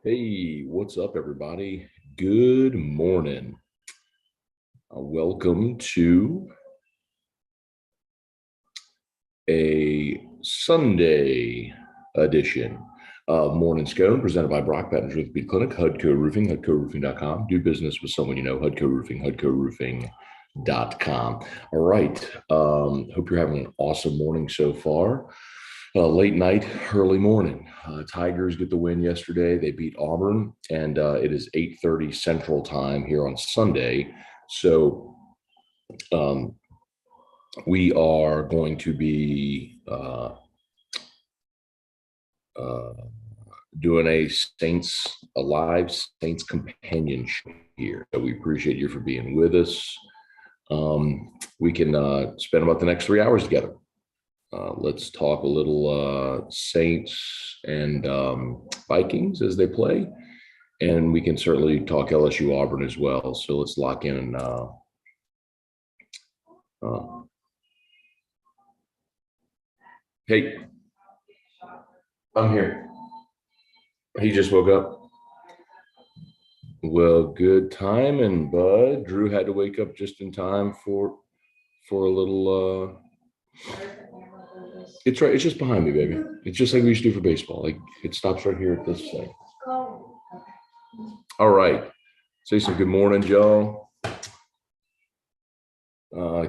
Hey, what's up, everybody? Good morning. Welcome to a Sunday edition of Morning Scone, presented by Brock Patton's Roof Beat Clinic, Hudco Roofing, HudcoRoofing.com. Do business with someone you know, Hudco Roofing, HudcoRoofing.com. All right. Hope you're having an awesome morning so far. Late night, early morning. Tigers get the win yesterday. They beat Auburn, and it is 8:30 Central Time here on Sunday. So we are going to be doing a live Saints companion show here. So we appreciate you for being with us. We can spend about the next 3 hours together. Let's talk a little Saints and Vikings as they play, and we can certainly talk LSU Auburn as well. So let's lock in. Hey, I'm here. He just woke up. Well, good timing, bud. Drew had to wake up just in time for a little. It's right. It's just behind me, baby. It's just like we used to do for baseball. Like it stops right here at this thing. All right. Say some good morning, Joe.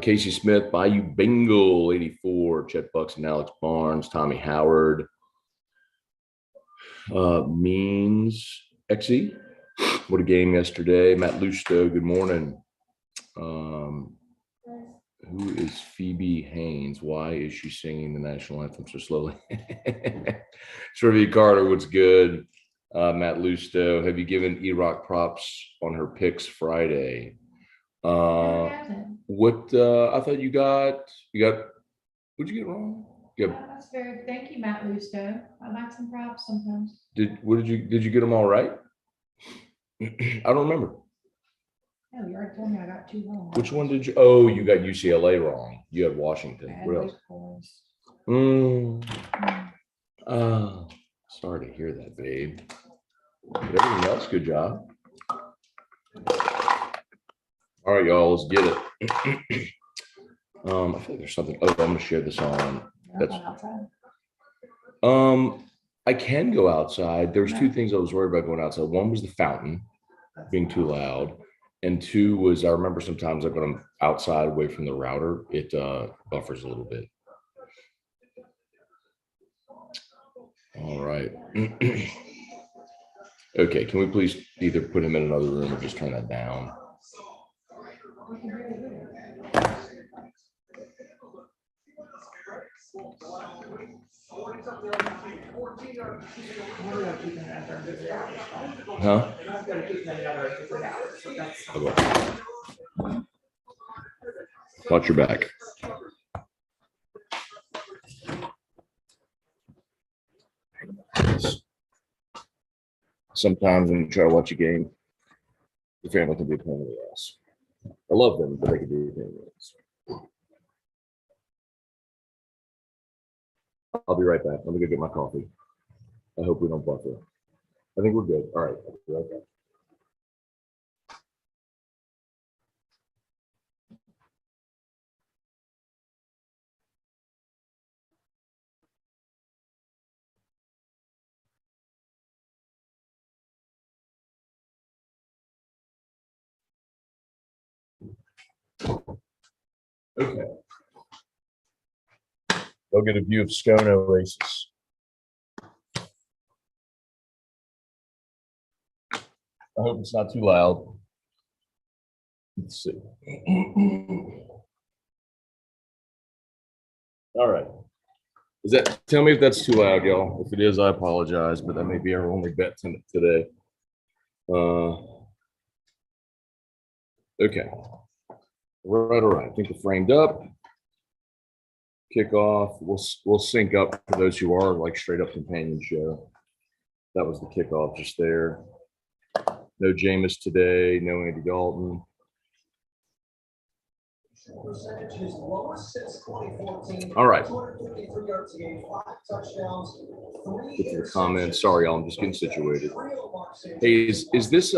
Casey Smith, Bayou Bengal, 84, Chet Bucks and Alex Barnes, Tommy Howard, Means, XE. What a game yesterday. Matt Lusto, good morning. Who is Phoebe Haynes? Why is she singing the national anthem so slowly? Sylvia Carter, what's good? Matt Lusto, have you given E-Rock props on her picks Friday? What I thought you got, what'd you get wrong? That's very, thank you, Matt Lusto. I like some props sometimes. Did you get them all right? I don't remember. Oh, you already told me I got 2 wrong. Which one did you? Oh, you got UCLA wrong. You had Washington. What else? Sorry to hear that, babe. But everything else, good job. All right, y'all, let's get it. I feel like there's something. Oh, I'm gonna share this on. That's I can go outside. There's 2 things I was worried about going outside. One was the fountain being too loud. And 2 was, I remember sometimes like when I'm outside away from the router, it buffers a little bit. All right. Okay, can we please either put him in another room or just turn that down? Huh? Okay. Watch your back. Sometimes when you try to watch a game, the family can be a pain in the ass. I love them, but they can be a pain in the ass. I'll be right back. Let me go get my coffee. I hope we don't buffer. I think we're good. All right. I'll be right back. Okay. They'll get a view of Scone Oasis. I hope it's not too loud. Let's see. All right. Is that, tell me if that's too loud, y'all. If it is, I apologize, but that may be our only bet today. Okay. All right. I think we're framed up. Kickoff. We'll sync up for those who are like straight up companion show. That was the kickoff just there. No Jameis today. No Andy Dalton. All right. Get to the comments. Sorry, y'all. I'm just getting situated. Hey, is this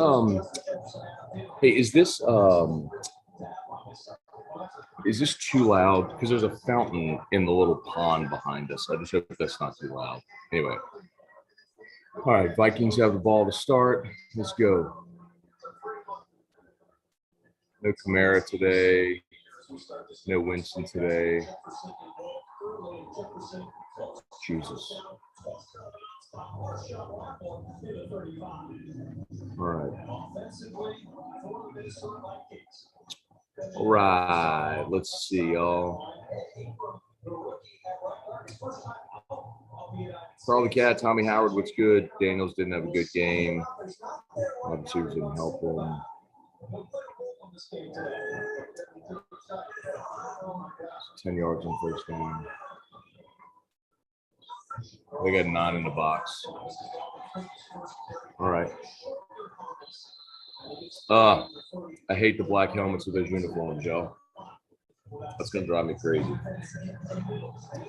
is this too loud? Because there's a fountain in the little pond behind us. I just hope that's not too loud. Anyway. All right, Vikings have the ball to start. Let's go. No Kamara today. No Winston today. Jesus. All right. All right. Let's see, y'all. Carl the Cat, Tommy Howard, what's good? Daniels didn't have a good game. Obviously, didn't help him. 10 yards on first down. They got 9 in the box. All right. I hate the black helmets with those uniforms, Joe. That's gonna drive me crazy.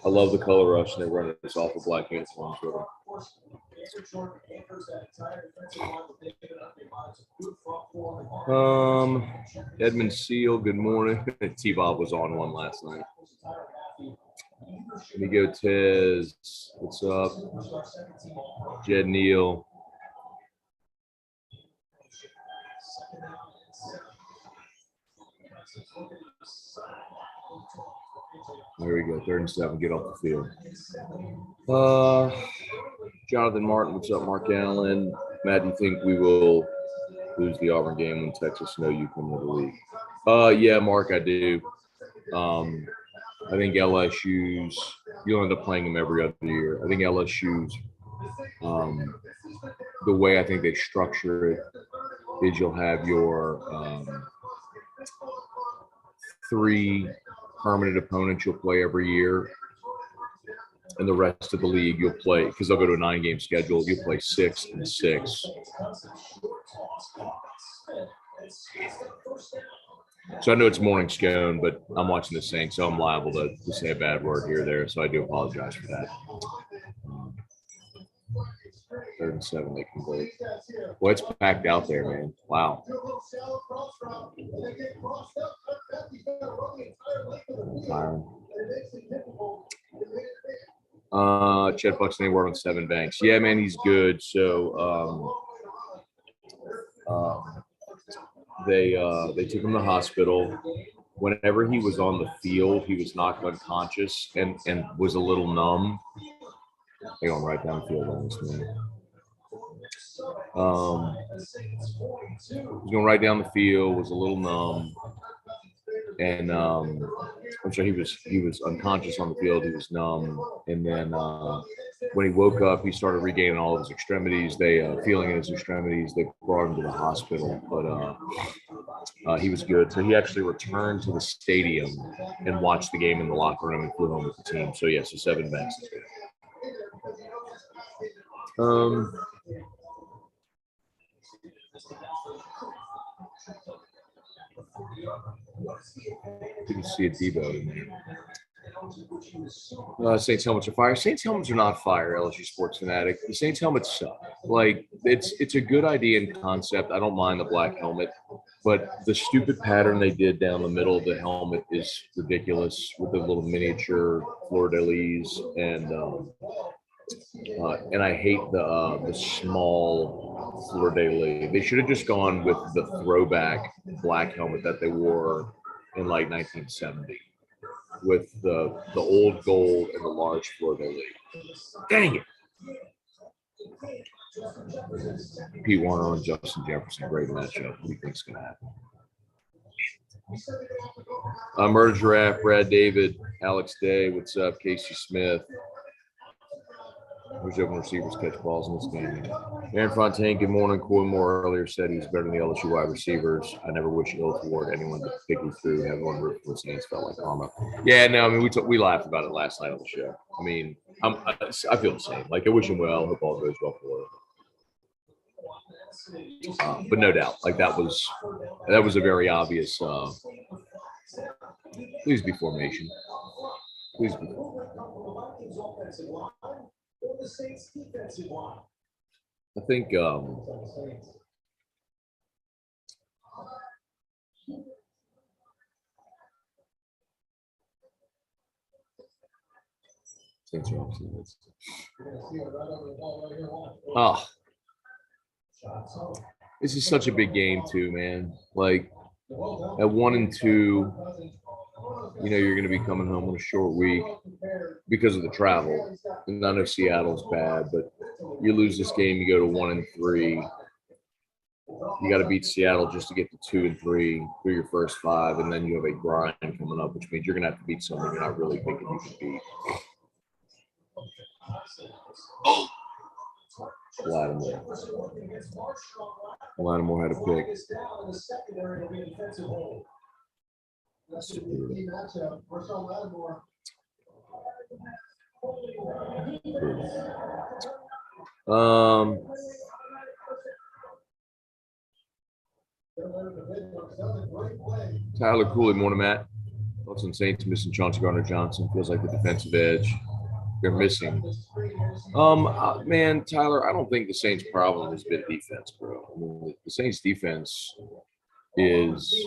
I love the color rush, and they're running this off of black uniforms with them. Edmund Seal, good morning. T-Bob was on one last night. Amigo Tez, what's up? Jed Neal. There we go, 3rd and 7, get off the field. Jonathan Martin, what's up, Mark Allen? Matt, do you think we will lose the Auburn game when Texas know you come to the league? Yeah, Mark, I do. I think LSU's, you'll end up playing them every other year. I think LSU's, the way I think they structure it is you'll have your 3 permanent opponents you'll play every year. And the rest of the league you'll play, because they'll go to a 9-game schedule, you'll play 6 and 6. So I know it's morning Scone, but I'm watching the Saints, so I'm liable to say a bad word here or there. So I do apologize for that. 3rd and 7, they can go. Well, it's packed out there, man. Wow. Chet Bucks any word on Seven Banks? Yeah, man, he's good. So they took him to the hospital. Whenever he was on the field, he was knocked unconscious and was a little numb. Hang on, right down the field on this man. He was going right down the field, was a little numb, and I'm sure he was unconscious on the field. He was numb, and then when he woke up, he started regaining all of his extremities. They feeling in his extremities. They brought him to the hospital, but he was good. So he actually returned to the stadium and watched the game in the locker room and flew home with the team. So yeah, so Seven Banks is good. You can see a Debo in there. Saints helmets are fire. Saints helmets are not fire, LSU Sports Fanatic. The Saints helmets suck. Like, it's a good idea and concept. I don't mind the black helmet, but the stupid pattern they did down the middle of the helmet is ridiculous with the little miniature fleur-de-lis and I hate the small fleur-de-lis. They should have just gone with the throwback black helmet that they wore in like 1970 with the old gold and the large fleur-de-lis. Dang it. Pete Warner and Justin Jefferson, great matchup. What do you think's going to happen? Murder Giraffe, Brad David, Alex Day, what's up? Casey Smith. Who's open receivers catch balls in this game? Aaron Fontaine, good morning. Coy Moore earlier said he's better than the LSU wide receivers. I never wish ill toward anyone but Biggie through. Everyone root for the Saints felt like karma. Yeah, no, I mean, we laughed about it last night on the show. I mean, I feel the same. Like, I wish him well. Hope all goes well for him. But no doubt, like that was a very obvious. Please be formation. Please be. I think this is such a big game too, man. Like at 1-2, you know you're going to be coming home on a short week because of the travel. And I know Seattle's bad, but you lose this game, you go to 1-3. You got to beat Seattle just to get to 2-3 through your first 5, and then you have a grind coming up, which means you're going to have to beat someone you're not really thinking you can beat. Lattimore had a pick. Tyler Cooley, morning, Matt. Thoughts on Saints missing Chauncey Gardner-Johnson? Feels like the defensive edge they're missing. Man, Tyler, I don't think the Saints' problem has been defense, bro. I mean, the Saints' defense is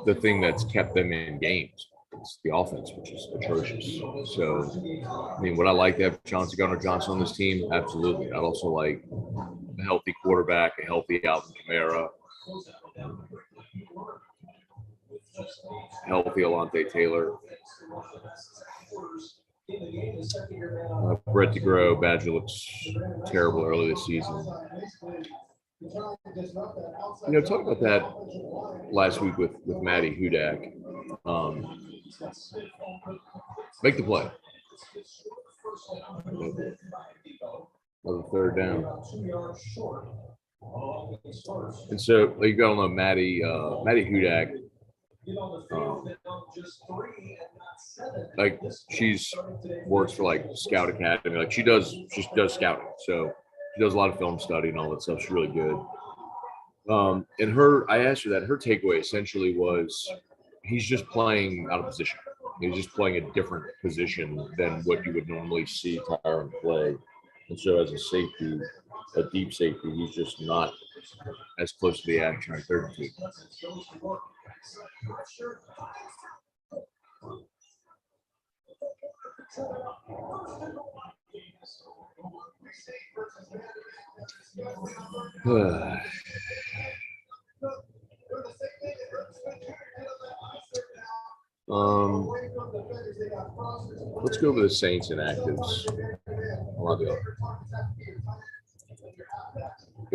the thing that's kept them in games. It's the offense, which is atrocious. So, I mean, would I like to have Chauncey Gardner-Johnson on this team? Absolutely. I'd also like a healthy quarterback, a healthy Alvin Kamara, healthy Alontae Taylor. Brett DeGrow, Badger looks terrible early this season. You know, talk about that last week with Matty Hudak. Make the play. Another third down. And so you got to know Matty Hudak. Like she's works for like Scout Academy. Like she does scouting. So she does a lot of film study and all that stuff. She's really good. And I asked her that her takeaway essentially was he's just playing out of position. He's just playing a different position than what you would normally see Tyron play. And so as a safety, a deep safety, he's just not as close to the action on 32. Let's go over the Saints inactives.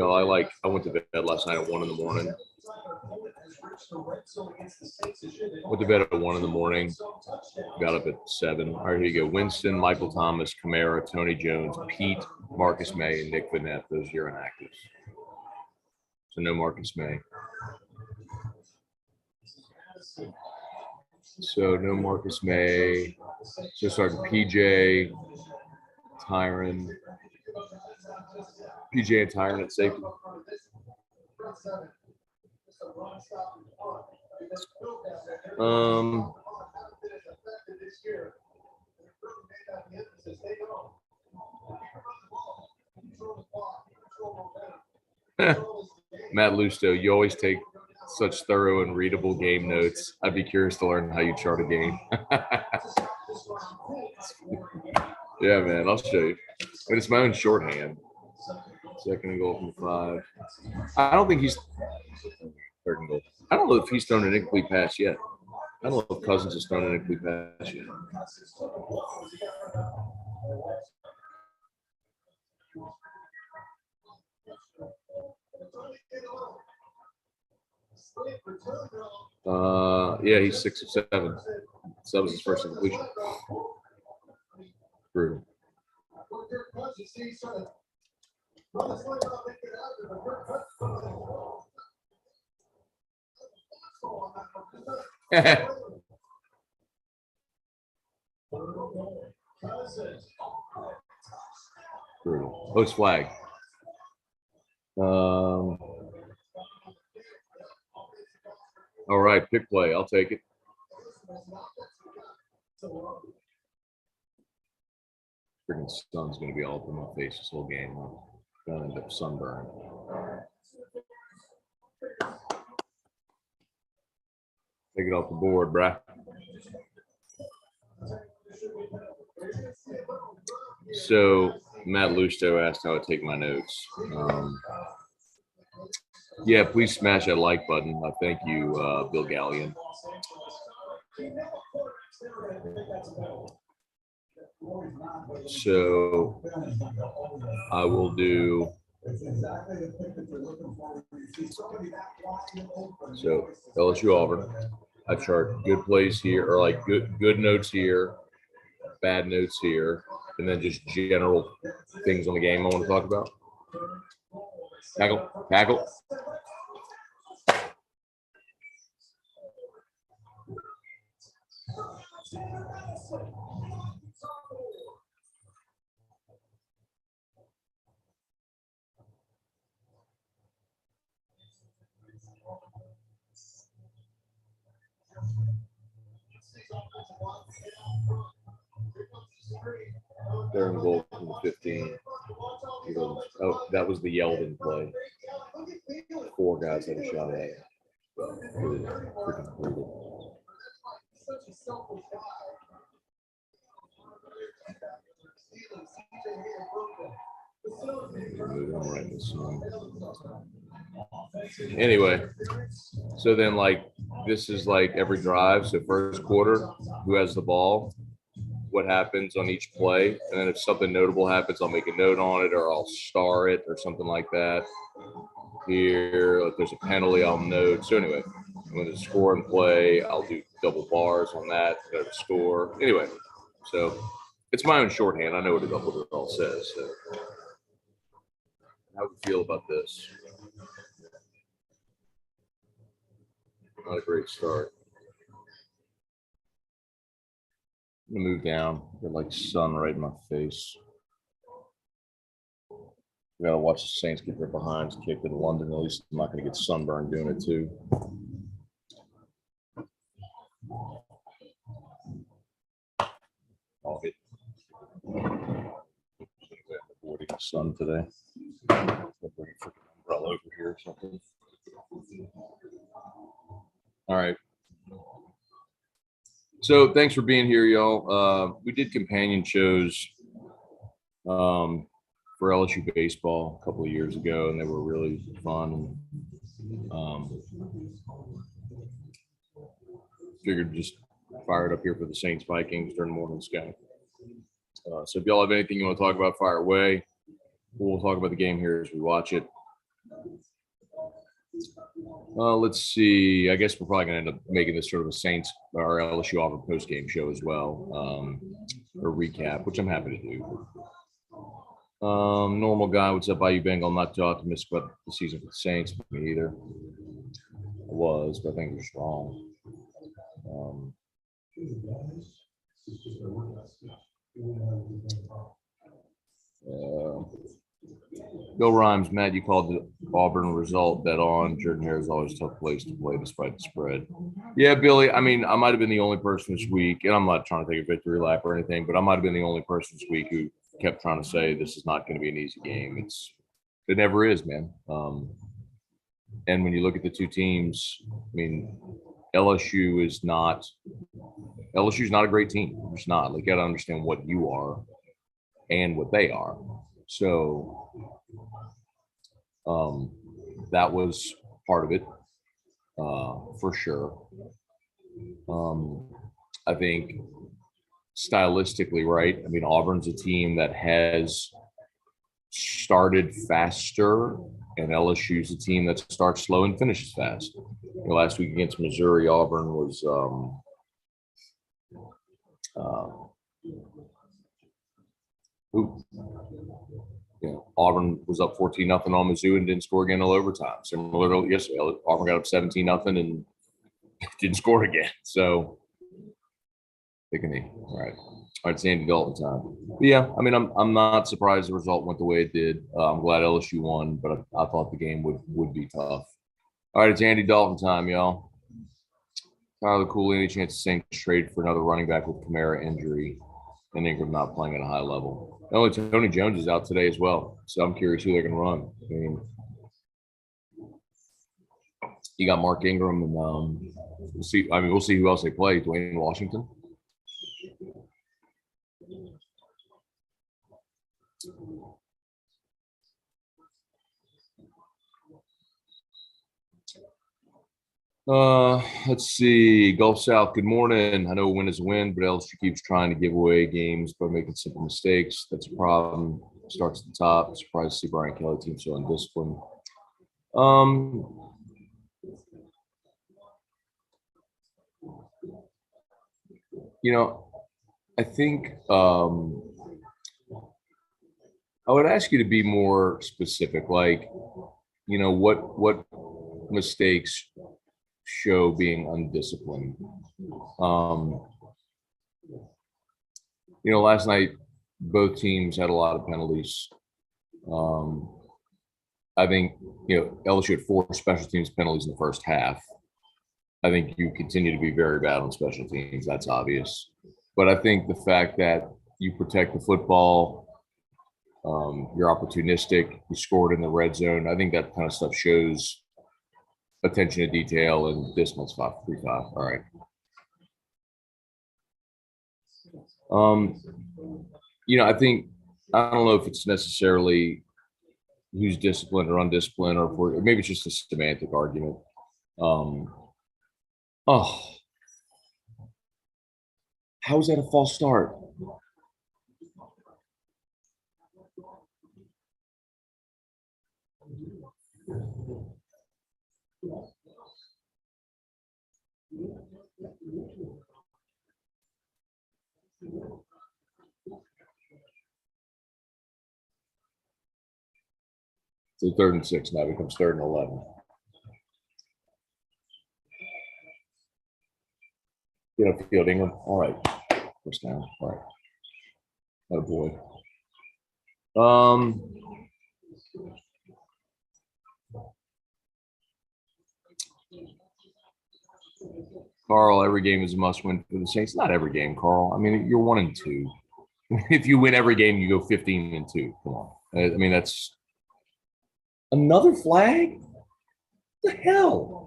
I went to bed last night at 1 in the morning. Went to bed at 1 in the morning. Got up at 7. All right, here you go. Winston, Michael Thomas, Kamara, Tony Jones, Pete, Marcus May, and Nick Vanette. Those are your inactives. So no Marcus May. So no Marcus May. So starting PJ, Tyron. PJ and Tyron at safety. Matt Lusto, you always take such thorough and readable game notes. I'd be curious to learn how you chart a game. Yeah, man, I'll show you. I mean, it's my own shorthand. Second and goal from 5. I don't think he's third and goal. I don't know if he's thrown an incomplete pass yet. I don't know if Cousins has thrown an incomplete pass yet. Yeah, he's 6 of 7. So that was his first completion. Brutal. Post flag. All right, pick play. I'll take it. Freaking sun's going to be all up in my face this whole game. I'm going to end up sunburned. Take it off the board, bruh. So Matt Lusto asked how I take my notes. Yeah, please smash that like button. Thank you, Bill Gallion. So I will do. So LSU Auburn. I chart good plays here, or like good notes here, bad notes here, and then just general things on the game I want to talk about. Tackle. Third and goal from the 15. Oh, that was the Yeldon play. 4 guys had a shot at it. Freaking brutal. Anyway, so then like this is like every drive. So first quarter, who has the ball, what happens on each play, and then if something notable happens, I'll make a note on it or I'll star it or something like that. Here, if there's a penalty, I'll note. So anyway, when there's a score and play, I'll do double bars on that, score. Anyway, so it's my own shorthand. I know what it all says. So how do you feel about this? Not a great start. I'm gonna move down. Get like sun right in my face. We gotta watch the Saints get their behinds kicked in London. At least I'm not gonna get sunburned doing it too. I'll hit. Avoiding the sun today. I'll bring a freaking umbrella over here or something. All right. So thanks for being here, y'all. We did companion shows for LSU baseball a couple of years ago, and they were really fun. Figured just fire it up here for the Saints Vikings during morning Scone. So if y'all have anything you want to talk about, fire away. We'll talk about the game here as we watch it. Let's see. I guess we're probably going to end up making this sort of a Saints or LSU Auburn post-game show as well, or recap, which I'm happy to do. Normal guy, what's up, IU Bengal? I'm not too optimistic about the season for the Saints. Me either. I was, but I think we're strong. Bill Rhymes, Matt, you called the Auburn result dead on. Jordan Hare is always a tough place to play despite the spread. Yeah, Billy, I mean, I might have been the only person this week, and I'm not trying to take a victory lap or anything, but I might have been the only person this week who kept trying to say this is not going to be an easy game. It never is, man. And when you look at the two teams, I mean, LSU is not a great team. It's not. Like, you got to understand what you are and what they are. So that was part of it, for sure. I think stylistically, right? I mean, Auburn's a team that has started faster, and LSU's a team that starts slow and finishes fast. Last week against Missouri, Auburn was Ooh. Auburn was up 14-0 on Mizzou and didn't score again until overtime. Similar to yesterday, Auburn got up 17-0 and didn't score again. So, pick a knee. All right. All right, it's Andy Dalton time. But yeah, I mean, I'm not surprised the result went the way it did. I'm glad LSU won, but I thought the game would be tough. All right, it's Andy Dalton time, y'all. Tyler Cooley, any chance the Saints trade for another running back with Kamara injury and Ingram not playing at a high level? Only Tony Jones is out today as well, so I'm curious who they're going to run. I mean, you got Mark Ingram, and we'll see. I mean, we'll see who else they play. Dwayne Washington. Let's see. Gulf South, good morning. I know a win is a win, but LSU keeps trying to give away games by making simple mistakes. That's a problem. Starts at the top. Surprised to see Brian Kelly team so undisciplined. I think I would ask you to be more specific. Like, what mistakes show being undisciplined. Last night both teams had a lot of penalties. I think LSU had 4 special teams penalties in the first half. I think you continue to be very bad on special teams. That's obvious. But I think the fact that you protect the football, you're opportunistic, you scored in the red zone. I think that kind of stuff shows attention to detail, and this one's 5-3-5. All right. I think I don't know if it's necessarily who's disciplined or undisciplined, or maybe it's just a semantic argument. How is that a false start? So 3rd and 6 now becomes 3rd and 11. Field Ingram. All right. First down. All right. Oh boy. Carl, every game is a must-win for the Saints. Not every game, Carl. I mean, you're 1-2. If you win every game, you go 15-2. Come on. I mean, that's another flag. What the hell?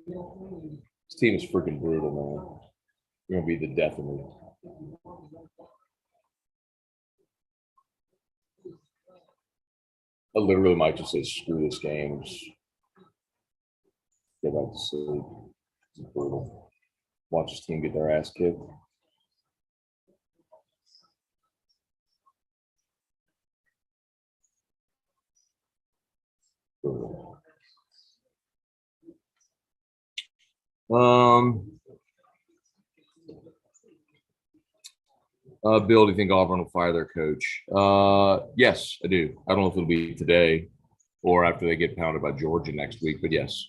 This team is freaking brutal, man. You're gonna be the death of me. I literally might just say screw this game. Just go back to sleep. It's brutal. Watch this team get their ass kicked. Brutal. Bill, do you think Auburn will fire their coach? Yes, I do. I don't know if it'll be today or after they get pounded by Georgia next week, but yes.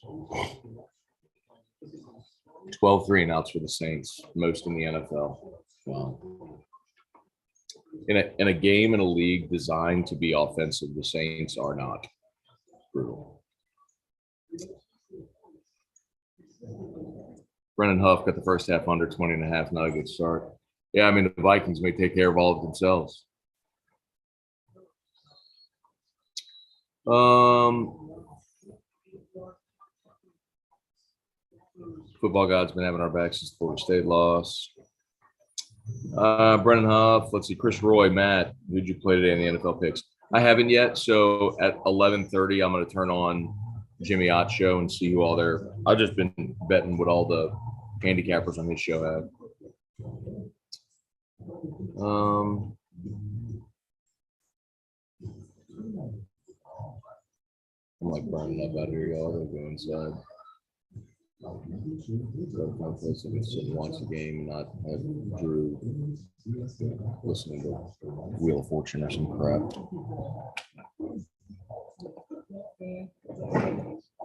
12-3 and outs for the Saints, most in the NFL. Wow. In a game in a league designed to be offensive, the Saints are not. Brutal. Brennan Huff got the first half under 20.5, not a good start. Yeah, I mean, the Vikings may take care of all of themselves. Football God's been having our backs since the Florida State loss. Brennan Huff, let's see, Chris Roy, Matt, who'd you play today in the NFL picks? I haven't yet, so at 11:30, I'm going to turn on Jimmy Ott show and see who all there. I've just been betting what all the handicappers on his show have. I'm like burning up out here, y'all. I'm going to go inside. Watch the game, not have Drew listening to Wheel of Fortune or some crap. All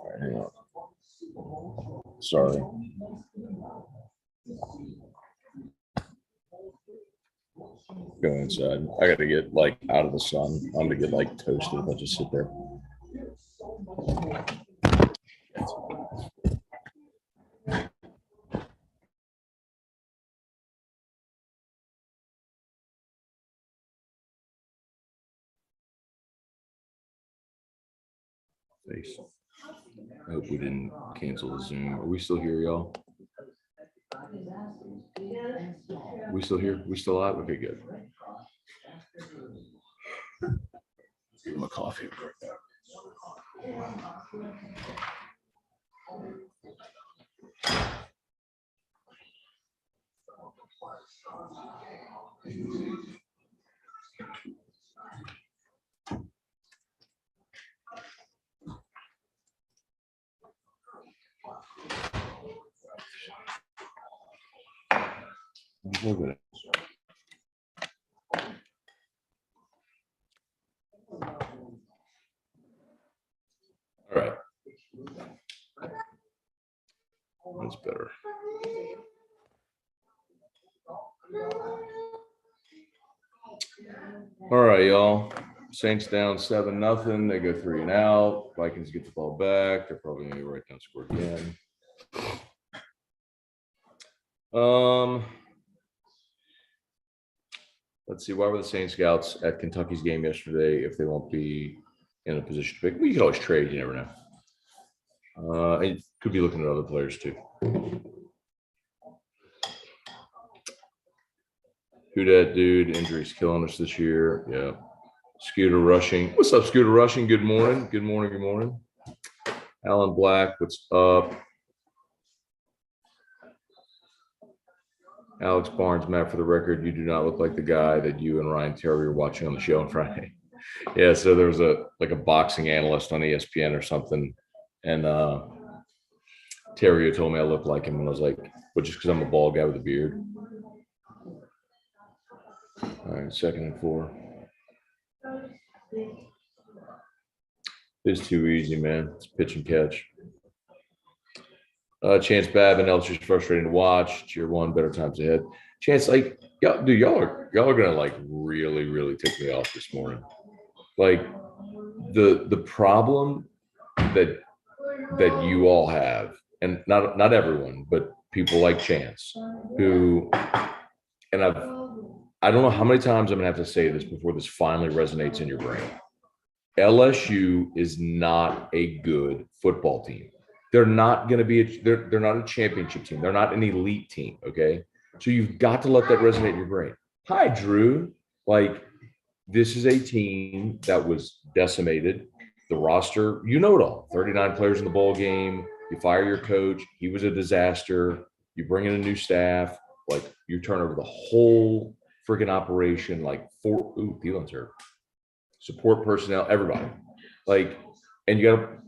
right, hang on. Sorry. Go inside. I got to get like out of the sun. I'm gonna get like toasted if I just sit there. Face. I hope we didn't cancel the Zoom. Are we still here, y'all? We still here? We still live? Okay, good. Give him a coffee right now. Look at it. All right. That's better. All right, y'all. Saints down 7-0. They go 3 and out. Vikings get the ball back. They're probably going to go right down, score again. Let's see. Why were the Saints scouts at Kentucky's game yesterday if they won't be in a position to pick? Well, you can always trade. You never know. It could be looking at other players too. Who dat dude? Injuries killing us this year. Yeah. Scooter Rushing. What's up, Scooter Rushing? Good morning. Good morning. Good morning. Alan Black. What's up? Alex Barnes, Matt, for the record, you do not look like the guy that you and Ryan Terry were watching on the show on Friday. Yeah, so there was a boxing analyst on ESPN or something, and Terry told me I looked like him, and I was like, well, just because I'm a bald guy with a beard. All right, 2nd and 4. It's too easy, man. It's pitch and catch. Chance Babin, LSU's frustrating to watch. Tier 1, better times ahead. Chance, like, y'all, dude, y'all are gonna like really, really tick me off this morning. Like the problem that you all have, and not everyone, but people like Chance, who, and I don't know how many times I'm gonna have to say this before this finally resonates in your brain. LSU is not a good football team. They're not going to be they're not a championship team. They're not an elite team. Okay. So you've got to let that resonate in your brain. Hi, Drew. Like, this is a team that was decimated. The roster, you know it all. 39 players in the bowl game. You fire your coach. He was a disaster. You bring in a new staff. Like, you turn over the whole freaking operation. Like, Thielen's hurt. Support personnel, everybody. Like, and you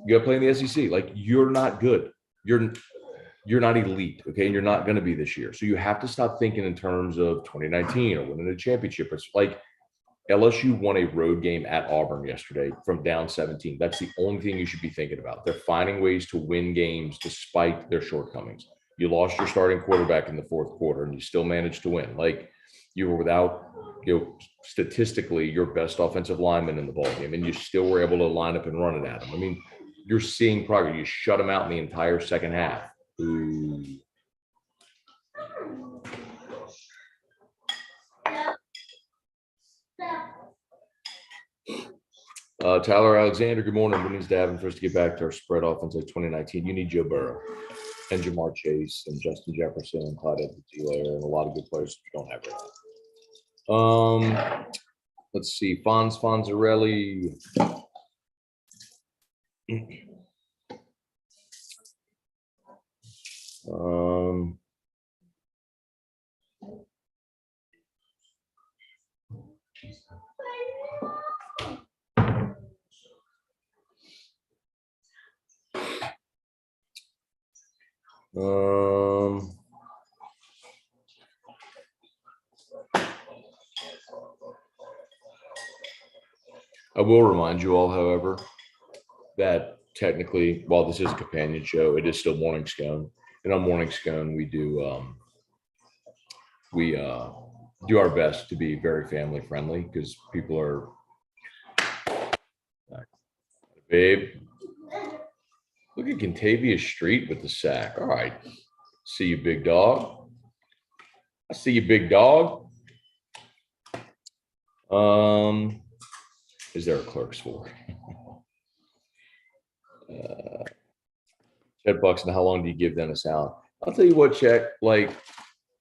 gotta play in the SEC. Like, you're not good. You're not elite, okay? And you're not going to be this year. So you have to stop thinking in terms of 2019 or winning a championship. It's like LSU won a road game at Auburn yesterday from down 17. That's the only thing you should be thinking about. They're finding ways to win games despite their shortcomings. You lost your starting quarterback in the 4th quarter, and you still managed to win. Like, you were without, statistically, your best offensive lineman in the ball game, and you still were able to line up and run it at them. I mean, you're seeing progress. You shut them out in the entire second half. Ooh. Tyler Alexander, good morning. When needs to happen for us to get back to our spread offense like 2019? You need Joe Burrow and Jamar Chase and Justin Jefferson and Clyde Edwards-Helaire and a lot of good players that you don't have right now. Let's see. Fonzarelli. I will remind you all, however, that technically, while this is a companion show, it is still Morning Scone. And on Morning Scone, we do our best to be very family friendly because people are, babe. Look at Contavia Street with the sack. All right, see you, big dog. I see you, big dog. Is there a clerk's for? Chet Buxton, how long do you give Dennis Allen? I'll tell you what, Chet, like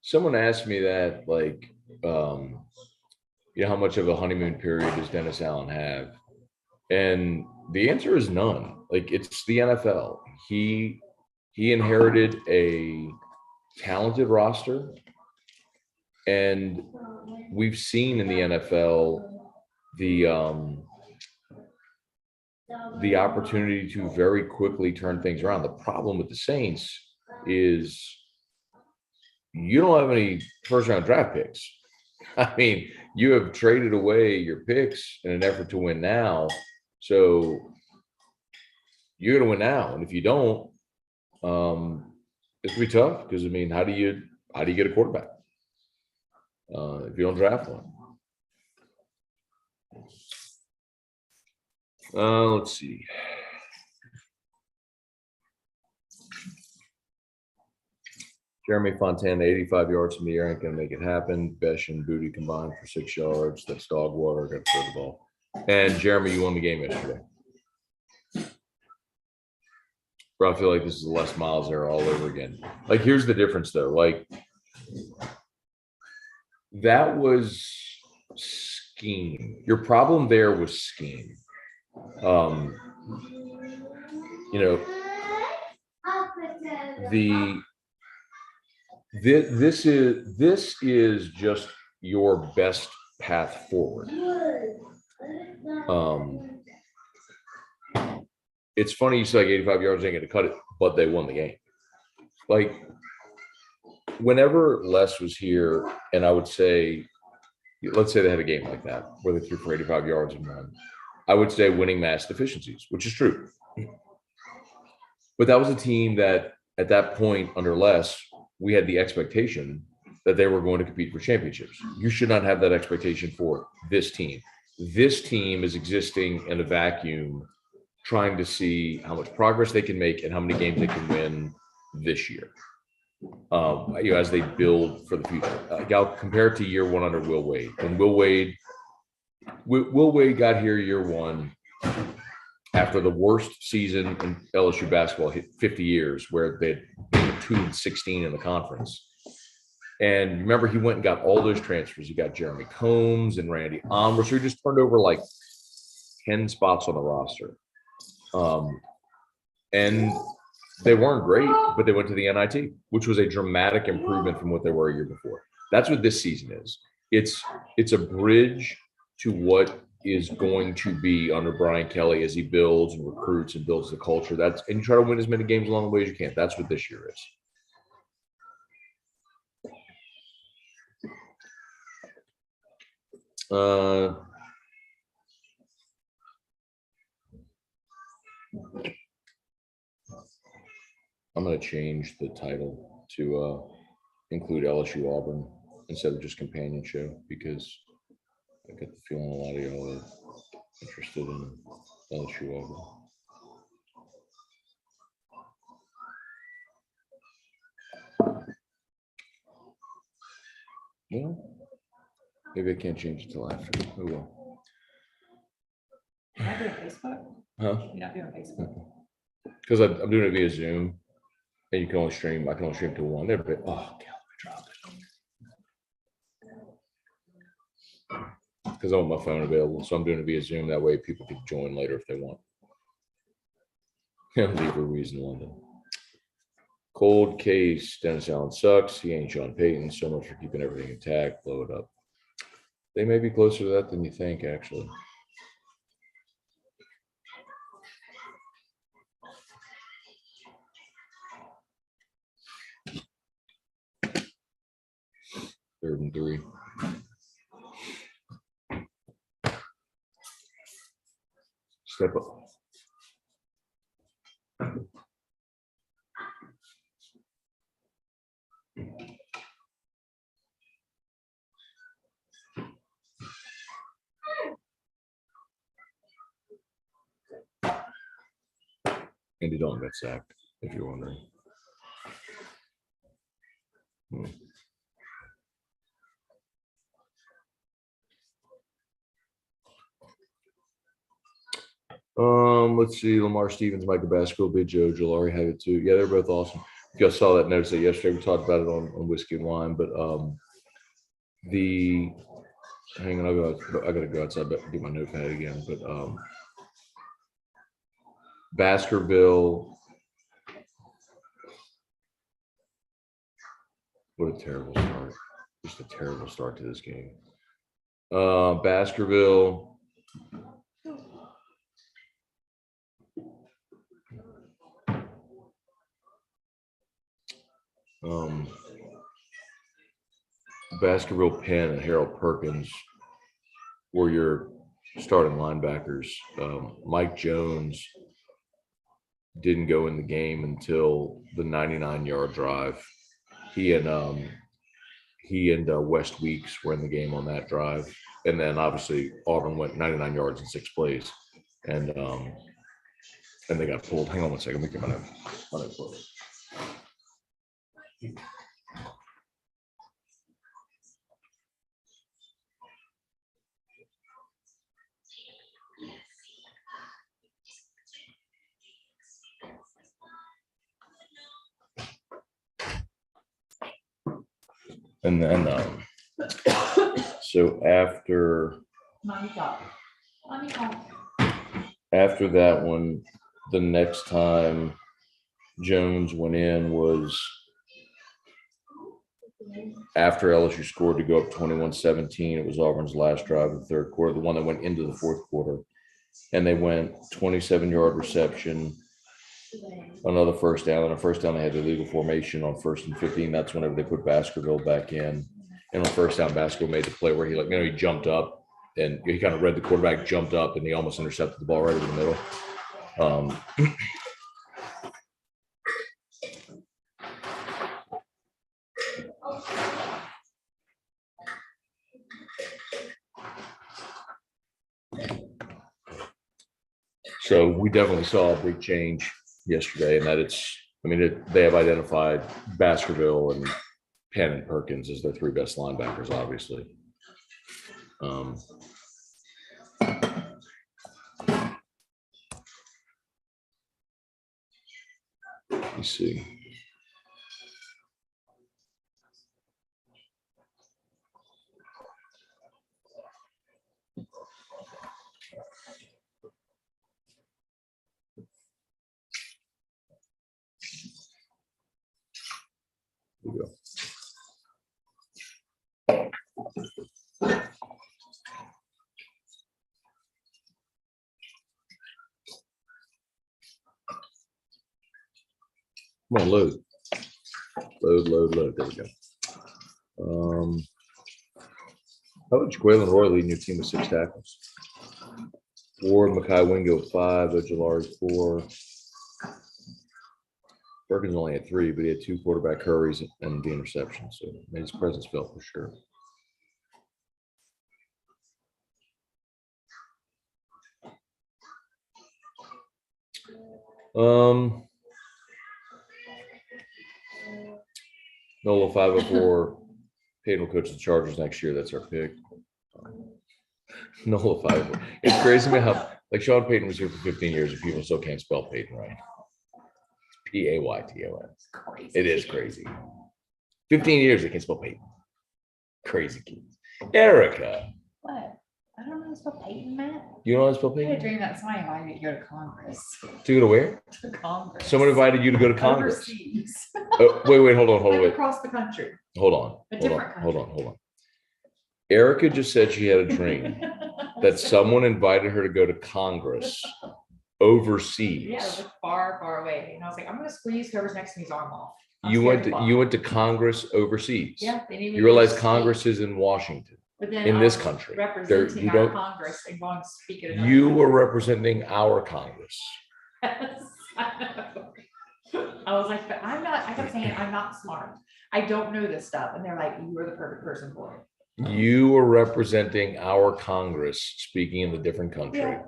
someone asked me that, like, how much of a honeymoon period does Dennis Allen have? And the answer is none. Like, it's the NFL. He inherited a talented roster, and we've seen in the NFL the opportunity to very quickly turn things around. The problem with the Saints is you don't have any first-round draft picks. I mean, you have traded away your picks in an effort to win now. So you're going to win now. And if you don't, it's going to be tough because, I mean, how do you get a quarterback if you don't draft one? Let's see. Jeremy Fontana, 85 yards from the air, ain't going to make it happen. Besh and Boutte combined for 6 yards. That's dog water. Got to throw the ball. And Jeremy, you won the game yesterday. Bro, I feel like this is Les Miles there all over again. Like, here's the difference, though. Like, that was scheme. Your problem there was scheme. This is just your best path forward. It's funny you say like 85 yards ain't going to cut it, but they won the game. Like, whenever Les was here, and I would say, let's say they had a game like that where they threw for 85 yards and won, I would say winning mass deficiencies, which is true. But that was a team that at that point under Les, we had the expectation that they were going to compete for championships. You should not have that expectation for this team. This team is existing in a vacuum, trying to see how much progress they can make and how many games they can win this year. As they build for the future. I'll compare it to year one under Will Wade. When Will Wade got here year one, after the worst season in LSU basketball, hit 50 years, where they had 2-16 in the conference. And remember, he went and got all those transfers. He got Jeremy Combs and Randy Omber. So he just turned over like 10 spots on the roster. And they weren't great, but they went to the NIT, which was a dramatic improvement from what they were a year before. That's what this season is. It's a bridge to what is going to be under Brian Kelly as he builds and recruits and builds the culture. And you try to win as many games along the way as you can. That's what this year is. I'm going to change the title to include LSU Auburn instead of just companion show, because I get the feeling a lot of y'all are interested in LSU Auburn. Well, maybe I can't change it till after. Oh well. You're not doing Facebook? Huh? You're not doing Facebook? Because I'm doing it via Zoom, and you can only stream. I can only stream to one. Everybody, oh, God, I dropped it. Because I want my phone available, so I'm doing it via Zoom. That way, people can join later if they want. Leave a reason, London. Cold case. Dennis Allen sucks. He ain't Sean Peyton. So much for keeping everything intact. Blow it up. They may be closer to that than you think, actually. 3rd and 3. Step up. Andy Dalton got sacked, if you're wondering. Let's see. Lamar Stevens, Michael Basco, Big Joe, Jalari have it too. Yeah, they're both awesome. You guys saw that notice that yesterday. We talked about it on Whiskey and Wine, but hang on, I gotta go outside, but get my notepad again. But Baskerville. What a terrible start. Just a terrible start to this game. Baskerville. Baskerville Penn and Harold Perkins were your starting linebackers. Mike Jones didn't go in the game until the 99-yard drive. He and West Weeks were in the game on that drive, and then obviously Auburn went 99 yards in 6 plays, and they got pulled. Hang on one second. Let me get my note. And then, so after that one, the next time Jones went in was after LSU scored to go up 21-17. It was Auburn's last drive of the 3rd quarter, the one that went into the 4th quarter. And they went 27-yard reception, another first down, and a first down. They had the illegal formation on 1st and 15. That's whenever they put Baskerville back in. And on first down, Baskerville made the play where he jumped up and he kind of read the quarterback, jumped up, and he almost intercepted the ball right in the middle. So we definitely saw a big change yesterday, and that they have identified Baskerville and Penn and Perkins as their 3 best linebackers, obviously. Let me see. Here we go. Come on, load. There we go. How about Jaquelin Roy leading your team with 6 tackles? Ward, Makai Wingo 5, Ojolari 4. Perkins only had 3, but he had 2 quarterback hurries and the interception, so made his presence felt for sure. Nola 504. Peyton will coach the Chargers next year. That's our pick. Nola 504. It's crazy to me how Sean Payton was here for 15 years and people still can't spell Peyton right. Payton. It is crazy. 15 years they can't spell Peyton. Crazy kids. Erica. What? I don't know how to spell Peyton, Matt. You know how to spell I had a Peyton? dream that somebody invited me to go to Congress. To go to where? To Congress. Someone invited you to go to Congress. Overseas. Wait, hold on, Like across the country. Hold on. Erica just said she had a dream that someone invited her to go to Congress overseas. Yeah, it was like far, far away. And I was like, I'm going to squeeze whoever's next to me's arm off. I'm You scared went to to fly. Congress overseas. Yeah. They need me You to go realize speak. Congress is in Washington. But then in I this was country. representing You our don't- Congress and going to speak at another You country. were representing our Congress. I was like, but I'm not, I kept saying, I'm not smart. I don't know this stuff. And they're like, you are the perfect person for it. You were representing our Congress speaking in a different country. Yeah.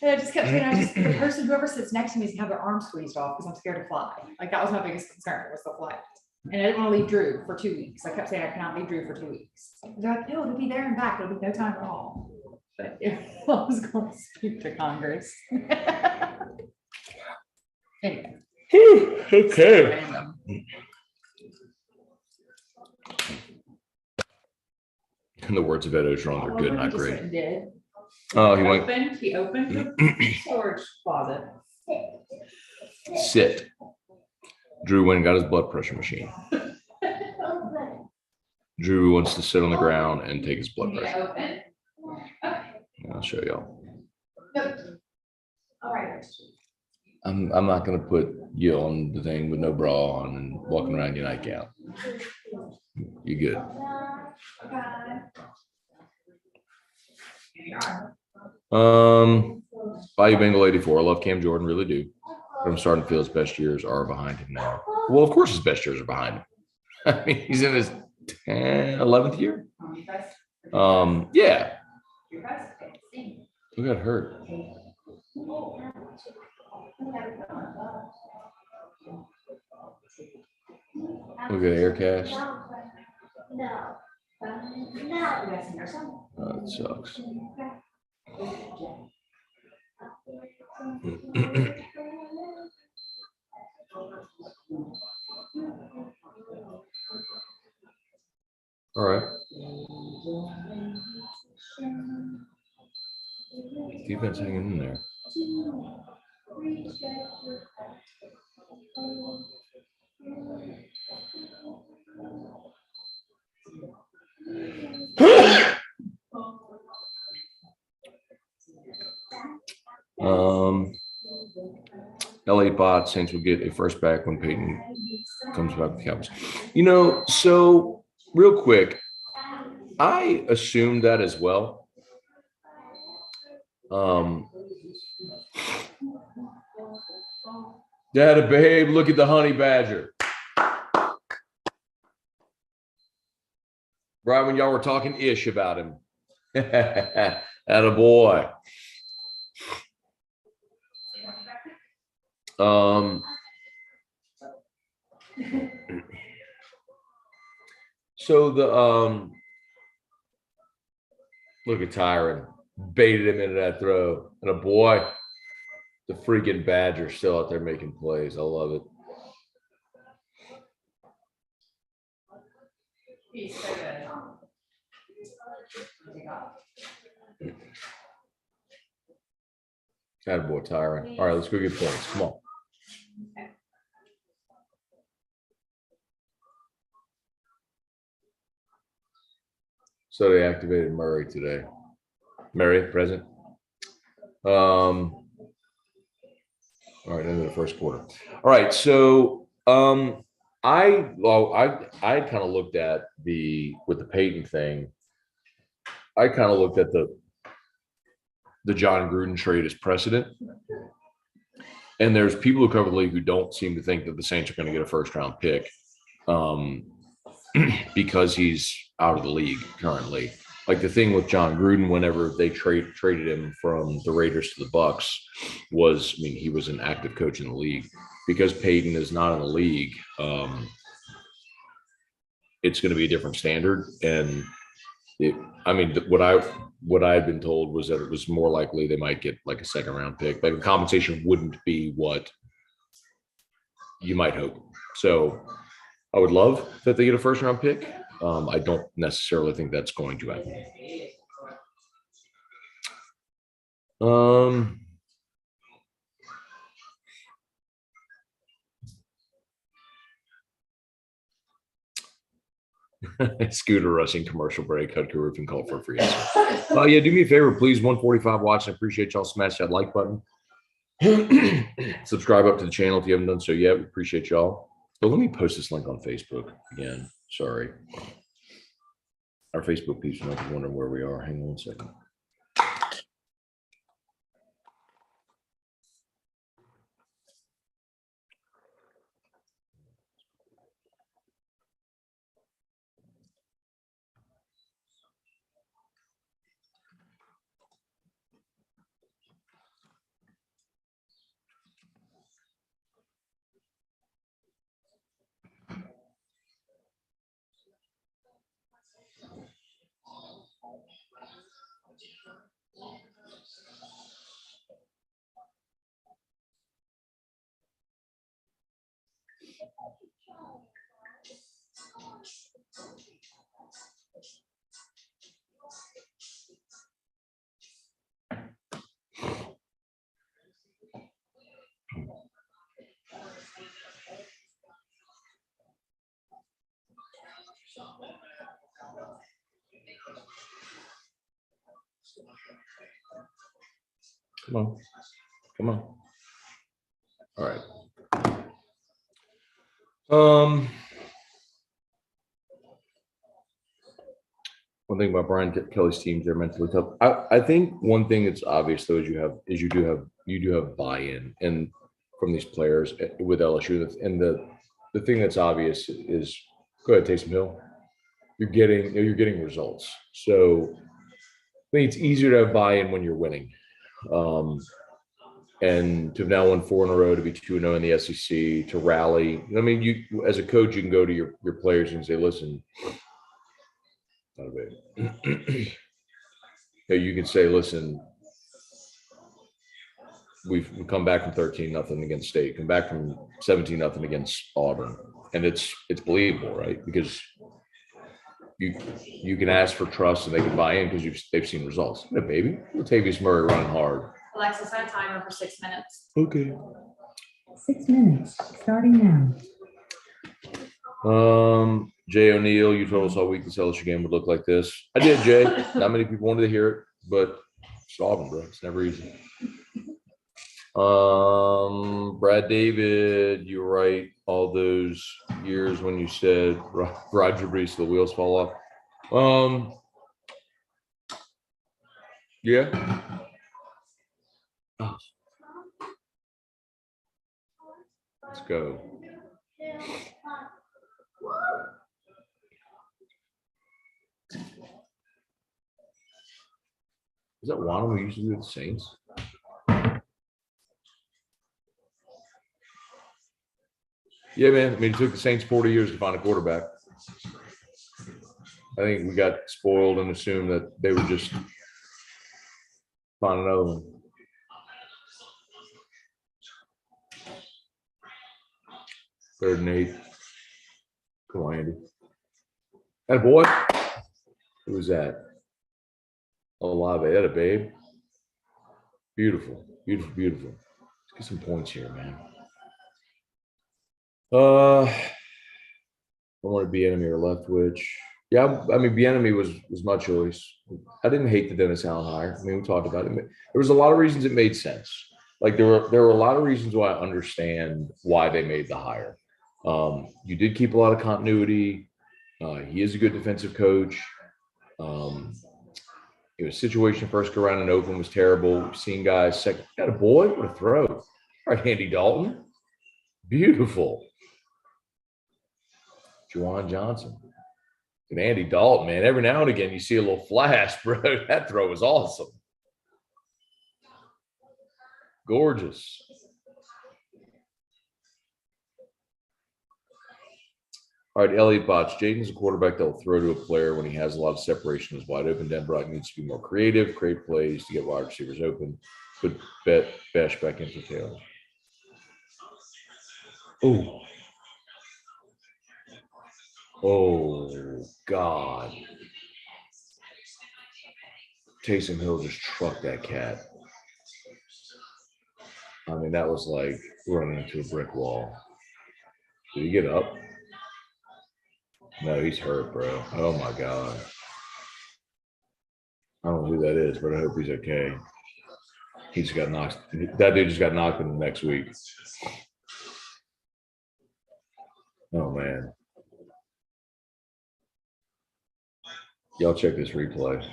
And I just kept saying, the person, whoever sits next to me is gonna have their arms squeezed off because I'm scared to fly. Like that was my biggest concern was the flight. And I didn't want to leave Drew for 2 weeks. I kept saying I cannot leave Drew for 2 weeks. They're like, no, it'll be there and back. It'll be no time at all. But if I was going to speak to Congress. Anyway. Okay. Random. In the words of Ed Ogeron, they're good, He not just great. went and did. Oh, he went He opened the storage closet. sit. Drew went and got his blood pressure machine. Drew wants to sit on the ground and take his blood pressure. Open. I'll show y'all. All right. I'm not gonna put you on the thing with no bra on and walking around your nightgown. You good? Bayou Bengal 84. I love Cam Jordan, really do. But I'm starting to feel his best years are behind him now. Well, of course his best years are behind him. I mean, he's in his 11th year. Yeah. Who got hurt? Look at Aircast. Oh, that sucks. All right. Defense hanging in there. LA Bot Saints will get a first back when Peyton comes back with the Cowboys. You know, so real quick, I assumed that as well. Dada babe, look at the honey badger. Right when y'all were talking ish about him. Atta boy. So the look at Tyron baited him into that throw, and a boy, the freaking Badger still out there making plays. I love it. He's so good. Atta boy, Tyron. All right, let's go get points. Come on. So they activated Murray today. Murray, present. All right, into the first quarter. All right, so I kind of looked at with the Peyton thing. I kind of looked at the John Gruden trade as precedent. And there's people who cover the league who don't seem to think that the Saints are going to get a first round pick because he's out of the league currently. Like the thing with John Gruden, whenever they traded him from the Raiders to the Bucs, was, I mean, he was an active coach in the league. Because Peyton is not in the league, it's going to be a different standard. And what I had been told was that it was more likely they might get like a second round pick. Like the compensation wouldn't be what you might hope. So I would love that they get a first round pick. I don't necessarily think that's going to happen. Scooter rushing commercial break, Hudco Roofing call for a free answer. Yeah, do me a favor, please. 145 watching. I appreciate y'all. Smash that like button. Subscribe up to the channel if you haven't done so yet. We appreciate y'all. But let me post this link on Facebook again. Sorry. Our Facebook people might be wondering where we are. Hang on 1 second. Come on. Come on. All right. One thing about Brian Kelly's teams, they're mentally tough. I think one thing that's obvious though is you do have buy-in and from these players with LSU. And the thing that's obvious is go ahead, Taysom Hill. You're getting results. So I think it's easier to have buy-in when you're winning. And to have now won 4 in a row, to be 2-0 in the SEC, to rally. I mean, you as a coach, you can go to your players and say, listen, not a bit. You can say, listen, we've come back from 13-0 against State, come back from 17-0 against Auburn. And it's believable, right? Because you can ask for trust and they can buy in because they've seen results. Yeah, baby. Latavius Murray running hard. Alexa, set a timer for 6 minutes. Okay. 6 minutes, starting now. Jay O'Neill, you told us all week this LSU game would look like this. I did, Jay. Not many people wanted to hear it, but it's Auburn, bro. It's never easy. Brad David, you were right. All those years when you said Roger Brees, the wheels fall off. Yeah. Oh. Let's go. Is that Wanham we used to do with the Saints? Yeah, man. I mean, it took the Saints 40 years to find a quarterback. I think we got spoiled and assumed that they would just find another one. Third and 8. Come on, Andy. That boy. Who was that? Olave. That a babe. Beautiful, beautiful, beautiful. Let's get some points here, man. I want to be enemy or Leftwich. Yeah, I mean, Bieniemy was my choice. I didn't hate the Dennis Allen hire. I mean, we talked about it. There was a lot of reasons it made sense. Like there were a lot of reasons why I understand why they made the hire. You did keep a lot of continuity. He is a good defensive coach. It was situation first go around in Oakland was terrible. We've seen guys second. Got a boy, what a throw! All right, Andy Dalton, beautiful. Juwan Johnson. And Andy Dalton, man, every now and again you see a little flash, bro. That throw was awesome. Gorgeous. All right, Elliot Botch. Jaden's a quarterback that will throw to a player when he has a lot of separation, is wide open. Dan Brock needs to be more creative, create plays to get wide receivers open. Put Bash back into Taylor. Oh. Oh, God. Taysom Hill just trucked that cat. I mean, that was like running into a brick wall. Did he get up? No, he's hurt, bro. Oh, my God. I don't know who that is, but I hope he's okay. He just got knocked. That dude just got knocked in the next week. Oh, man. Y'all check this replay.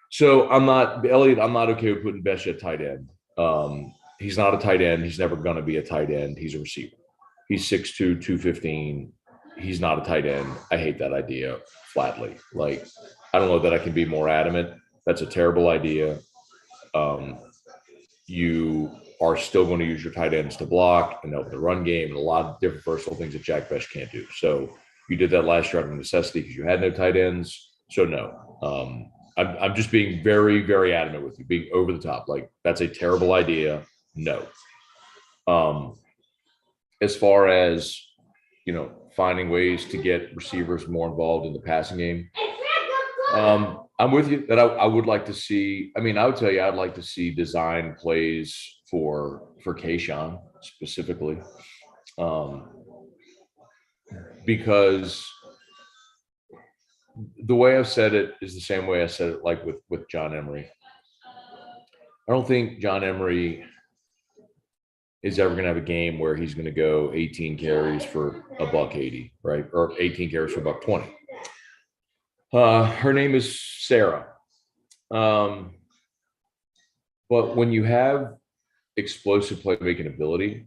So I'm not, Elliot, I'm not okay with putting Besh at tight end. He's not a tight end. He's never going to be a tight end. He's a receiver. He's 6'2", 215. He's not a tight end. I hate that idea flatly. Like, I don't know that I can be more adamant. That's a terrible idea. You are still going to use your tight ends to block and open the run game and a lot of different versatile things that Jack Besh can't do. So you did that last year out of necessity because you had no tight ends. So no, I'm just being very, very adamant with you, being over the top. Like, that's a terrible idea. No. As far as, finding ways to get receivers more involved in the passing game, I'm with you that I would like to see. I mean, I would tell you I'd like to see design plays for Keyshawn specifically, because the way I've said it is the same way I said it, like with John Emery. I don't think John Emery is ever going to have a game where he's going to go 18 carries for $180, right? Or 18 carries for $120. Her name is Sarah. But when you have explosive playmaking ability,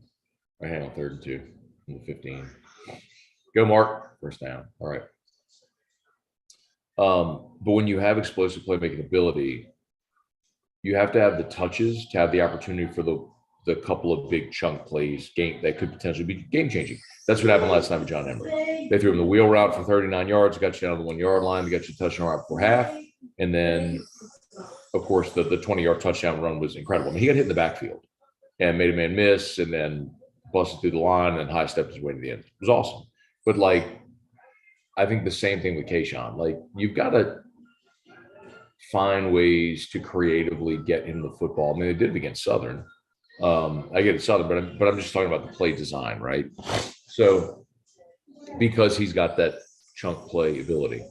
I hang on 3rd and 2 from the 15. Go, Mark. First down. All right. But when you have explosive playmaking ability, you have to have the touches to have the opportunity for the couple of big chunk plays that could potentially be game changing. That's what happened last night with John Emery. They threw him the wheel route for 39 yards, got you down to the 1 yard line, they got you a touchdown right before half. And then, of course, the 20-yard touchdown run was incredible. I mean, he got hit in the backfield and made a man miss and then busted through the line and high stepped his way to the end. It was awesome. But, like, I think the same thing with Keyshawn. Like, you've got to find ways to creatively get him the football. I mean, they did it against Southern. I get it Southern, but I'm just talking about the play design, right? So because he's got that chunk play ability.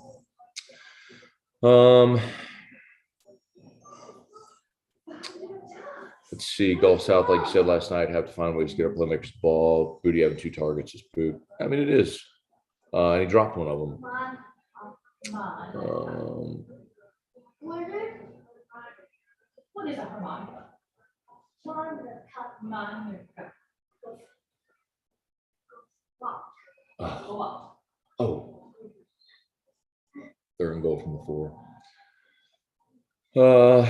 Let's see, Gulf South, like you said last night, have to find ways to get our playmakers the ball. Boutte having 2 targets is Boutte. I mean, it is. And he dropped one of them. What is a harmonica? Oh. 3rd and goal from the 4.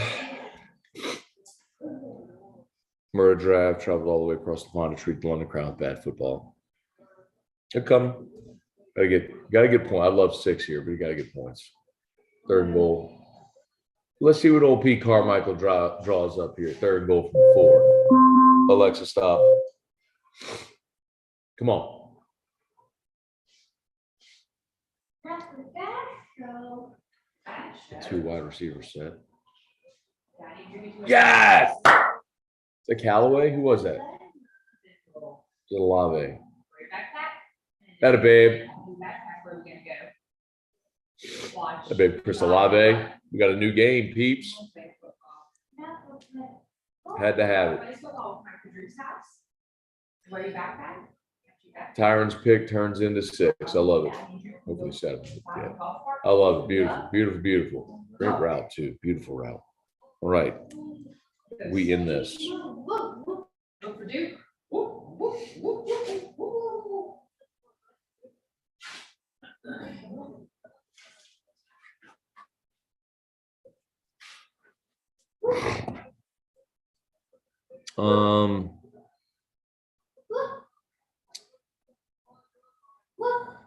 Murder draft traveled all the way across the pond to treat the London crowd bad football. They're coming. Gotta get point. I love 6 here, but you gotta get points. 3rd and goal. Let's see what old Pete Carmichael draws up here. 3rd and goal from the 4. Alexa, stop. Come on. The 2 wide receivers set. Yes! Is that Callaway? Who was that? Is it Olave? That a babe. That babe, Chris Olave. We got a new game, peeps. Had to have it. Tyron's pick turns into 6. I love it. Hopefully 7. Yeah. I love it. Beautiful, beautiful, beautiful. Great route, too. Beautiful route. All right. We in this.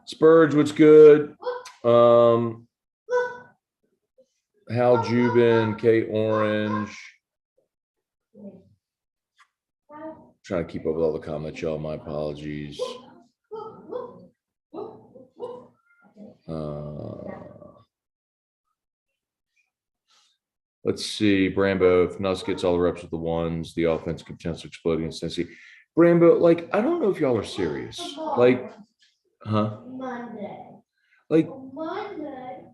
Spurge, what's good? Hal Jubin, Kate Orange. Trying to keep up with all the comments, y'all. My apologies. Let's see. Brambo, if Nuss gets all the reps with the 1s, the offense could potentially explode against Tennessee. Brambo, like, I don't know if y'all are serious. Like, huh? Monday. Like, Monday.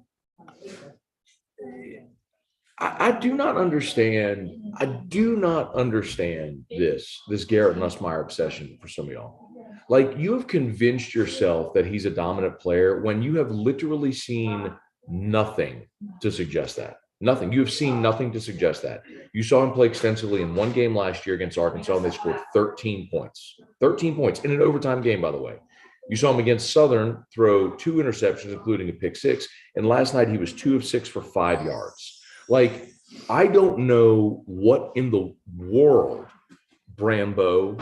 I do not understand. I do not understand this Garrett Nussmeier obsession for some of y'all. Like, you have convinced yourself that he's a dominant player when you have literally seen nothing to suggest that. Nothing. You have seen nothing to suggest that. You saw him play extensively in one game last year against Arkansas, and they scored 13 points. 13 points in an overtime game, by the way. You saw him against Southern throw 2 interceptions, including a pick 6. And last night he was 2 of 6 for 5 yards. Like, I don't know what in the world, Brambo,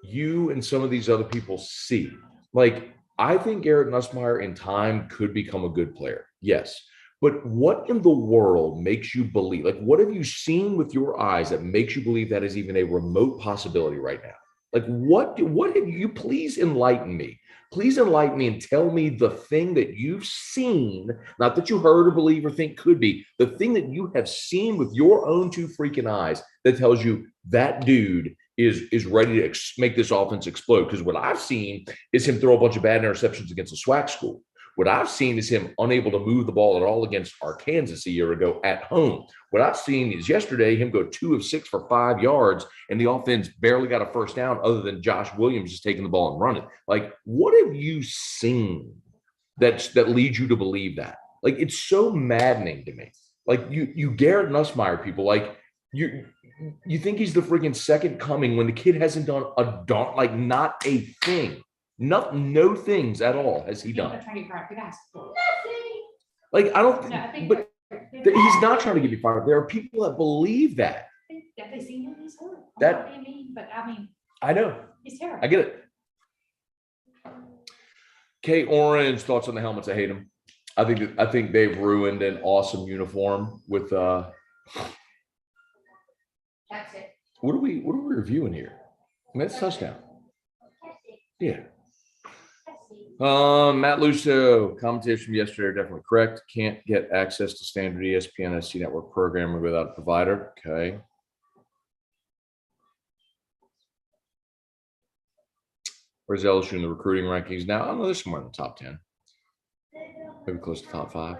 you and some of these other people see. Like, I think Garrett Nussmeier in time could become a good player. Yes. But what in the world makes you believe? Like, what have you seen with your eyes that makes you believe that is even a remote possibility right now? Like, what have you, please enlighten me. Please enlighten me and tell me the thing that you've seen, not that you heard or believe or think could be, the thing that you have seen with your own 2 freaking eyes that tells you that dude is ready to make this offense explode. Because what I've seen is him throw a bunch of bad interceptions against a SWAC school. What I've seen is him unable to move the ball at all against Arkansas a year ago at home. What I've seen is yesterday him go 2 of 6 for 5 yards, and the offense barely got a first down other than Josh Williams just taking the ball and running. Like, what have you seen that leads you to believe that? Like, it's so maddening to me. Like, you Garrett Nussmeier people, like, you think he's the freaking second coming when the kid hasn't done a darn, like, not a thing. No things at all has he done. Like, I don't, but he's not trying to get you fired up. There are people that believe that. Have they seen him? He's horrible. That, I know. He's terrible. I get it. Kate Orange, thoughts on the helmets? I hate them. I think they've ruined an awesome uniform with That's it. What are we reviewing here? I mean, it's touchdown. Yeah. Matt Lusso, commentators from yesterday are definitely correct. Can't get access to standard ESPN SC network programming without a provider. Okay. Where's LSU in the recruiting rankings now? I don't know, there's somewhere in the top 10. Maybe close to top 5.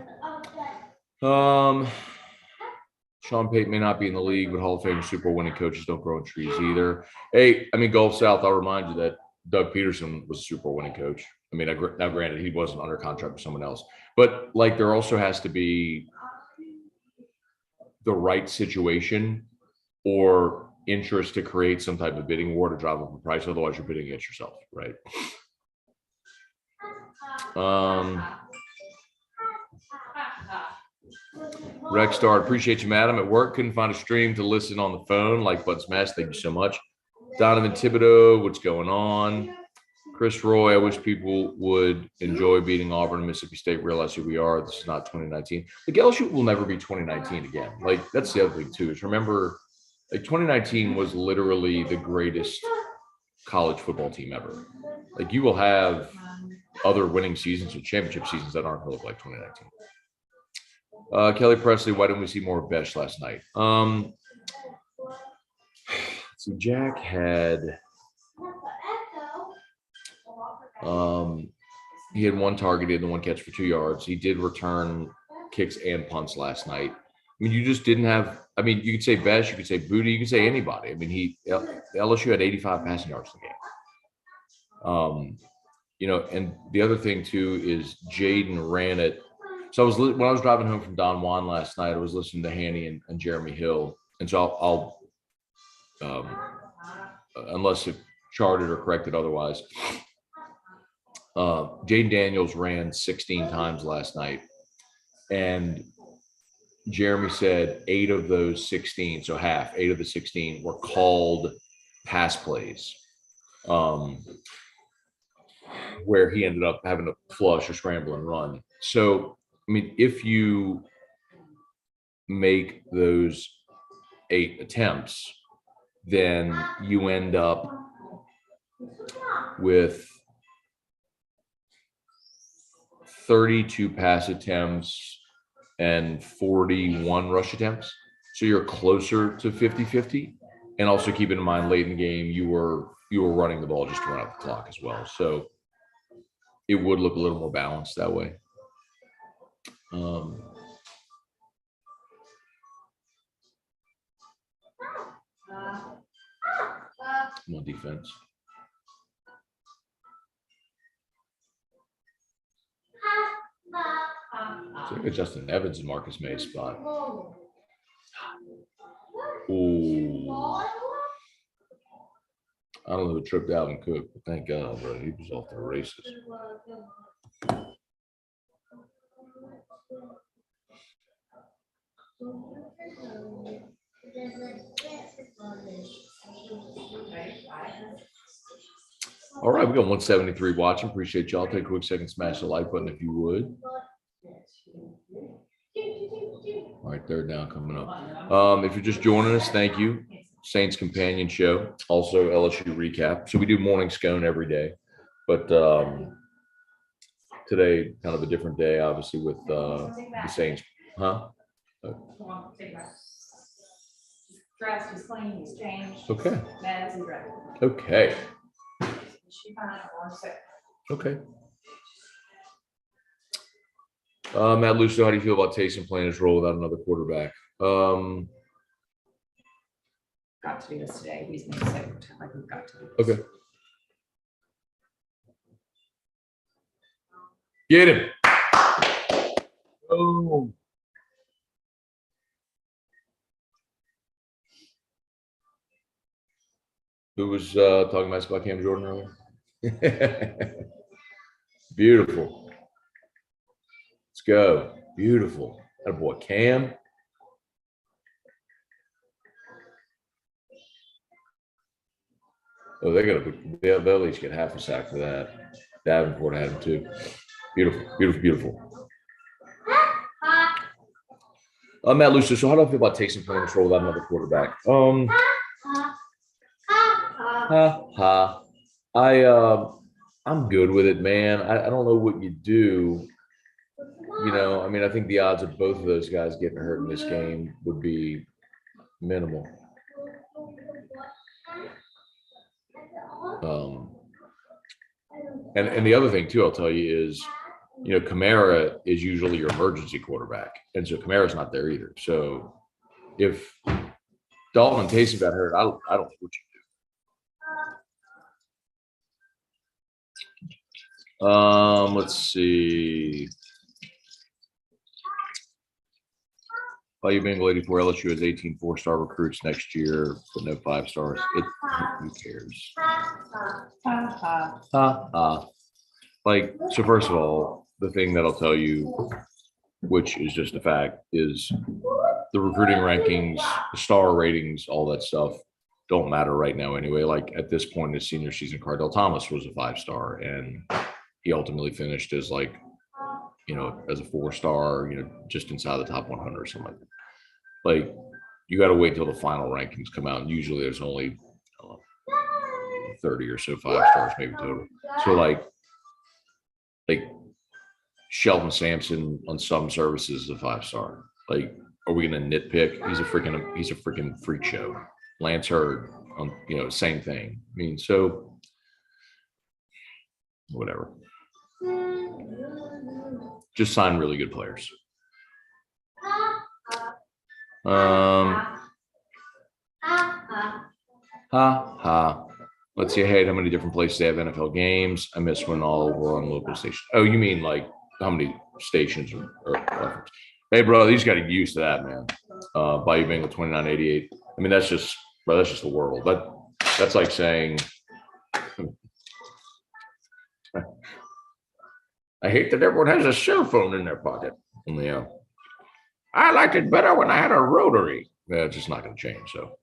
Sean Payton may not be in the league, but Hall of Fame Super Bowl winning coaches don't grow on trees either. Hey, I mean, Gulf South, I'll remind you that Doug Peterson was a Super Bowl winning coach. I mean, now granted, he wasn't under contract with someone else, but like, there also has to be the right situation or interest to create some type of bidding war to drive up the price. Otherwise, you're bidding against yourself, right? Rex Star, appreciate you, madam. At work, couldn't find a stream to listen on the phone. Like button smash. Thank you so much. Donovan Thibodeau, what's going on? Chris Roy, I wish people would enjoy beating Auburn and Mississippi State, realize who we are. This is not 2019. Like, LSU will never be 2019 again. Like, that's the other thing, too, is remember, like, 2019 was literally the greatest college football team ever. Like, you will have other winning seasons or championship seasons that aren't going to look like 2019. Kelly Presley, why didn't we see more of Besh last night? So Jack had he had one targeted and one catch for 2 yards. He did return kicks and punts last night. I mean, you just didn't have. I mean, you could say Besh, you could say Boutte, you could say anybody. I mean, LSU had 85 passing yards in the game. You know, and the other thing too is Jaden ran it. So when I was driving home from Don Juan last night, I was listening to Hanny and Jeremy Hill, and so I'll unless it charted or corrected otherwise. Jaden Daniels ran 16 times last night, and Jeremy said 8 of those 16, so half, 8 of the 16 were called pass plays, where he ended up having to flush or scramble and run. So, I mean, if you make those 8 attempts, then you end up with 32 pass attempts and 41 rush attempts. So you're closer to 50-50. And also keep in mind, late in the game, you were running the ball just to run out the clock as well. So it would look a little more balanced that way. Come on, defense. So I think Justin Evans and Marcus May's spot. Ooh. I don't know who tripped Alvin Cook, but thank God, bro. He was off to the races. All right, we got 173 watching. Appreciate y'all. Take a quick second, smash the like button if you would. All right, third down coming up. If you're just joining us, thank you. Saints Companion Show, also LSU recap. So we do morning Scone every day, but today kind of a different day, obviously with the Saints. Huh? Dressed, he's clean, he's changed. Okay. Meds and dressed. Okay. She fine or sick. Okay. Matt Lusso, how do you feel about Taysom playing his role without another quarterback? Got to do this today. He's been sick. Like we've got to do this. Okay. Get him. Oh. Who was talking about Cam Jordan earlier? Beautiful. Let's go. Beautiful. That boy Cam. Oh, they'll each get half a sack for that. Davenport had him too. Beautiful, beautiful, beautiful. Matt Lucio, so how do I feel about Taysom playing this role without another quarterback? I'm good with it, man. I don't know what you do. You know, I mean, I think the odds of both of those guys getting hurt in this game would be minimal. And the other thing too, I'll tell you is, you know, Kamara is usually your emergency quarterback, and so Kamara's not there either. So if Dalton and Taysom got hurt, I don't know what you do. Let's see. Value Bengal 84 LSU has 18 4-star recruits next year, but no 5 stars. Who cares? Like, so first of all, the thing that I'll tell you, which is just a fact, is the recruiting rankings, the star ratings, all that stuff don't matter right now anyway. Like at this point in his senior season, Cardell Thomas was a 5-star, and he ultimately finished as like, you know, as a 4-star, you know, just inside the top 100 or something like that. Like, you got to wait till the final rankings come out, and usually there's only 30 or so 5-stars maybe total. So like Sheldon Sampson on some services is a 5-star. Like, are we going to nitpick? He's a freaking freak show. Lance Hurd on, you know, same thing. I mean, so whatever. Just sign really good players. Let's see. Hey, how many different places they have NFL games? I miss when all were on local stations. Oh, you mean like how many stations or hey, bro, these got to get used to that, man. Bayou Bengal 2988. I mean, that's just the world. That's like saying, I hate that everyone has a cell phone in their pocket. Yeah. I liked it better when I had a rotary. Yeah, it's just not going to change. So.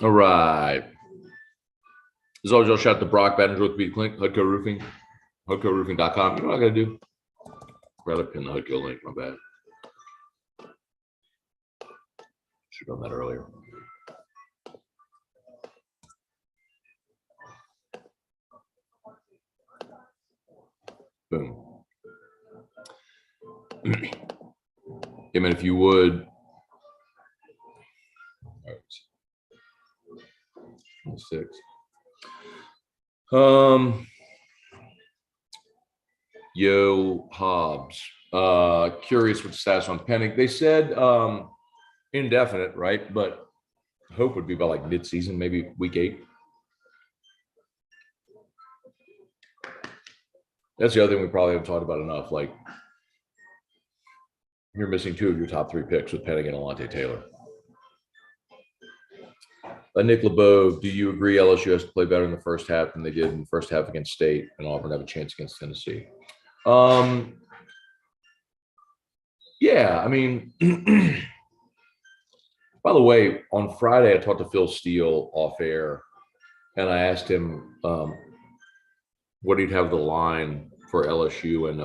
All right. As always, I'll shout out to Brock Baton Rouge Beat Clink, Hudco Roofing, HudcoRoofing.com. You know what I got to do? Rather pin the Hudco link, my bad. Should have done that earlier. Boom. Hey, man, if you would. All right, 26. Yo, Hobbs. Curious what the stats on Penning. They said indefinite, right? But hope would be by like mid-season, maybe week 8. That's the other thing we probably haven't talked about enough. Like, you're missing 2 of your top 3 picks with Penning and Alontae Taylor. Nick LeBeau, do you agree LSU has to play better in the first half than they did in the first half against State and Auburn have a chance against Tennessee? Yeah, I mean, by the way, on Friday, I talked to Phil Steele off air, and I asked him what he'd have the line for LSU and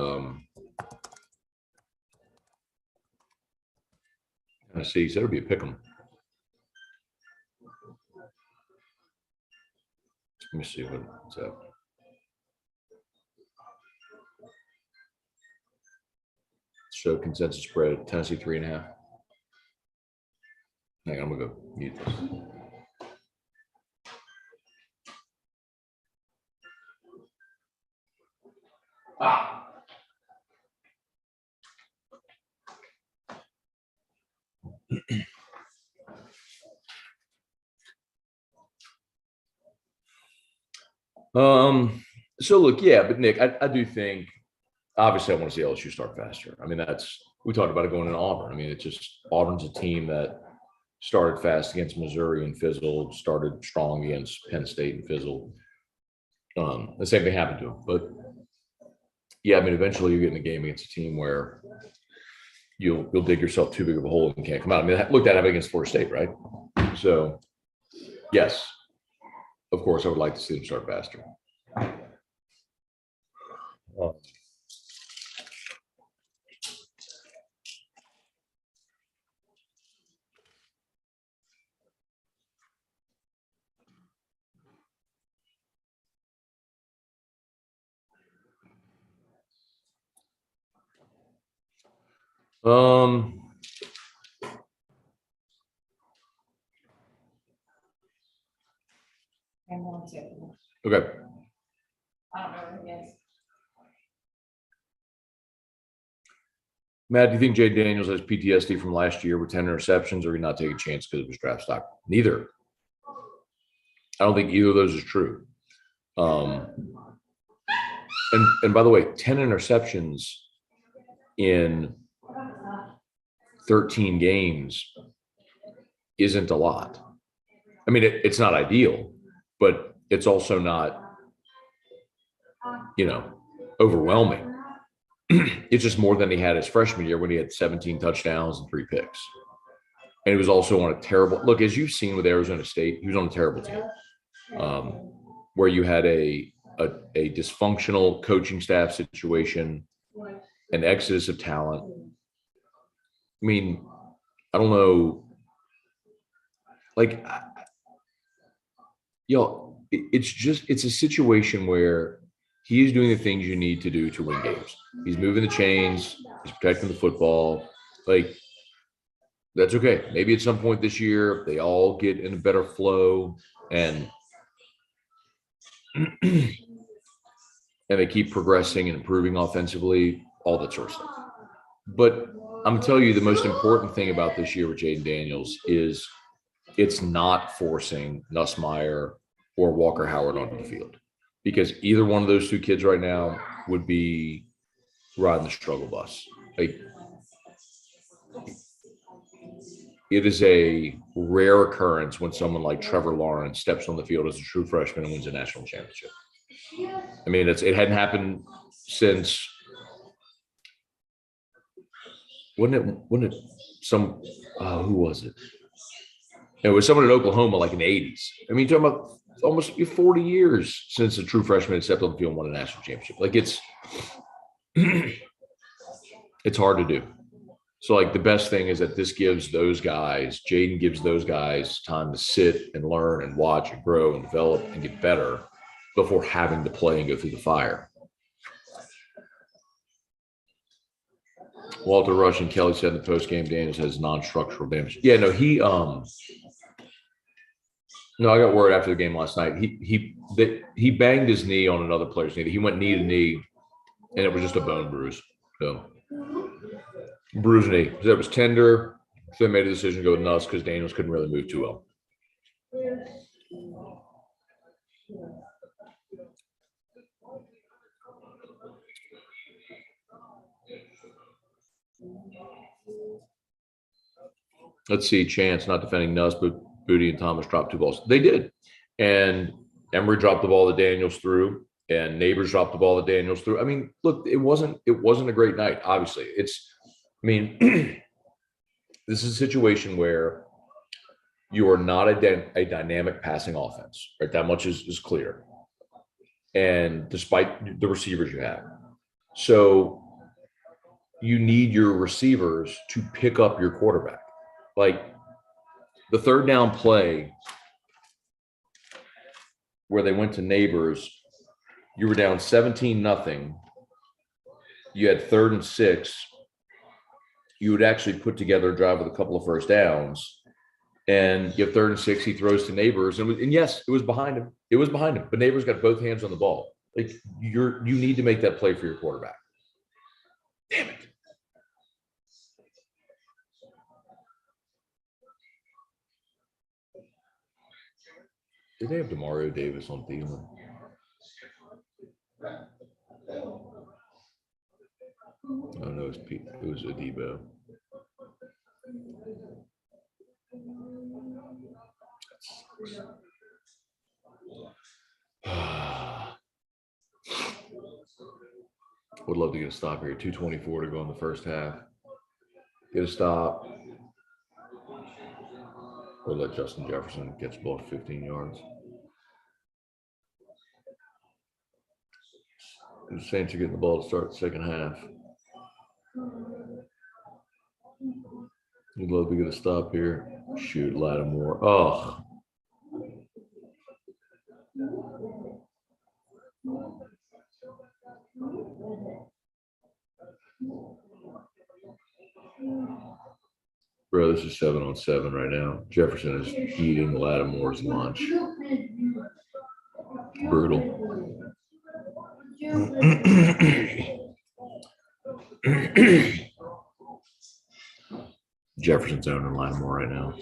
Tennessee. He said it'd be a pick 'em. Let me see what's that. Show consensus spread Tennessee 3.5. Hang on, I'm gonna go mute this. So look, yeah, but Nick, I do think obviously I want to see LSU start faster. I mean, we talked about it going in Auburn. I mean, it's just Auburn's a team that started fast against Missouri and fizzled, started strong against Penn State and fizzled. The same thing happened to them. But yeah, I mean, eventually you get in a game against a team where you'll dig yourself too big of a hole and can't come out. I mean, look at it against Florida State, right? So yes, of course, I would like to see them start faster. And one, 2. Okay. I don't know what it is. Matt, do you think Jay Daniels has PTSD from last year with 10 interceptions, or he not take a chance because of his draft stock? Neither. I don't think either of those is true. And by the way, 10 interceptions in 13 games isn't a lot. I mean, it's not ideal, but it's also not, overwhelming. It's just more than he had his freshman year when he had 17 touchdowns and 3 picks. And he was also on a terrible look, as you've seen with Arizona State, he was on a terrible team where you had a dysfunctional coaching staff situation, an exodus of talent. I mean, I don't know. Like, it's a situation where he's doing the things you need to do to win games. He's moving the chains. He's protecting the football. Like, that's okay. Maybe at some point this year, they all get in a better flow and they keep progressing and improving offensively, all that sort of stuff. But I'm telling you, the most important thing about this year with Jaden Daniels is it's not forcing Nussmeier or Walker Howard onto the field, because either one of those 2 kids right now would be riding the struggle bus. Like, it is a rare occurrence when someone like Trevor Lawrence steps on the field as a true freshman and wins a national championship. I mean, it hadn't happened since, wouldn't it some, who was it? It was someone in Oklahoma, like in the 80s. I mean, you're talking about almost 40 years since a true freshman stepped on the field and won a national championship. Like, it's hard to do. So, like, the best thing is that this gives those guys, Jaden gives those guys time to sit and learn and watch and grow and develop and get better before having to play and go through the fire. Walter Rush and Kelly said in the post-game Daniels has non-structural damage. Yeah, no, No, I got word after the game last night. He banged his knee on another player's knee. He went knee to knee, and it was just a bone bruise. So bruised knee. So it was tender. So they made a decision to go with Nuss because Daniels couldn't really move too well. Let's see, Chance not defending Nuss, but Boutte and Thomas dropped 2 balls. They did. And Emory dropped the ball that Daniels threw, and Neighbors dropped the ball that Daniels threw. I mean, look, it wasn't a great night, obviously. This is a situation where you are not a dynamic passing offense, right? That much is clear. And despite the receivers you have. So you need your receivers to pick up your quarterback. Like the 3rd down play where they went to Neighbors, you were down 17-0. You had 3rd and 6. You would actually put together a drive with a couple of first downs, and you have 3rd and 6. He throws to Neighbors, and yes, it was behind him. It was behind him, but Neighbors got both hands on the ball. Like you need to make that play for your quarterback. Damn it. Did they have Demario Davis on Thielen? Oh no, it was Adebo. Would love to get a stop here. 2:24 to go in the first half. Get a stop. Or let Justin Jefferson get the ball 15 yards. The Saints are getting the ball to start the second half. You'd love to get a stop here. Shoot, Lattimore. Oh. Bro, this is 7-on-7 right now. Jefferson is eating Lattimore's lunch. Brutal. Jefferson's owning Lattimore right now.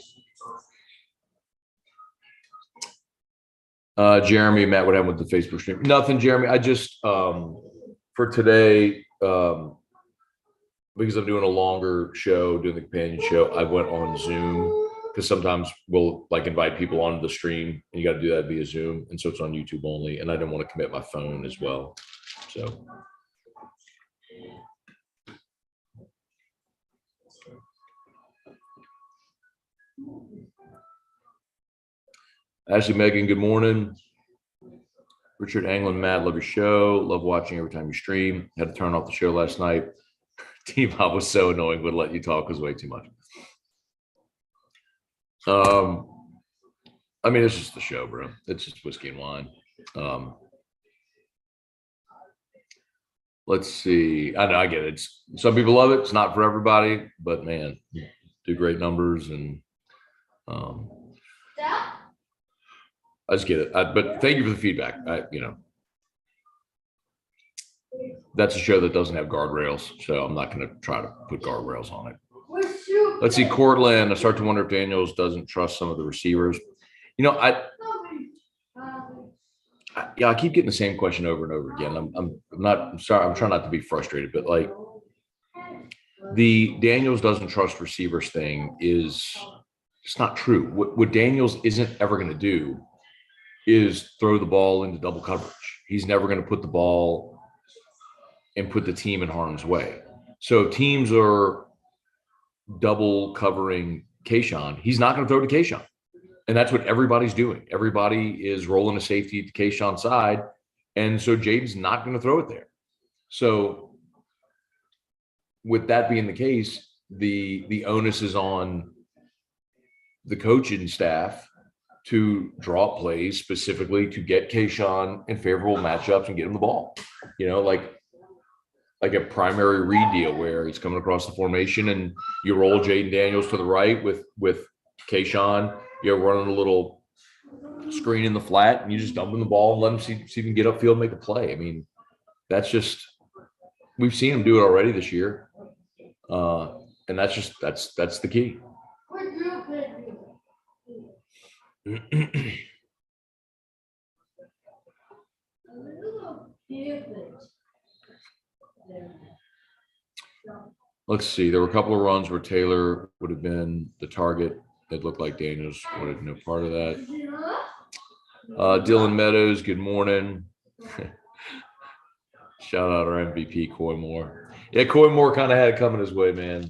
Jeremy, Matt, what happened with the Facebook stream? Nothing, Jeremy. I just for today, because I'm doing a longer show, doing the companion show, I went on Zoom because sometimes we'll like invite people onto the stream and you got to do that via Zoom. And so it's on YouTube only. And I didn't want to commit my phone as well. So. Ashley, Megan, good morning. Richard Anglin, Matt, love your show. Love watching every time you stream. Had to turn off the show last night. T-Bob was so annoying, would let you talk because way too much. I mean, it's just the show, bro. It's just whiskey and wine. Let's see. I know, I get it. Some people love it. It's not for everybody, but man, do great numbers and I just get it. But thank you for the feedback. That's a show that doesn't have guardrails, so I'm not going to try to put guardrails on it. Let's see, Cortland. I start to wonder if Daniels doesn't trust some of the receivers. I keep getting the same question over and over again. I'm sorry. I'm trying not to be frustrated, but like the Daniels doesn't trust receivers thing is it's not true. What Daniels isn't ever going to do is throw the ball into double coverage. He's never going to put the ball and put the team in harm's way. So teams are double covering Keyshawn. He's not going to throw to Keyshawn. And that's what everybody's doing. Everybody is rolling a safety to Keyshawn's side. And so Jaden's not going to throw it there. So with that being the case, the onus is on the coaching staff to draw plays specifically to get Keyshawn in favorable matchups and get him the ball. Like a primary read deal where he's coming across the formation and you roll Jaden Daniels to the right with Keyshawn. You're running a little screen in the flat, and you just dump him the ball and let him see if he can get upfield and make a play. I mean, that's just we've seen him do it already this year, and that's the key. Let's see. There were a couple of runs where Taylor would have been the target. It looked like Daniels would have no part of that. Dylan Meadows, good morning. Shout out our MVP, Coy Moore. Yeah, Coy Moore kind of had it coming his way, man.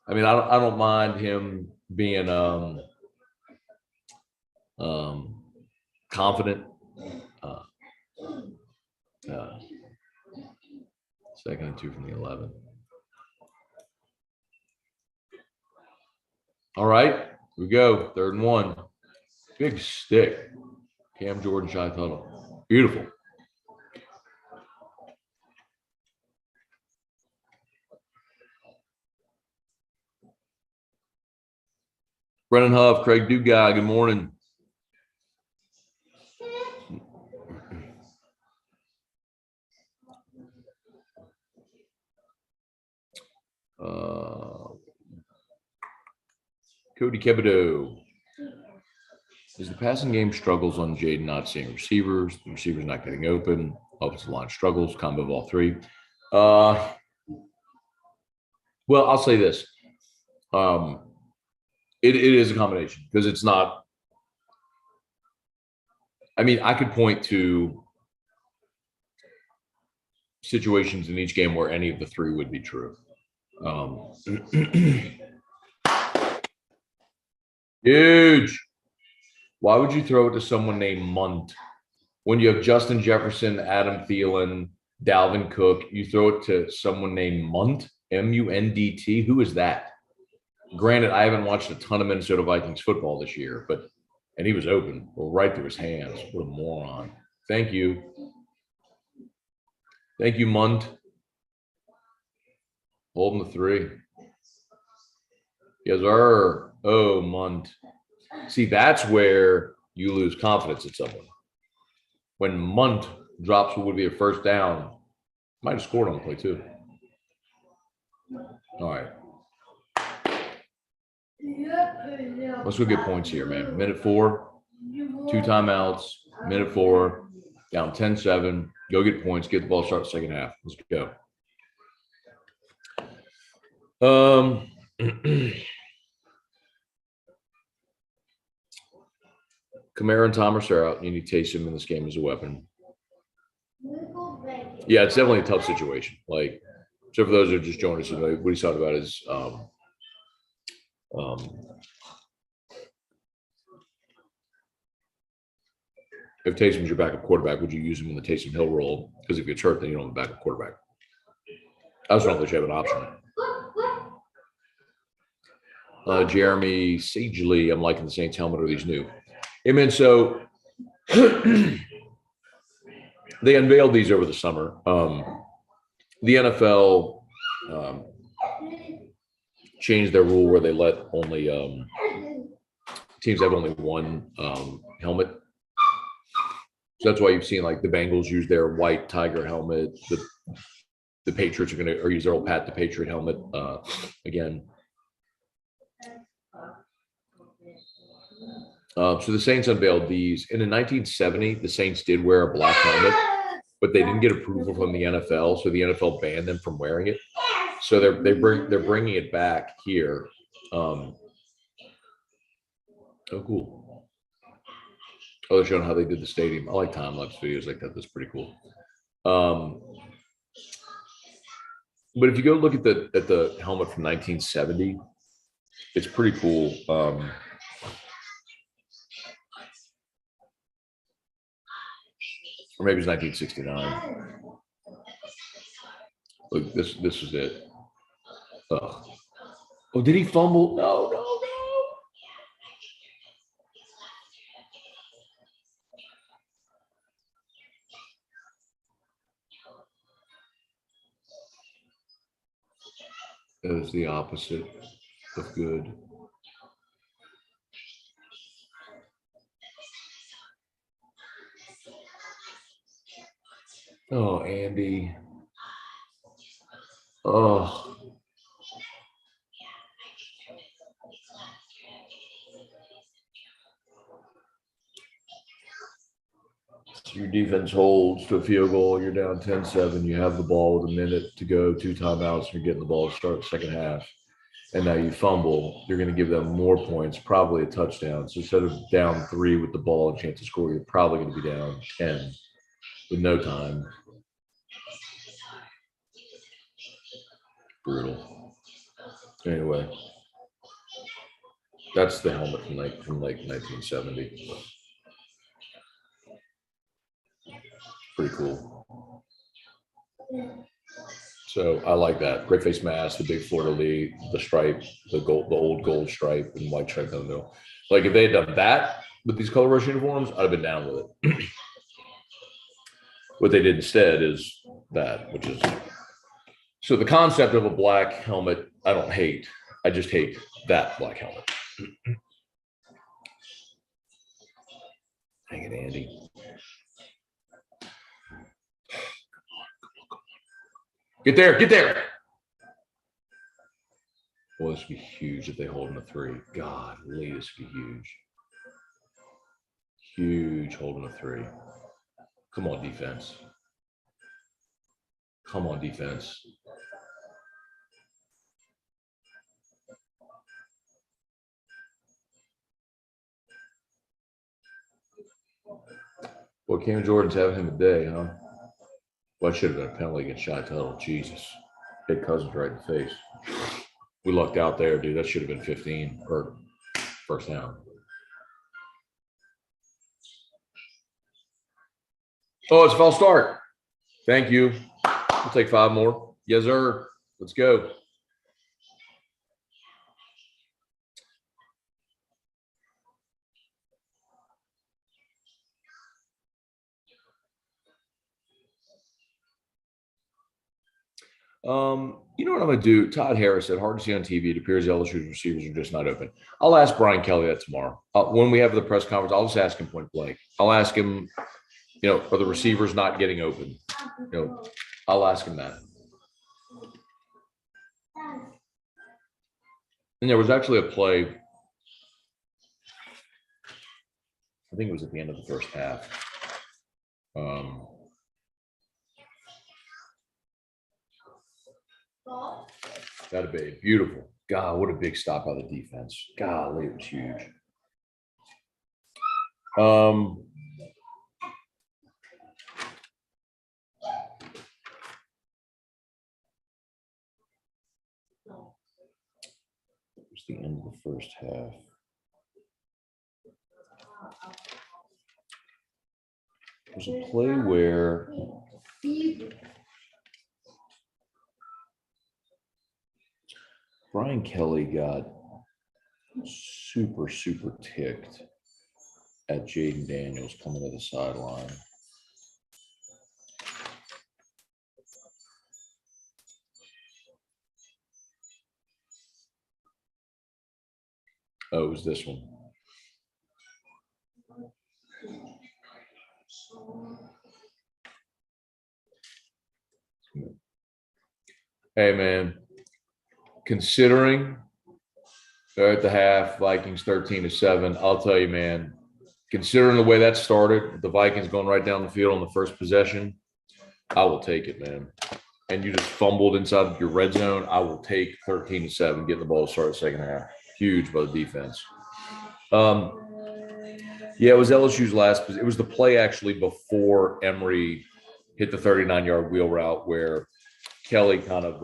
I mean, I don't mind him being confident. Second and 2 from the 11. All right, here we go. 3rd and 1. Big stick. Cam Jordan, Shy Tuttle. Beautiful. Brennan Huff, Craig Dugai, good morning. Cody Kebido. Is the passing game struggles on Jaden not seeing receivers, the receivers not getting open, offensive line struggles, combo of all three? Well, I'll say this. It is a combination because it's not. I mean, I could point to situations in each game where any of the three would be true. Huge. Why would you throw it to someone named Munt when you have Justin Jefferson, Adam Thielen, Dalvin Cook? You throw it to someone named Munt, M-U-N-D-T. Who is that? Granted, I haven't watched a ton of Minnesota Vikings football this year, and he was open, right through his hands. What a moron. Thank you. Thank you, Munt. Holding the 3. Yes, sir. Oh, Munt. See, that's where you lose confidence in someone. When Munt drops what would be a first down, might have scored on the play too. All right. Let's go get points here, man. Minute 4, 2 timeouts, minute 4, down 10-7. Go get points, get the ball, start the second half. Let's go. Kamara and Thomas are out. You need Taysom in this game as a weapon. Yeah, it's definitely a tough situation. Like, so for those who are just joining us, what he's talking about is if Taysom's your backup quarterback, would you use him in the Taysom Hill role? Because if it's hurt, then you don't have a backup quarterback. I just don't know if you have an option. Jeremy Sagely, I'm liking the Saints helmet. Are these new? Amen. So they unveiled these over the summer. The NFL changed their rule where they let only teams have only one helmet. So that's why you've seen like the Bengals use their white Tiger helmet. The Patriots are use their old Pat the Patriot helmet again. So the Saints unveiled these. And in 1970, the Saints did wear a black helmet, but they didn't get approval from the NFL, so the NFL banned them from wearing it. So they're bringing it back here. Oh, cool. Oh, they're showing how they did the stadium. I like time-lapse videos like that. That's pretty cool. But if you go look at the helmet from 1970, it's pretty cool. Or maybe it's 1969. Look, this is it. Oh, did he fumble? No. That is the opposite of good. Oh, Andy. Oh. Your defense holds to a field goal. You're down 10-7. You have the ball with a minute to go, 2 timeouts. You're getting the ball to start the second half. And now you fumble. You're going to give them more points, probably a touchdown. So instead of down 3 with the ball and chance to score, you're probably going to be down 10 with no time. Brutal. Anyway, that's the helmet from like 1970. Pretty cool. So I like that. Great face mask, the big Florida Lee, the stripe, the old gold stripe and white stripe down the middle. Like if they had done that with these color rush uniforms, I'd have been down with it. What they did instead is that, which is so the concept of a black helmet, I don't hate. I just hate that black helmet. Dang it, Andy. Get there, get there. Well, this would be huge if they hold in a 3. God, Lee, this would be huge. Huge holding a 3. Come on, defense. Come on, defense. Well, Cam Jordan's having him a day, huh? Well, it should have been a penalty against Shy Tuttle. Jesus. Big Cousins right in the face. We lucked out there, dude. That should have been 15 or first down. Oh, it's a false start. Thank you. We'll take 5 more. Yes, sir. Let's go. You know what I'm going to do? Todd Harris said, hard to see on TV. It appears LSU's receivers are just not open. I'll ask Brian Kelly that tomorrow. When we have the press conference, I'll just ask him point blank. I'll ask him, are the receivers not getting open? I'll ask him that. And there was actually a play. I think it was at the end of the first half. That'd be beautiful. God, what a big stop by the defense. Golly, it was huge. It was the end of the first half. There's a play where Brian Kelly got super ticked at Jaden Daniels coming to the sideline. Oh, it was this one. Hey, man. Considering they're at the half, Vikings 13-7, I'll tell you, man, considering the way that started, the Vikings going right down the field on the first possession, I will take it, man. And you just fumbled inside of your red zone, I will take 13-7, getting the ball to start the second half. Huge by the defense. Yeah, it was LSU's last. It was the play actually before Emory hit the 39-yard wheel route where Kelly kind of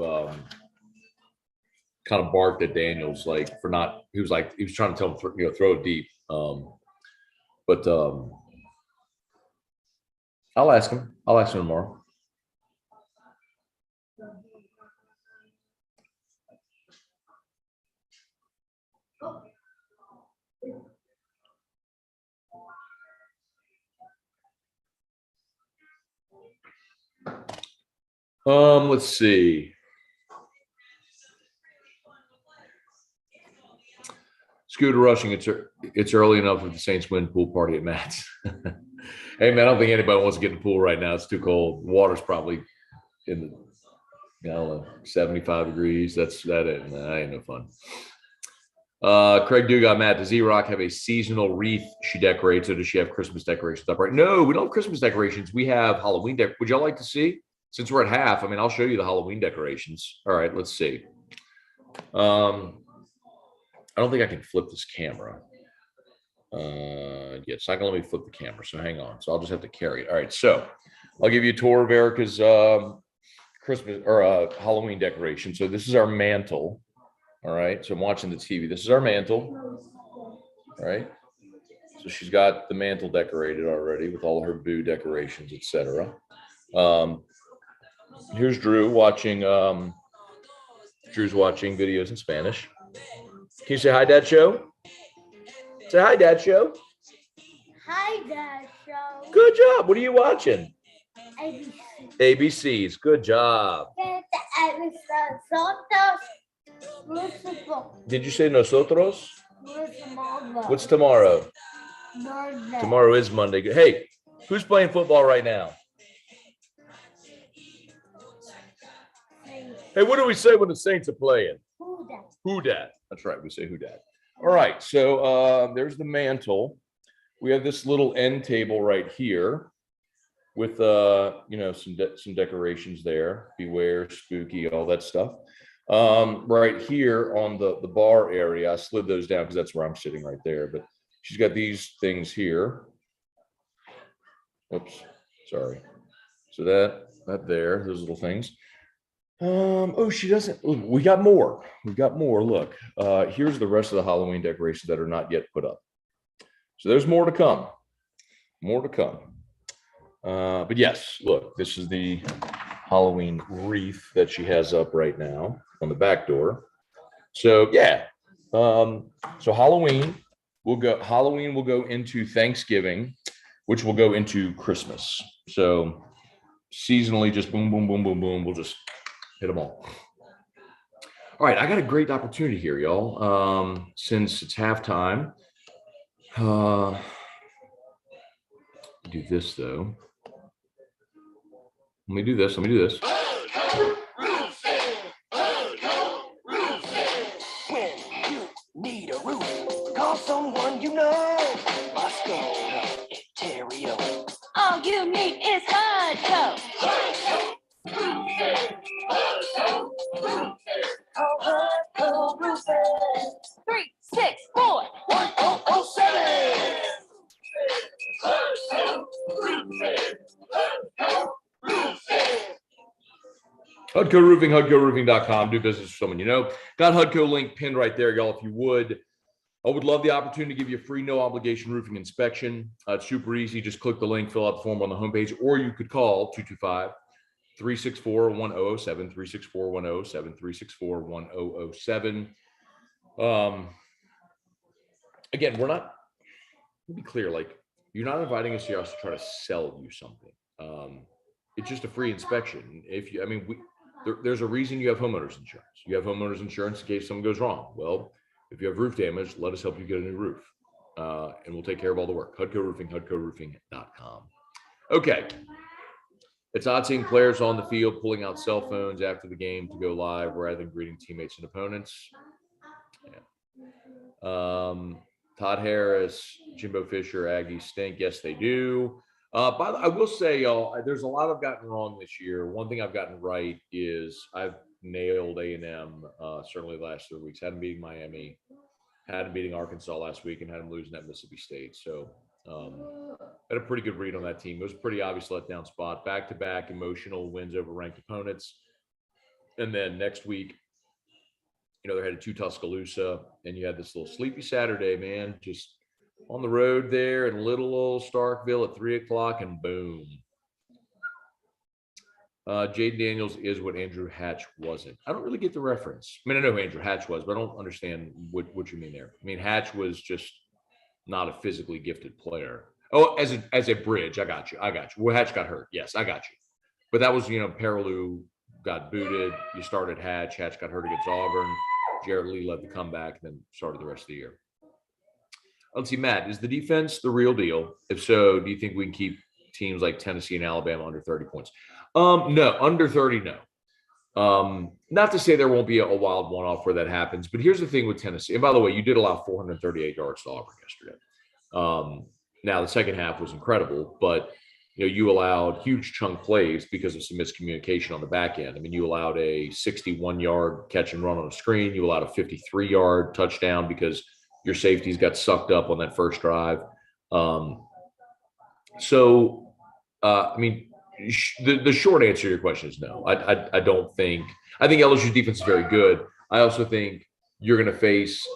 barked at Daniels like for not. He was trying to tell him throw it deep. But I'll ask him. I'll ask him tomorrow. Let's see. Scooter rushing. It's early enough if the Saints win pool party at Matt's. Hey, man, I don't think anybody wants to get in the pool right now. It's too cold. Water's probably in the 75 degrees. That ain't no fun. Craig Dugas, Matt, does E-Rock have a seasonal wreath she decorates, or does she have Christmas decorations up right? No, we don't have Christmas decorations. We have Halloween. Would y'all like to see? Since we're at half, I mean, I'll show you the Halloween decorations. All right, let's see. I don't think I can flip this camera. Yeah, it's not gonna let me flip the camera, so hang on. So I'll just have to carry it. All right, so I'll give you a tour of Erica's Christmas or Halloween decoration. So this is our mantle. All right, so I'm watching the TV. This is our mantle. All right, so she's got the mantle decorated already with all her Boo decorations, etc. Here's Drew watching. Drew's watching videos in Spanish. Can you say hi, Dad Show? Say hi, Dad Show. Hi, Dad Show. Good job. What are you watching? ABC. ABCs. Good job. Did you say nosotros? What's tomorrow? Monday. Tomorrow is Monday. Hey, who's playing football right now? Hey, what do we say when the Saints are playing? Who that? Who dat? That's right. We say who dat. All right. So there's the mantle. We have this little end table right here with some decorations there. Beware, spooky, all that stuff. Right here on the bar area, I slid those down because that's where I'm sitting right there. But she's got these things here. Oops, sorry. So that there, those little things. Oh, she doesn't. We got more. We've got more. Look, here's the rest of the Halloween decorations that are not yet put up. So there's more to come. More to come. But yes, look, this is the Halloween wreath that she has up right now on the back door. So yeah. So Halloween will go into Thanksgiving, which will go into Christmas. So seasonally, just boom, boom, boom, boom, boom. We'll just hit them all. All right, I got a great opportunity here, y'all. Since it's halftime, do this though. Let me do this. When you need a roof, call someone you know. Scone, Ontario. All you need is Hudco. Hudco Roofing. 364-1007. Hudco Roofing, HudcoRoofing.com. Do business with someone you know. Got Hudco link pinned right there, y'all. If you would, I would love the opportunity to give you a free, no obligation roofing inspection. It's super easy. Just click the link, fill out the form on the homepage, or you could call 225-364-1007, 364-1007, 364-1007. Again, we're not, to be clear, like, you're not inviting us here to try to sell you something. It's just a free inspection. There's a reason you have homeowners insurance. You have homeowners insurance in case something goes wrong. Well, if you have roof damage, let us help you get a new roof. And we'll take care of all the work. Hudco Roofing, HudcoRoofing.com. Okay. It's odd seeing players on the field pulling out cell phones after the game to go live rather than greeting teammates and opponents. Yeah. Todd Harris, Jimbo Fisher, Aggies stink. Yes, they do. But I will say, y'all, there's a lot I've gotten wrong this year. One thing I've gotten right is I've nailed A&M certainly the last 3 weeks. Had them beating Miami, had them beating Arkansas last week, and had them losing at Mississippi State. So had a pretty good read on that team. It was a pretty obvious letdown spot. Back-to-back emotional wins over ranked opponents. And then next week, they're headed to Tuscaloosa, and you had this little sleepy Saturday, man, just on the road there in little old Starkville at 3:00, and boom. Jaden Daniels is what Andrew Hatch wasn't. I don't really get the reference. I mean, I know who Andrew Hatch was, but I don't understand what you mean there. I mean, Hatch was just not a physically gifted player. Oh, as a bridge, I got you. Well, Hatch got hurt. Yes, I got you. But that was, Peralou got booted. You started Hatch. Hatch got hurt against Auburn. Jared Lee led the comeback, and then started the rest of the year. let's see, Matt, is the defense the real deal? If so, do you think we can keep teams like Tennessee and Alabama under 30 points? No, under 30, no. Not to say there won't be a wild one-off where that happens, but here's the thing with Tennessee. And by the way, you did allow 438 yards to Auburn yesterday. Now the second half was incredible, but you allowed huge chunk plays because of some miscommunication on the back end. I mean, you allowed a 61-yard catch and run on a screen. You allowed a 53-yard touchdown because your safeties got sucked up on that first drive. I mean, the short answer to your question is no. I don't think. I think LSU's defense is very good. I also think you're going to face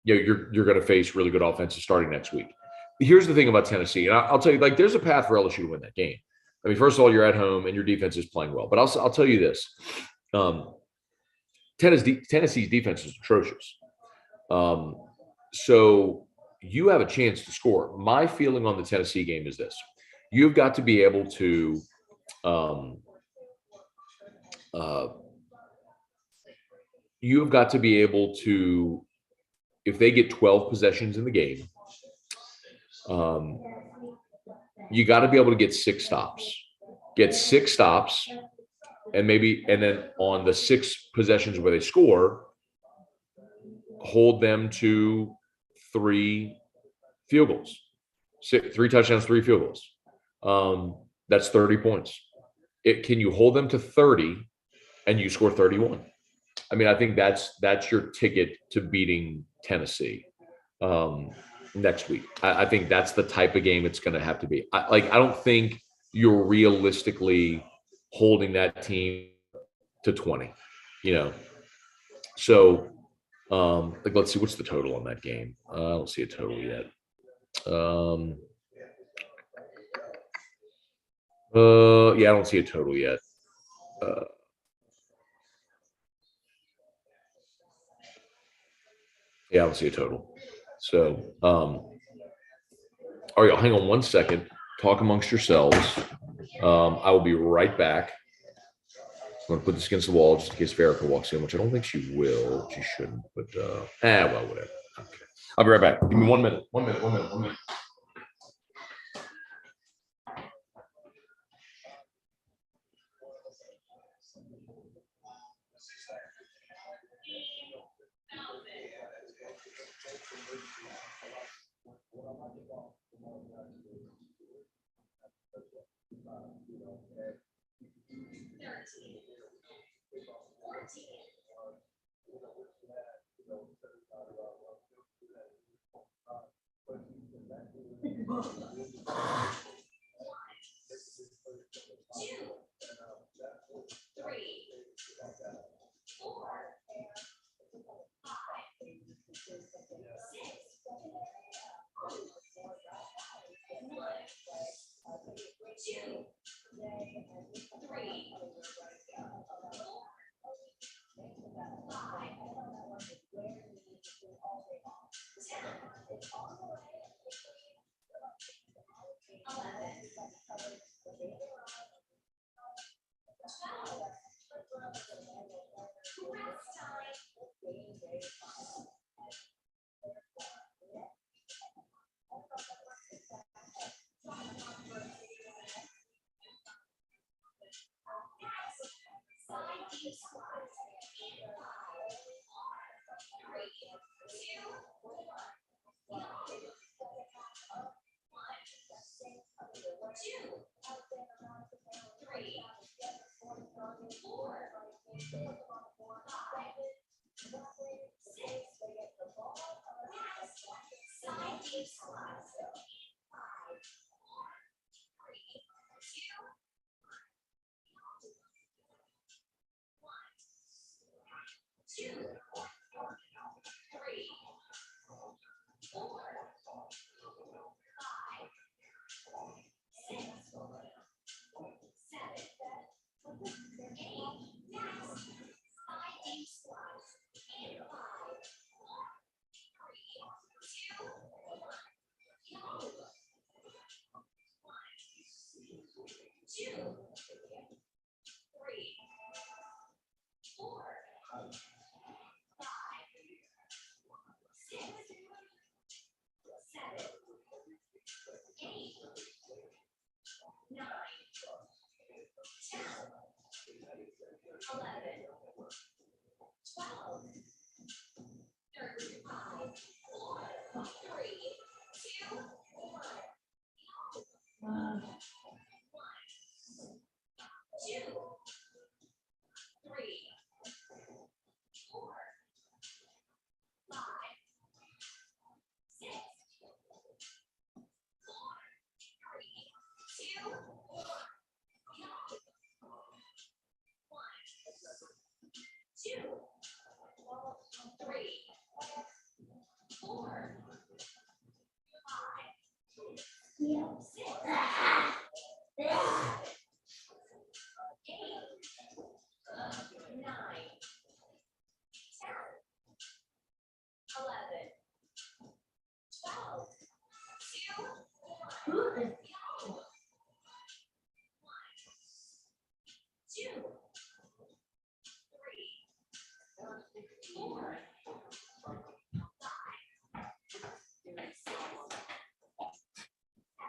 you're going to face really good offenses starting next week. Here's the thing about Tennessee, and I'll tell you, like, there's a path for LSU to win that game. I mean, first of all, you're at home and your defense is playing well. But I'll tell you this: Tennessee's defense is atrocious. So you have a chance to score. My feeling on the Tennessee game is this: you've got to be able to if they get 12 possessions in the game, you got to be able to get 6 stops. Get 6 stops, and then on the 6 possessions where they score, hold them to 3 field goals. 3 touchdowns, 3 field goals. That's 30 points. Can you hold them to 30 and you score 31? I mean, I think that's your ticket to beating Tennessee next week. I think that's the type of game it's going to have to be. I don't think you're realistically holding that team to 20, So, let's see, what's the total on that game? I don't see a total yet. Yeah, I don't see a total yet. Yeah, I don't see a total. So, all right, hang on one second. Talk amongst yourselves. I will be right back. I'm going to put this against the wall just in case Verica walks in, which I don't think she will. She shouldn't, but well, whatever. Okay. I'll be right back. Give me 1 minute. 1 minute. 1 minute. 1 minute.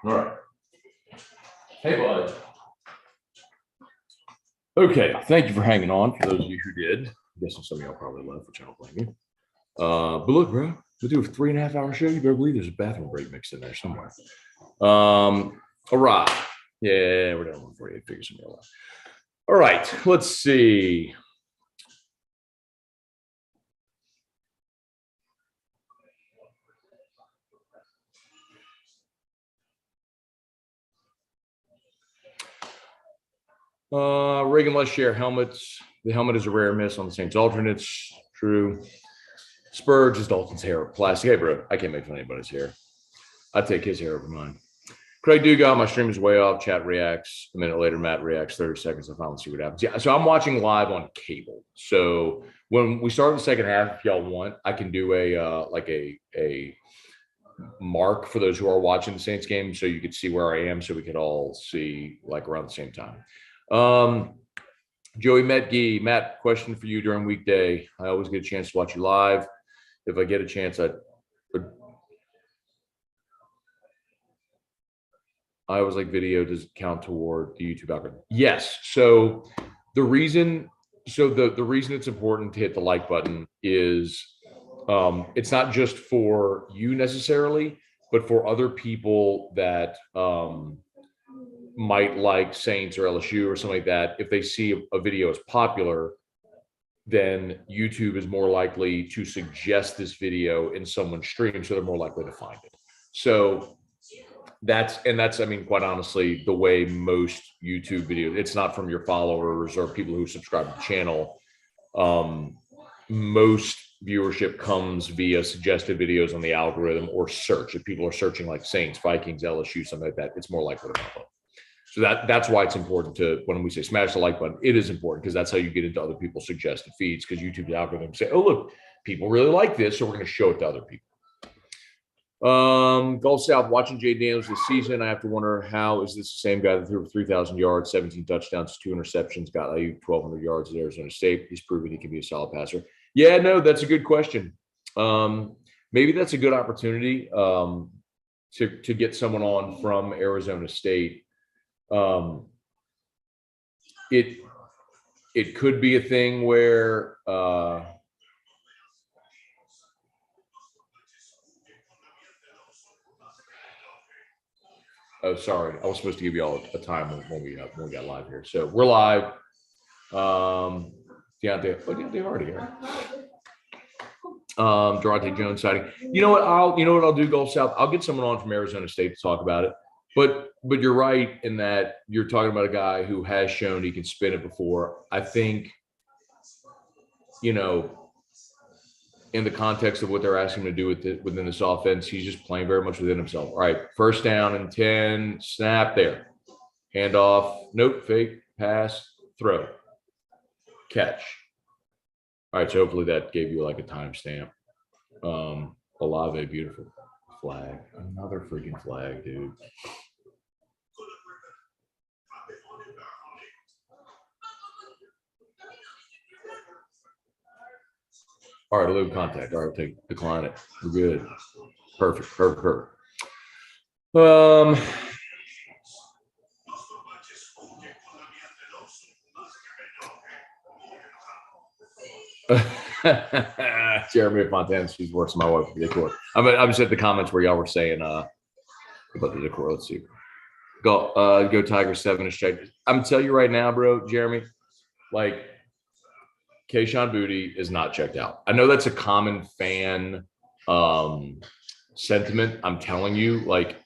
All right. Hey, bud. Okay, thank you for hanging on. For those of you who did, I'm guessing some of y'all probably left, which I don't blame you. But look, bro, we do a 3.5-hour show. You better believe there's a bathroom break mixed in there somewhere. All right. Yeah, we're done with 48 figures in real life. All right, let's see. Reagan, let's share helmets. The helmet is a rare miss on the Saints alternates. True. Spurge is Dalton's hair. Plastic. Hey, bro, I can't make fun of anybody's hair. I'd take his hair over mine. Craig Dugas, my stream is way off. Chat reacts. A minute later, Matt reacts. 30 seconds. I finally see what happens. Yeah, so I'm watching live on cable. So when we start the second half, if y'all want, I can do a mark for those who are watching the Saints game, so you could see where I am, so we could all see like around the same time. Joey Metge, Matt, question for you during weekday. I always get a chance to watch you live. If I get a chance, I always like video. Does it count toward the YouTube algorithm? Yes. So the reason it's important to hit the like button is it's not just for you necessarily, but for other people that might like Saints or LSU or something like that. If they see a video as popular, then YouTube is more likely to suggest this video in someone's stream, so they're more likely to find it. So that's, I mean, quite honestly, the way most YouTube videos, it's not from your followers or people who subscribe to the channel. Most viewership comes via suggested videos on the algorithm or search. If people are searching like Saints, Vikings, LSU, something like that, it's more likely to pop up. So that's why it's important to, when we say smash the like button, it is important because that's how you get into other people's suggested feeds, because YouTube's algorithm say, oh, look, people really like this, so we're going to show it to other people. Gulf South, watching Jay Daniels this season, I have to wonder, how is this the same guy that threw for 3,000 yards, 17 touchdowns, 2 interceptions, got 1,200 yards at Arizona State? He's proven he can be a solid passer. Yeah, no, that's a good question. Maybe that's a good opportunity to get someone on from Arizona State. It could be a thing where oh, sorry, I was supposed to give you all a time when we got live here. So we're live. Deontay Hardy here. Durante Jones sighting. You know what I'll do, Gulf South. I'll get someone on from Arizona State to talk about it. But you're right in that you're talking about a guy who has shown he can spin it before. I think, in the context of what they're asking him to do within this offense, he's just playing very much within himself. All right, first down and 10, snap there. Hand off, nope, fake, pass, throw, catch. All right, so hopefully that gave you like a timestamp. Olave, beautiful flag. Another freaking flag, dude. All right, illegal contact. All right, decline it. We're good. Perfect. Jeremy Fontana, she's worse than my wife with the decor. I'm just at the comments where y'all were saying about the decor. Let's see. Go Tiger 7 is checked. I'm telling you right now, bro, Jeremy, like Keyshawn Boutte is not checked out. I know that's a common fan sentiment. I'm telling you, like,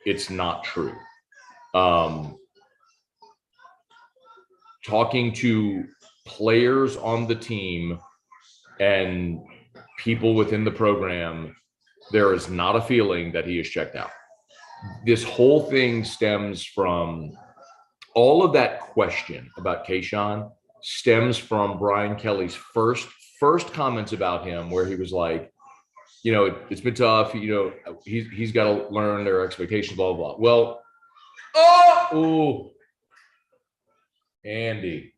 it's not true. Talking to players on the team and people within the program, there is not a feeling that he is checked out. This whole thing stems from all of that question about Keyshawn stems from Brian Kelly's first comments about him, where he was like, you know, it's been tough. You know, he's got to learn their expectations, blah, blah, blah. Well, Andy.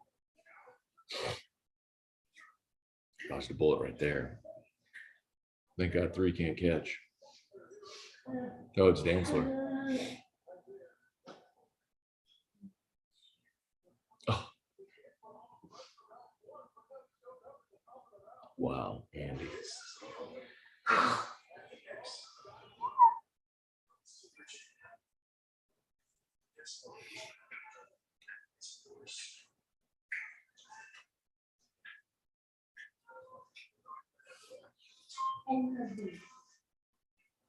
Dodged the bullet right there. Thank God 3 can't catch. Oh, it's Dantzler. Oh. Wow, Andy.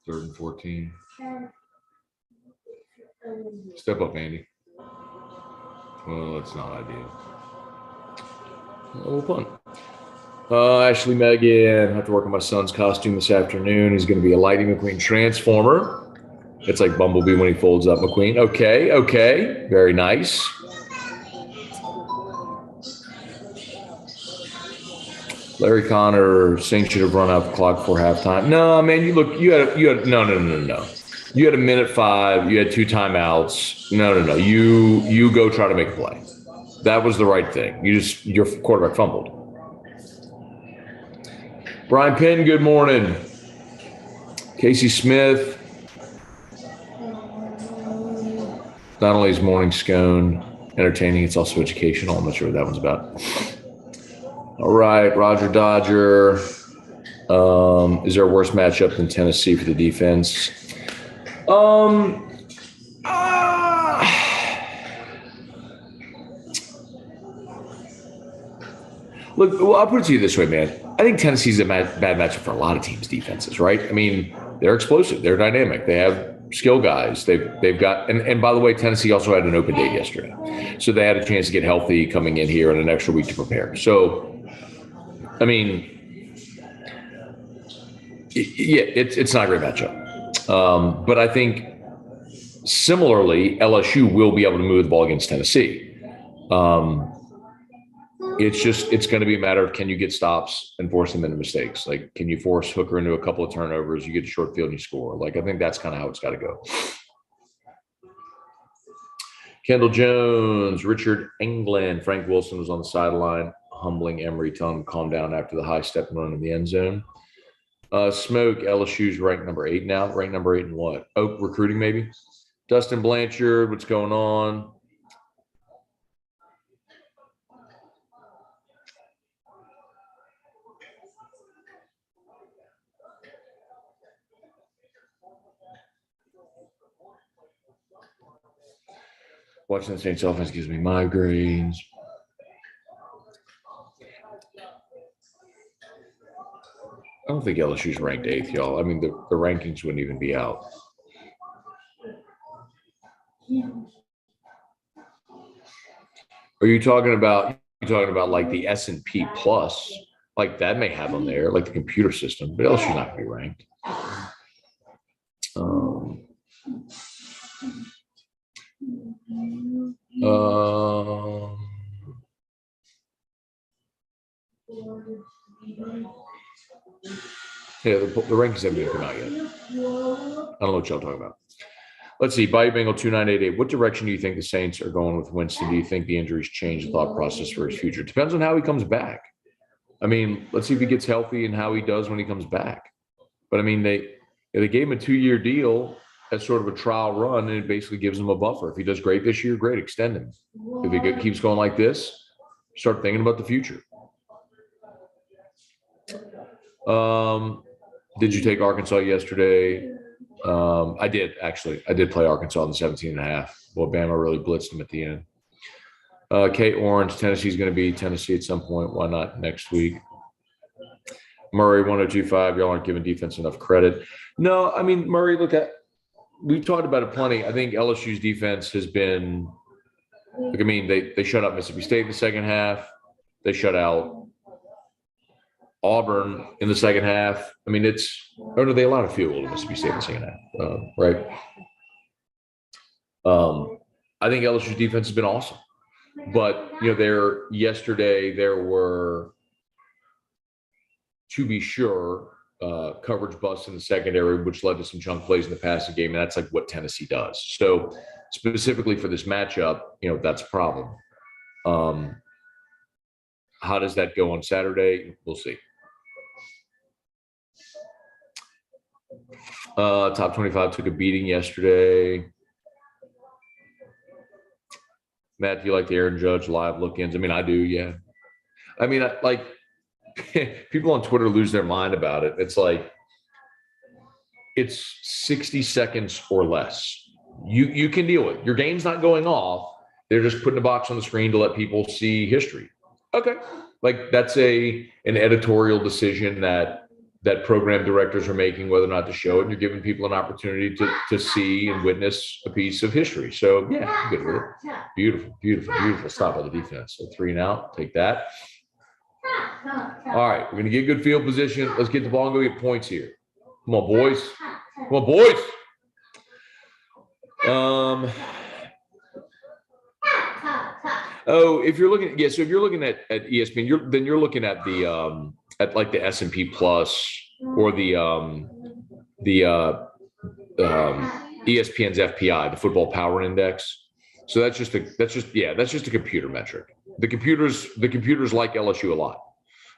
Third and 14. Step up, Andy. Well, that's not ideal. We'll punt. Ashley Megan, I have to work on my son's costume this afternoon. He's going to be a Lightning McQueen transformer. It's like Bumblebee when he folds up McQueen. Okay. Very nice. Larry Connor, Saints should have run out the clock before halftime. No, man, you had no. You had a minute 5. You had 2 timeouts. No. You go try to make a play. That was the right thing. Your quarterback fumbled. Brian Penn, good morning. Casey Smith. Not only is morning scone entertaining, it's also educational. I'm not sure what that one's about. All right, Roger Dodger. Is there a worse matchup than Tennessee for the defense? Look, well, I'll put it to you this way, man. I think Tennessee's a bad matchup for a lot of teams' defenses, right? I mean, they're explosive. They're dynamic. They have skill guys. They've got, and by the way, Tennessee also had an open day yesterday. So they had a chance to get healthy coming in here and an extra week to prepare. So, I mean, it's not a great matchup. But I think similarly, LSU will be able to move the ball against Tennessee. It's going to be a matter of, can you get stops and force them into mistakes? Like, can you force Hooker into a couple of turnovers? You get a short field and you score. Like, I think that's kind of how it's got to go. Kendall Jones, Richard England, Frank Wilson was on the sideline, humbling Emery, telling him to calm down after the high step and run in the end zone. Smoke, LSU's ranked number 8 now. Ranked number 8 in what? Oh, recruiting maybe? Dustin Blanchard, what's going on? Watching the Saints offense gives me migraines. I don't think LSU's ranked 8th, y'all. I mean, the rankings wouldn't even be out. Are you talking about like the S&P Plus? Like that may have them there, like the computer system, but LSU's not going to be ranked. Yeah, the rankings haven't even come out yet. I don't know what y'all talking about. Let's see. Bite Bengal 2988. What direction do you think the Saints are going with Winston? Do you think the injuries change the thought process for his future? Depends on how he comes back. I mean, let's see if he gets healthy and how he does when he comes back. But I mean, they gave him a 2-year deal as sort of a trial run, and it basically gives him a buffer. If he does great this year, great, extend him. If he keeps going like this, start thinking about the future. Did you take Arkansas yesterday? I did, actually. I did play Arkansas in the 17.5. Well, Bama really blitzed them at the end. Kate Orange, Tennessee's going to be Tennessee at some point. Why not next week? Murray, 1025. Y'all aren't giving defense enough credit. No, I mean, Murray, we've talked about it plenty. I think LSU's defense has been, they shut out Mississippi State in the second half. They shut out Auburn in the second half. I mean, they allowed a field goal to Mississippi State in the second half, right? I think LSU's defense has been awesome. But, yesterday there were, to be sure, coverage busts in the secondary, which led to some chunk plays in the passing game. And that's like what Tennessee does. So specifically for this matchup, that's a problem. How does that go on Saturday? We'll see. Top 25 took a beating yesterday. Matt, do you like the Aaron Judge live look-ins? I mean, I do, yeah. I mean, people on Twitter lose their mind about it. It's like, it's 60 seconds or less. You can deal with it. Your game's not going off. They're just putting a box on the screen to let people see history. Okay. That's an editorial decision that program directors are making, whether or not to show it. And you're giving people an opportunity to see and witness a piece of history. So, yeah, I'm good with it. Beautiful, beautiful, beautiful stop by the defense. So 3 and out. Take that. All right. We're going to get good field position. Let's get the ball and go get points here. Come on, boys. Come on, boys. If you're looking, so if you're looking at ESPN, you're looking at the at like the S&P Plus or the ESPN's FPI, the Football Power Index. So that's just a computer metric. The computers like LSU a lot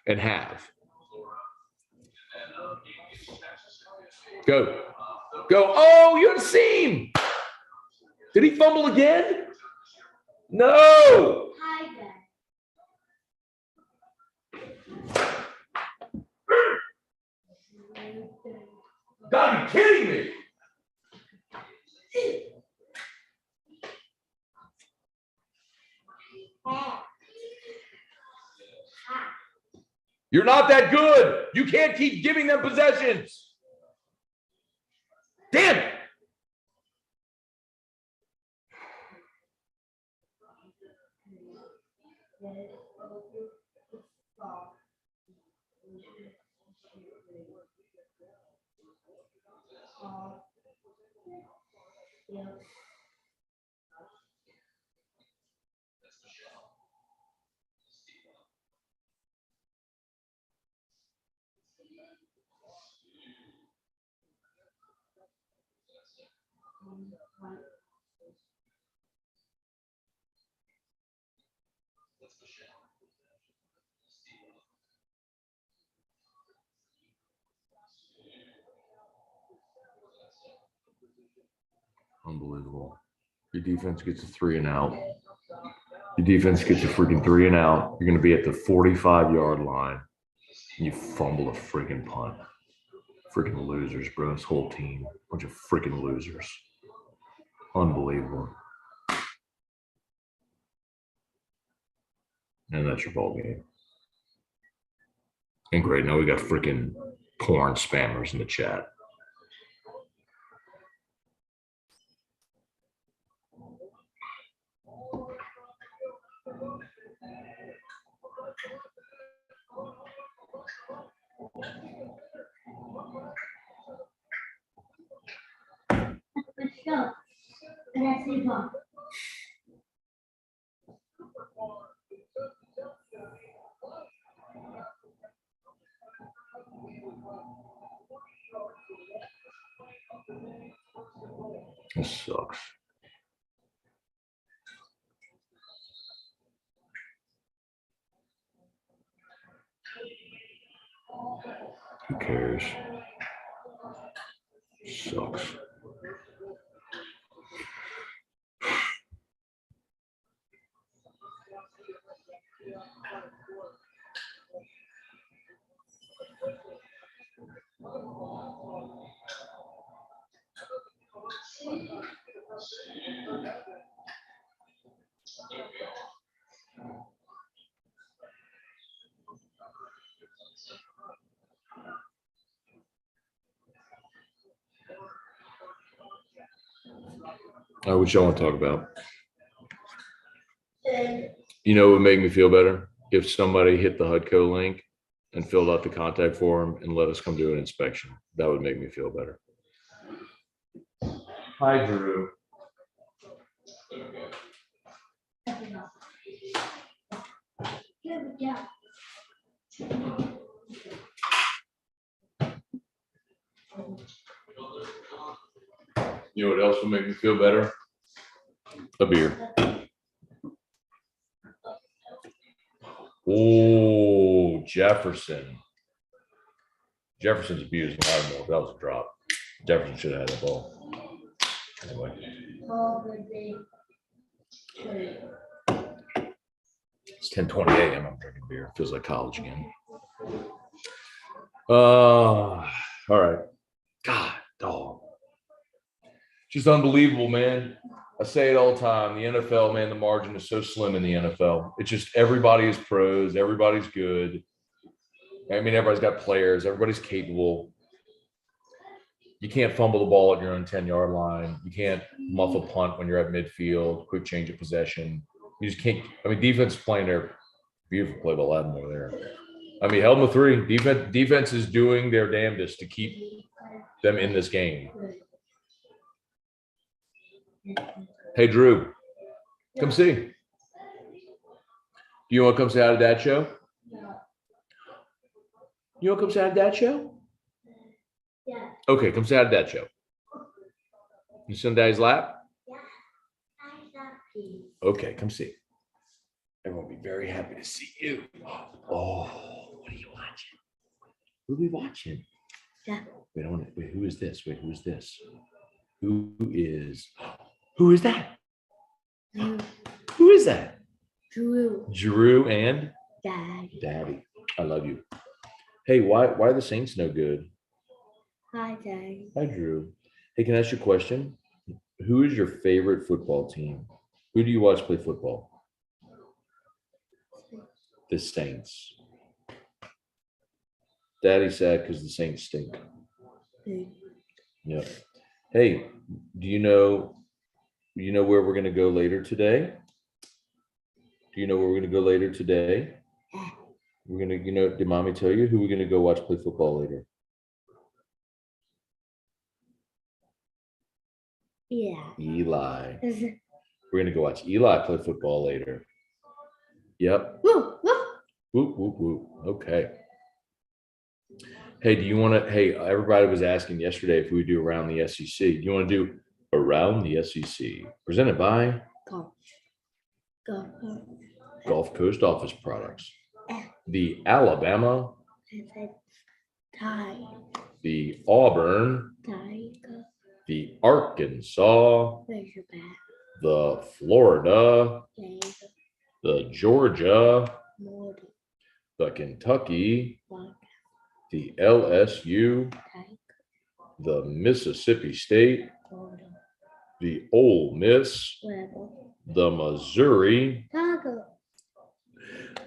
and have. Go. Oh, you had a seam. Did he fumble again? No. Gotta be kidding me. You're not that good. You can't keep giving them possessions. Damn it. Unbelievable. Your defense gets a 3 and out. Your defense gets a freaking 3 and out. You're going to be at the 45-yard line. And you fumble a freaking punt. Freaking losers, bro. This whole team. Bunch of freaking losers. Unbelievable. And that's your ball game. And great. Now we got freaking porn spammers in the chat. This sucks. Who cares? Sucks. What y'all want to talk about? You know what would make me feel better? If somebody hit the Hudco link and filled out the contact form and let us come do an inspection. That would make me feel better. Hi, Drew. You know what else would make me feel better? A beer. Oh, Jefferson. Jefferson's abusing Lattimore. That was a drop. Jefferson should have had the ball. Anyway. It's 10:20 a.m. I'm drinking beer. Feels like college again. All right. God, dog. Just unbelievable, man. I say it all the time. The NFL, man, the margin is so slim in the NFL. It's just everybody is pros. Everybody's good. I mean, everybody's got players. Everybody's capable. You can't fumble the ball at your own 10-yard line. You can't muff a punt when you're at midfield, quick change of possession. You just can't. I mean, defense is playing their beautiful play by Lattimore there. I mean, held them to 3. Defense is doing their damnedest to keep them in this game. Hey, Drew, come see. Do you want to come say hi to Dad show? You want to come say hi to Dad show? Yeah. Okay, come say hi to Dad show. You sit on Daddy's lap? Yeah. I love you. Okay, come see. Everyone will be very happy to see you. Oh, what are you watching? What are we watching? Yeah. Wait, who is this? Wait, who is this? Who is that? Who is that? Drew. Drew and Daddy. Daddy. I love you. Hey, why are the Saints no good? Hi, Daddy. Hi, Drew. Hey, can I ask you a question? Who is your favorite football team? Who do you watch play football? The Saints. Daddy's sad because the Saints stink. Yeah. Hey, do you know where we're going to go later today? Do you know where we're going to go later today? We're going to, did mommy tell you who we're going to go watch play football later? Yeah. Eli. We're going to go watch Eli play football later. Yep. Woo, woo. Whoop, whoop, whoop. Okay. Hey, do you want to, everybody was asking yesterday if we would do Around the SEC. Do you want to do Around the SEC? Presented by Gulf Coast Office Products. The Alabama. The Auburn. The Arkansas. The Florida. The Georgia. The Kentucky. The LSU. The Mississippi State. The Ole Miss. The Missouri.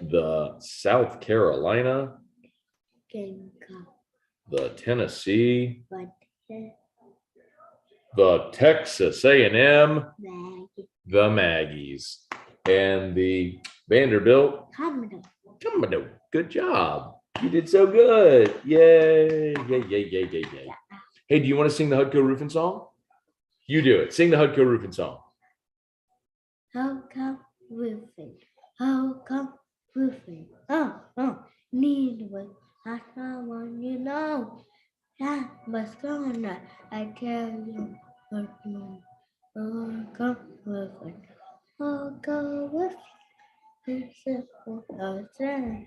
The South Carolina. The Tennessee. The Texas A&M. The Maggies. And the Vanderbilt. Commodore. Good job. You did so good. Yay. Yay, yay, yay, yay, yay. Hey, do you want to sing the Hudco Roofing song? You do it. Sing the Hudco Roofing song. How come roofing? How come roofing? Oh, need one. I want you know. That was gonna. I tell you. How come roofing? How come roofing? It's simple. How come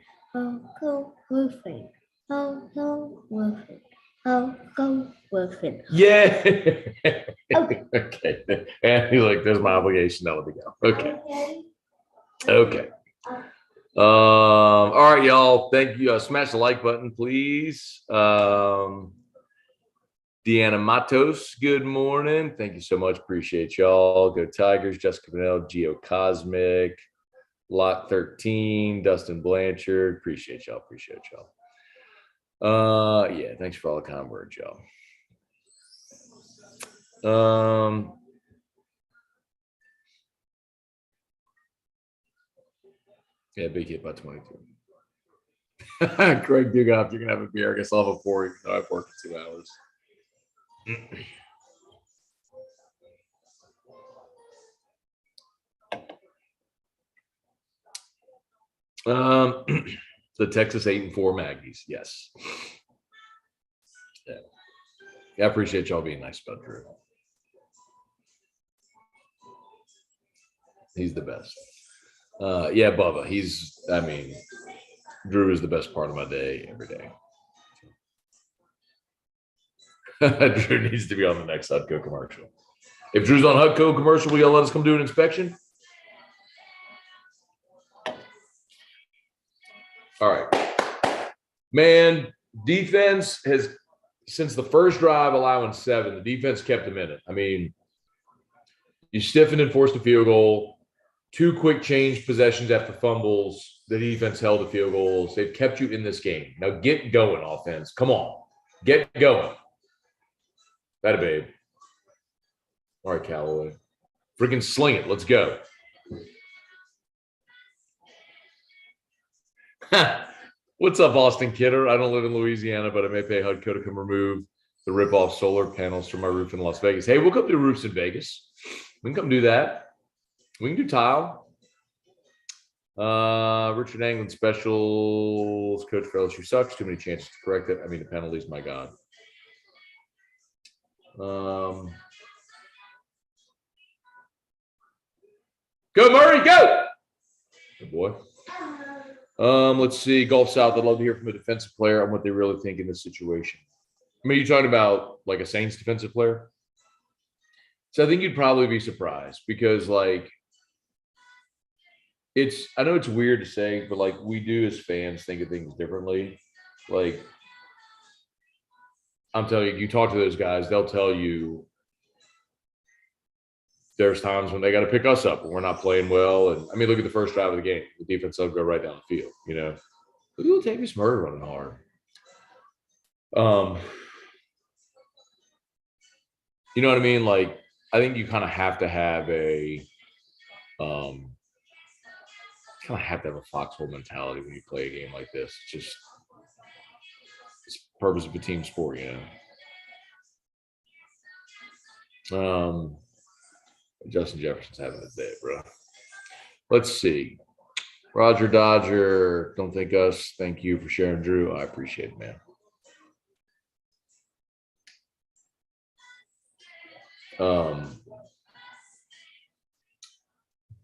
roofing? How come roofing? How come roofing? Yeah. Okay. And he's like, there's my obligation. Now let me go. Okay. Okay. All right, y'all. Thank you. Smash the like button, please. Deanna Matos, good morning. Thank you so much. Appreciate y'all. Go Tigers. Jessica Pennell, Geo Cosmic, Lot 13, Dustin Blanchard. Appreciate y'all. Appreciate y'all. Yeah, thanks for all the kind words, y'all. Yeah, big hit by 22. Craig Dugoff, you can have a beer. I guess I'll have a pour, even though I've worked in 2 hours. The Texas 8-4 Maggies, yes. Yeah. I appreciate y'all being nice about Drew. He's the best. Yeah, Bubba. Drew is the best part of my day every day. Drew needs to be on the next Hudco commercial. If Drew's on Hudco commercial, will y'all let us come do an inspection? All right. Man, defense has, since the first drive allowing 7, the defense kept them in it. I mean, you stiffened and forced a field goal. 2 quick change possessions after fumbles. The defense held the field goals. They've kept you in this game. Now get going, offense. Come on. Get going. That a babe. All right, Callaway. Freaking sling it. Let's go. What's up, Austin Kidder? I don't live in Louisiana, but I may pay Hudco to come remove the rip-off solar panels from my roof in Las Vegas. Hey, we'll come do roofs in Vegas. We can come do that. We can do tile. Richard Anglin specials. Coach for LSU sucks. Too many chances to correct it. I mean, the penalties, my God. Go, Murray, go! Good boy. Let's see. Gulf South, I'd love to hear from a defensive player on what they really think in this situation. I mean, you're talking about like a Saints defensive player? So I think you'd probably be surprised because, like, I know it's weird to say, but like we do as fans think of things differently. Like, I'm telling you, you talk to those guys, they'll tell you there's times when they got to pick us up and we're not playing well. And I mean, look at the first drive of the game. The defense will go right down the field, you know. Look at Latavius Murray running hard. You know what I mean? Like, I think you kind of have to have a foxhole mentality when you play a game like this. Just it's the purpose of a team sport, you know. Justin Jefferson's having a day, bro. Let's see. Roger Dodger, don't thank us. Thank you for sharing, Drew. I appreciate it, man.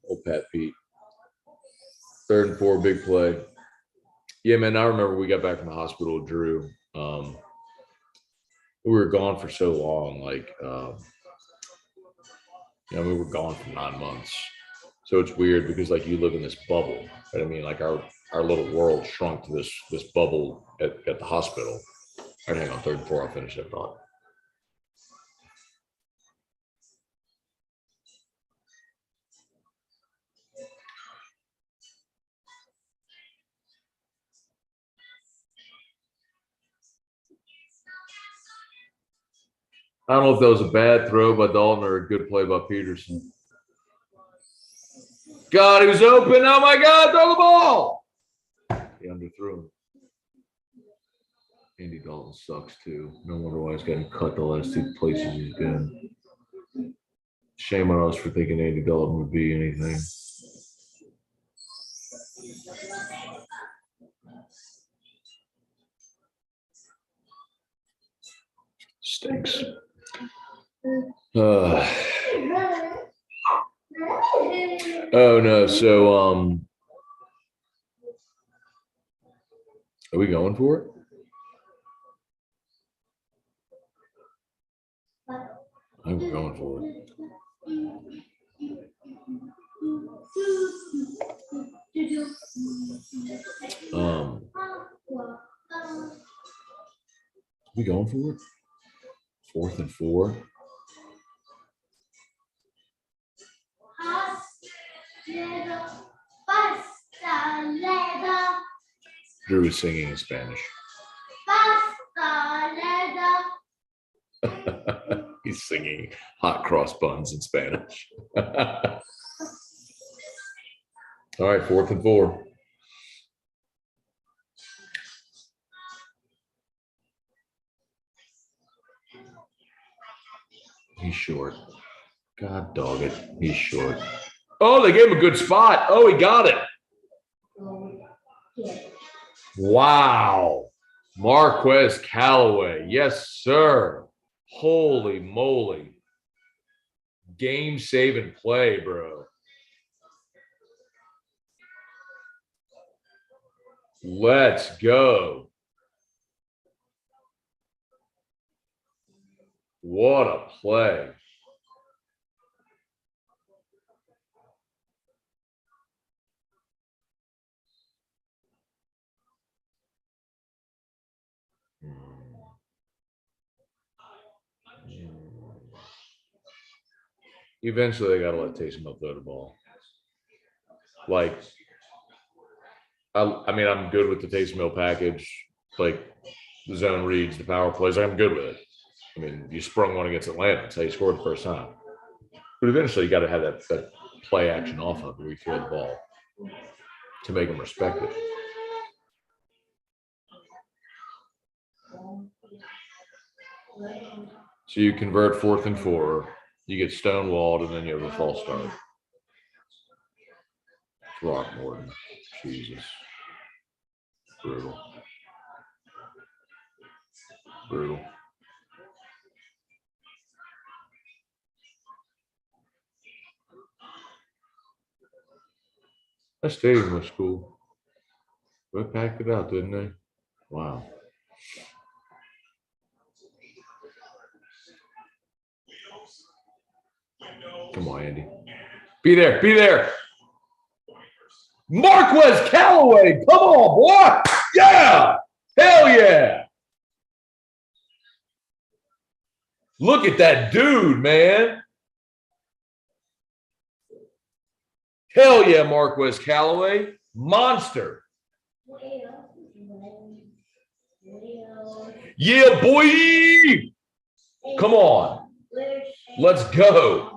Old Pat Pete. 3rd and 4, big play. Yeah, man, I remember we got back from the hospital with Drew. We were gone for so long. Like, we were gone for 9 months. So it's weird because, like, you live in this bubble. Right? I mean, like, our little world shrunk to this bubble at the hospital. All right, hang on, 3rd and 4, I'll finish that thought. I don't know if that was a bad throw by Dalton or a good play by Peterson. God, he was open. Oh, my God, throw the ball. He underthrew him. Andy Dalton sucks, too. No wonder why he's getting cut the last 2 places he's been. Shame on us for thinking Andy Dalton would be anything. Stinks. Oh no, so are we going for it? I think we're going for it. We going for it? 4th and 4. Drew is singing in Spanish. He's singing hot cross buns in Spanish. All right, 4th and 4. He's short. God dog it. He's short. Oh, they gave him a good spot. Oh, he got it. Wow. Marquez Callaway. Yes, sir. Holy moly. Game saving play, bro. Let's go. What a play. Eventually, they got to let Taysom Hill throw the ball. Like, I mean, I'm good with the Taysom Hill package. Like, the zone reads, the power plays. I'm good with it. I mean, you sprung one against Atlanta. That's how you scored the first time. But eventually, you got to have that play action off of where you throw the ball to make them respect it. So you convert 4th and 4. You get stonewalled, and then you have a false start. Throckmorton. Jesus. Brutal. Brutal. That stadium was cool. They packed it out, didn't they? Wow. Come on, Andy. Be there. Be there. Marquez Callaway. Come on, boy. Yeah. Hell yeah. Look at that dude, man. Hell yeah, Marquez Callaway. Monster. Yeah, boy. Come on. Let's go.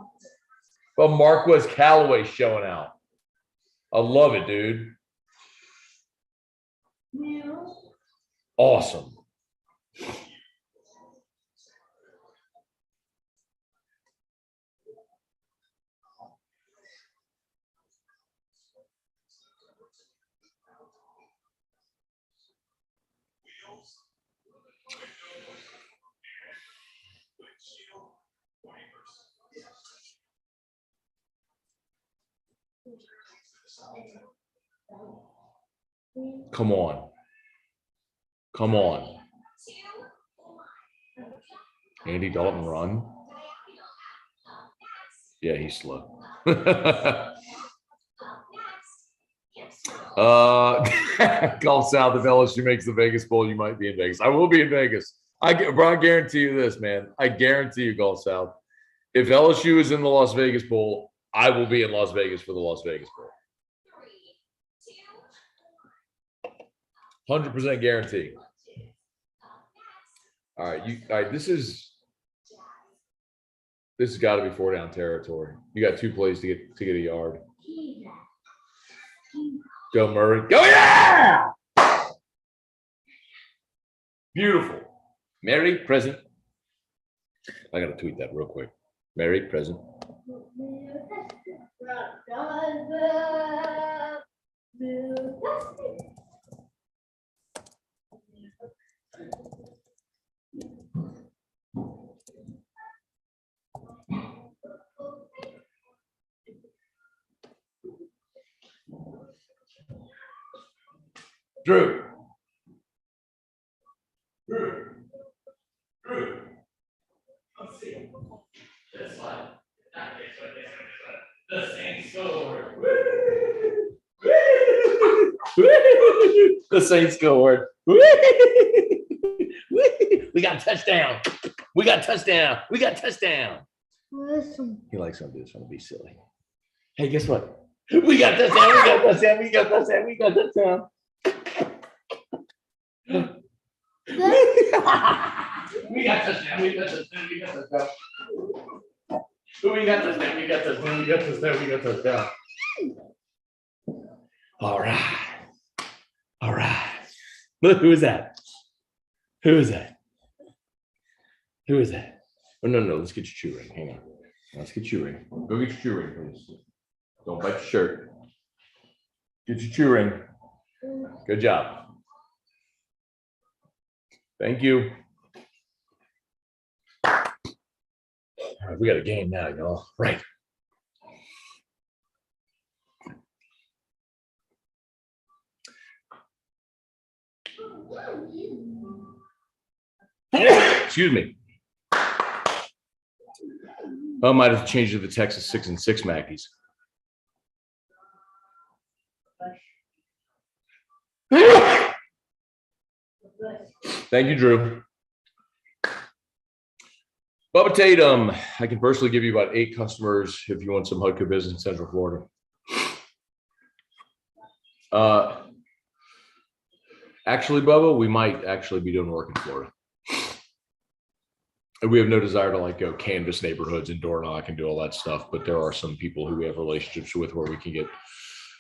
But Marquez Callaway showing out. I love it, dude. Awesome. Come on. Come on. Andy Dalton run. Yeah, he's slow. Call south if LSU makes the Vegas Bowl, you might be in Vegas. I will be in Vegas. I guarantee you this, man. I guarantee you, Gulf South. If LSU is in the Las Vegas Bowl, I will be in Las Vegas for the Las Vegas Bowl. 100% guarantee. All right, this has got to be 4-down territory. You got 2 plays to get a yard. Go Murray. Go, yeah! Beautiful. Merry present. I got to tweet that real quick. Merry present. Drew. Let's see. This one. The Saints scored. The Saints scored. We got a touchdown. We got a touchdown. We got a touchdown. He likes to do this one to be silly. Hey, guess what? We got touchdown. We got touchdown. We got touchdown. We got touchdown. We got touchdown. We got touchdown. We got touchdown. We got touchdown. We got touchdown. We got touchdown. We got touchdown. All right. All right. Look, who is that? Who is that? Who is that? Oh, no. Let's get your shoe ring. Hang on. Let's get your ring. Go get your shoe ring, please. Don't bite your shirt. Get your shoe ring. Good job. Thank you. All right, we got a game now, y'all. Right. Excuse me. I might have to change it to the Texas 6-6 Mackies. Thank you, Drew. Bubba Tatum, I can personally give you about 8 customers if you want some Hudco business in Central Florida. Actually, Bubba, we might actually be doing work in Florida. And we have no desire to like go canvas neighborhoods and door knock and do all that stuff, but there are some people who we have relationships with where we can get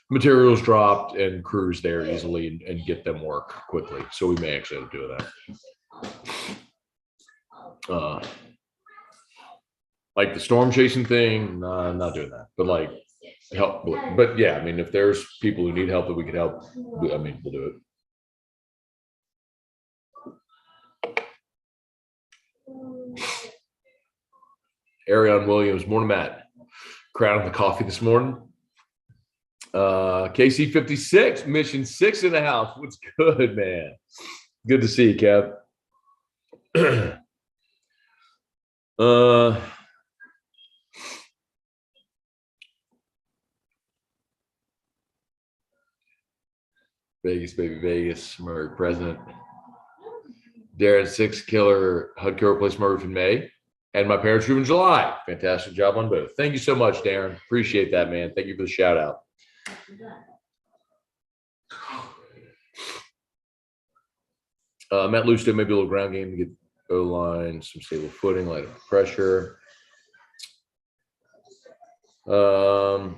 materials dropped and crews there easily and get them work quickly. So we may actually do that. Like the storm chasing thing, I'm not doing that. But like help, but yeah, I mean, if there's people who need help that we could help, I mean, we'll do it. Arion Williams, morning, Matt. Crowning the coffee this morning. KC 56, mission 6 in the house. What's good, man? Good to see you, Kev. Vegas, baby, Vegas. Murray president. Darren 6 killer. Hudco replaced Murray in May. And my parents move in July. Fantastic job on both. Thank you so much, Darren. Appreciate that, man. Thank you for the shout out. Matt Lusto, maybe a little ground game to get O-line, some stable footing, light up pressure. Oh,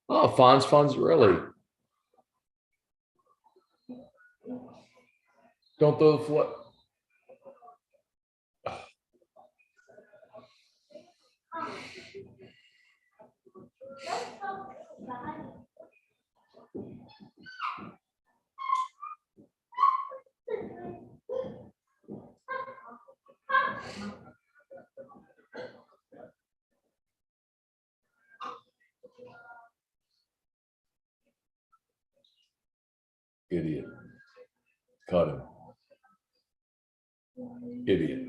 Fonz, really? Don't throw the foot. Idiot. Cut him. Idiot.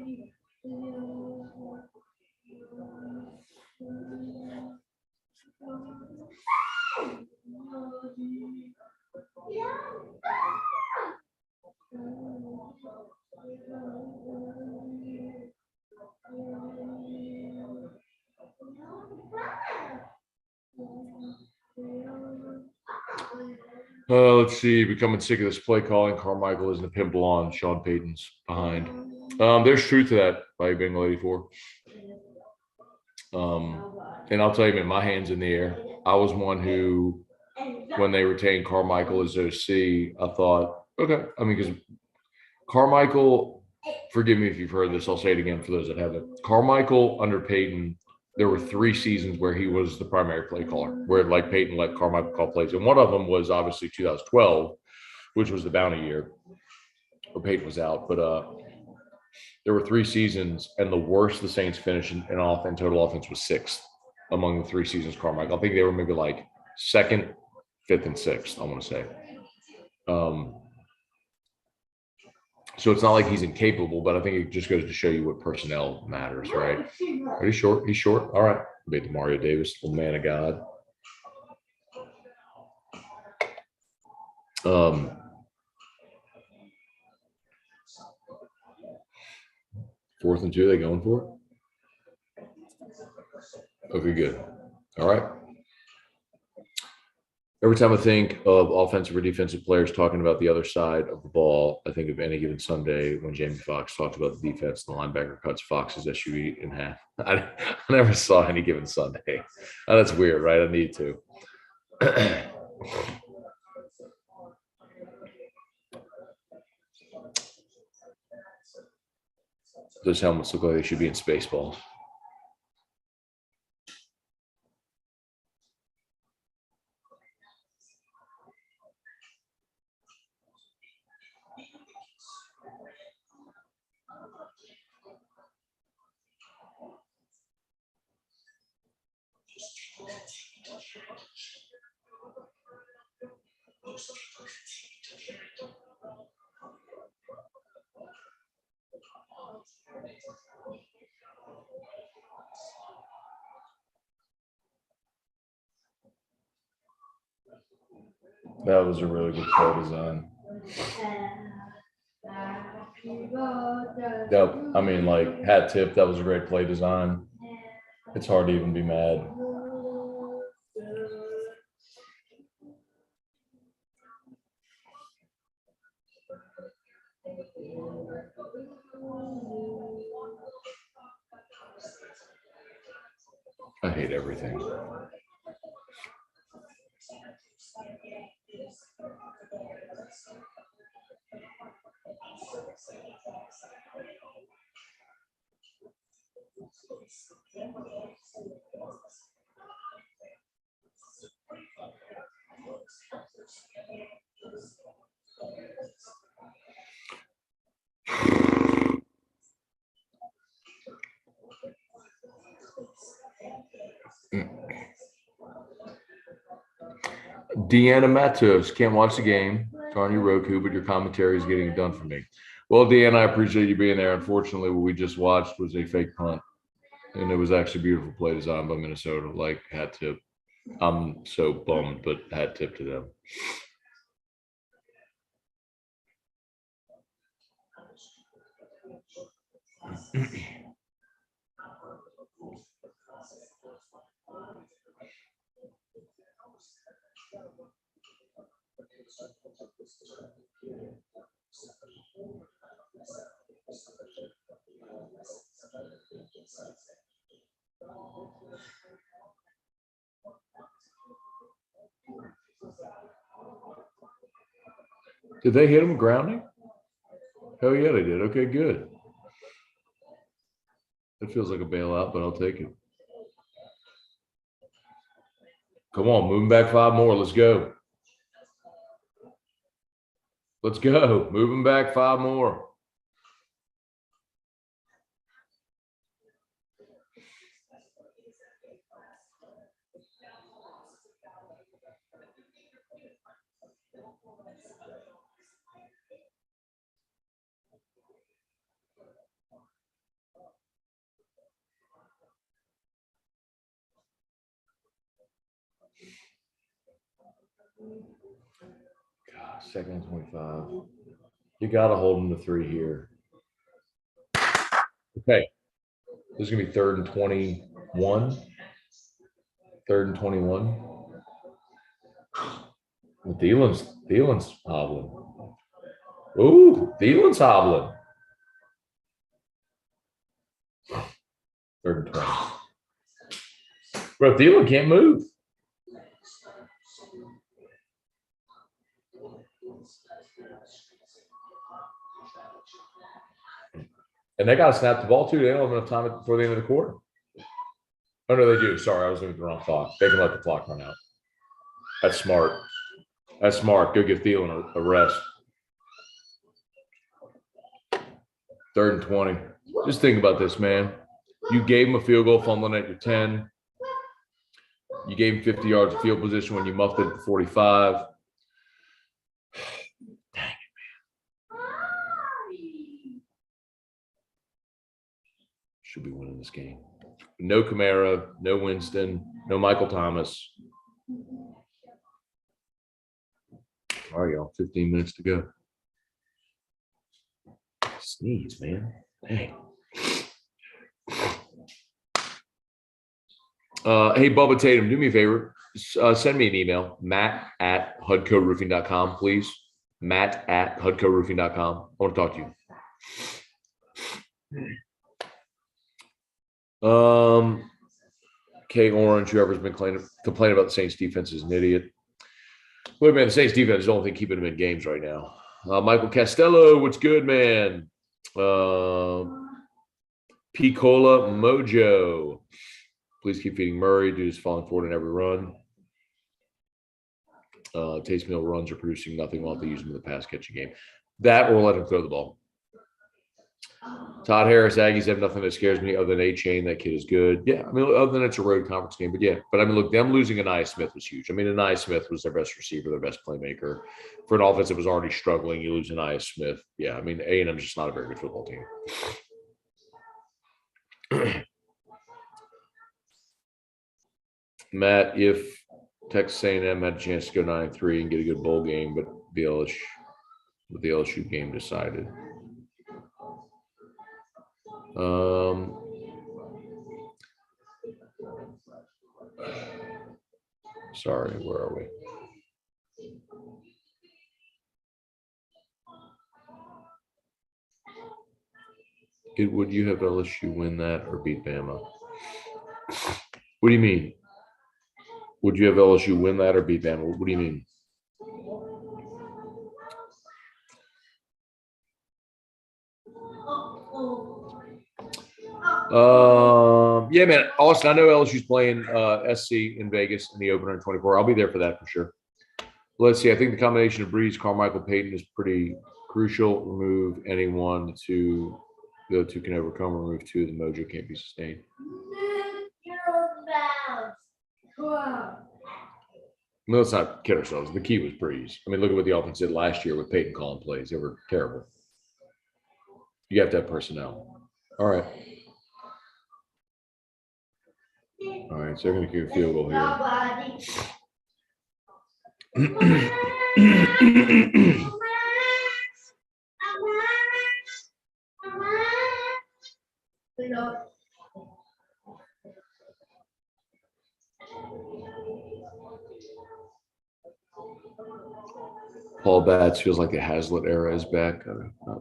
Let's see. Becoming sick of this play calling. Carmichael isn't a pimple on. Sean Payton's behind. There's truth to that by Bengal 84. And I'll tell you, man, my hand's in the air. I was one who, when they retained Carmichael as OC, I thought, okay. I mean, because Carmichael, forgive me if you've heard this, I'll say it again for those that haven't. Carmichael under Peyton, there were 3 seasons where he was the primary play caller, where like Peyton let Carmichael call plays. And one of them was obviously 2012, which was the bounty year where Peyton was out. But there were 3 seasons, and the worst the Saints finished in total offense was 6th among the 3 seasons Carmichael. I think they were maybe like 2nd, 5th, and 6th, I want to say. So it's not like he's incapable, but I think it just goes to show you what personnel matters, right? Are you short? He's short. All right. Made the Mario Davis, the man of God. 4th and 2, they going for it? Okay, good. All right. Every time I think of offensive or defensive players talking about the other side of the ball, I think of Any Given Sunday when Jamie Foxx talked about the defense. The linebacker cuts Fox's SUV in half. I never saw Any Given Sunday. Oh, that's weird, right? I need to. Those helmets look like they should be in Spaceballs. That was a really good play design. Yep. I mean, like, hat tip, that was a great play design. It's hard to even be mad. I hate everything. Deanna Matos, can't watch the game. It's on your Roku, but your commentary is getting it done for me. Well, Deanna, I appreciate you being there. Unfortunately, what we just watched was a fake punt, and it was actually a beautiful play design by Minnesota. Like, hat tip. I'm so bummed, but hat tip to them. Did they hit him grounding? Hell yeah, they did. Okay, good. It feels like a bailout, but I'll take it. Come on, moving back 5 more. Let's go. Let's go. Moving back 5 more. God, 2nd and 25. You got to hold them to 3 here. Okay. This is going to be 3rd and 21. 3rd and 21. Well, Thielen's hobbling. Ooh, Thielen's hobbling. 3rd and 20. Bro, Thielen can't move. And they got to snap the ball too. They don't have enough time before the end of the quarter. Oh, no, they do. Sorry, I was looking at the wrong clock. They can let the clock run out. That's smart. That's smart. Go give Thielen a rest. 3rd and 20. Just think about this, man. You gave him a field goal fumbling at your 10. You gave him 50 yards of field position when you muffed it at the 45. Dang it, man. Should be winning this game. No Kamara, no Winston, no Michael Thomas. All right, y'all. 15 minutes to go. Sneeze, man. Dang. Hey, Bubba Tatum, do me a favor. Send me an email, matt@hudcoroofing.com, please. matt@hudcoroofing.com. I want to talk to you. K Orange, whoever's been complaining about the Saints defense is an idiot. Look, man, the Saints defense is the only thing keeping them in games right now. Michael Castello, what's good, man? Picola Mojo. Please keep feeding Murray. Dude is falling forward in every run. Taysom runs are producing nothing. We'll have to use him in the pass catching game. That or let him throw the ball. Todd Harris, Aggies have nothing that scares me other than A-Chain. That kid is good. Yeah, I mean, other than it's a road conference game. But yeah, I mean, look, them losing Anaya Smith was huge. I mean, Anaya Smith was their best receiver, their best playmaker. For an offense that was already struggling, you lose Anaya Smith. Yeah, I mean, A&M's just not a very good football team. Matt, if Texas A&M had a chance to go 9-3 and get a good bowl game, but the LSU game decided. Sorry, where are we? Would you have LSU win that or beat Bama? What do you mean? Would you have LSU win that or beat Bama? What do you mean? Yeah, man. Austin, I know LSU's playing SC in Vegas in the opener in 24. I'll be there for that for sure. Let's see. I think the combination of Breeze, Carmichael, Peyton is pretty crucial. Remove anyone to the two can overcome. Remove two. The mojo can't be sustained. No, let's not kid ourselves. The key was Breeze. I mean, look at what the offense did last year with Peyton calling plays. They were terrible. You have to have personnel. All right. All right, so they're going to kick a field goal here. Paul Batts feels like the Hazlitt era is back.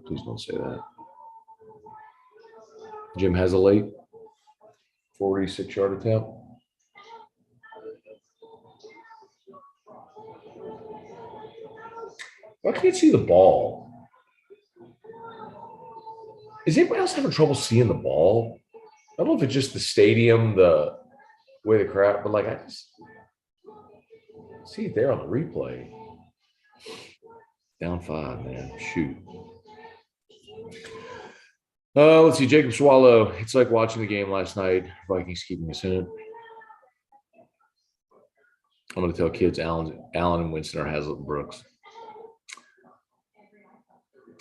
Please don't say that. Jim has a late 46-yard attempt. I can't see the ball. Is anybody else having trouble seeing the ball? I don't know if it's just the stadium, the way the crowd, but like I just see it there on the replay. Down 5, man. Shoot. Let's see. Jacob Swallow. It's like watching the game last night. Vikings keeping us in it. I'm going to tell kids Allen and Winston are Hazlitt and Brooks.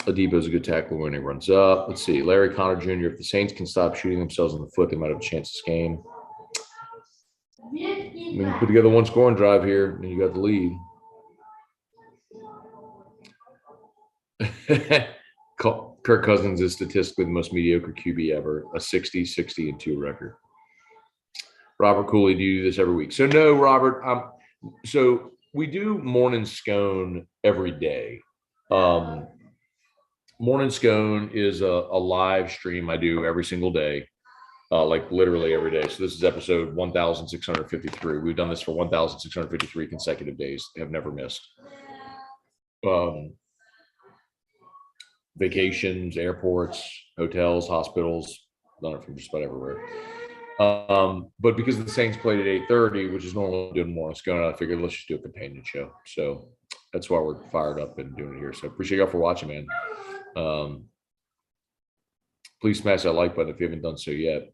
Adebo's a good tackler when he runs up. Let's see. Larry Connor Jr. If the Saints can stop shooting themselves in the foot, they might have a chance this game. I mean, put together one scoring drive here, and you got the lead. Kirk Cousins is statistically the most mediocre QB ever, a 60-60-2 record. Robert Cooley, do you do this every week? So no, Robert. So we do morning scone every day. Morning scone is a live stream I do every single day, like literally every day. So this is episode 1,653. We've done this for 1,653 consecutive days. Have never missed. Vacations, airports, hotels, hospitals, done it from just about everywhere. But because the Saints played at 8:30, which is normally doing more, it's going on. I figured let's just do a companion show. So that's why we're fired up and doing it here. So appreciate y'all for watching, man. Please smash that like button if you haven't done so yet.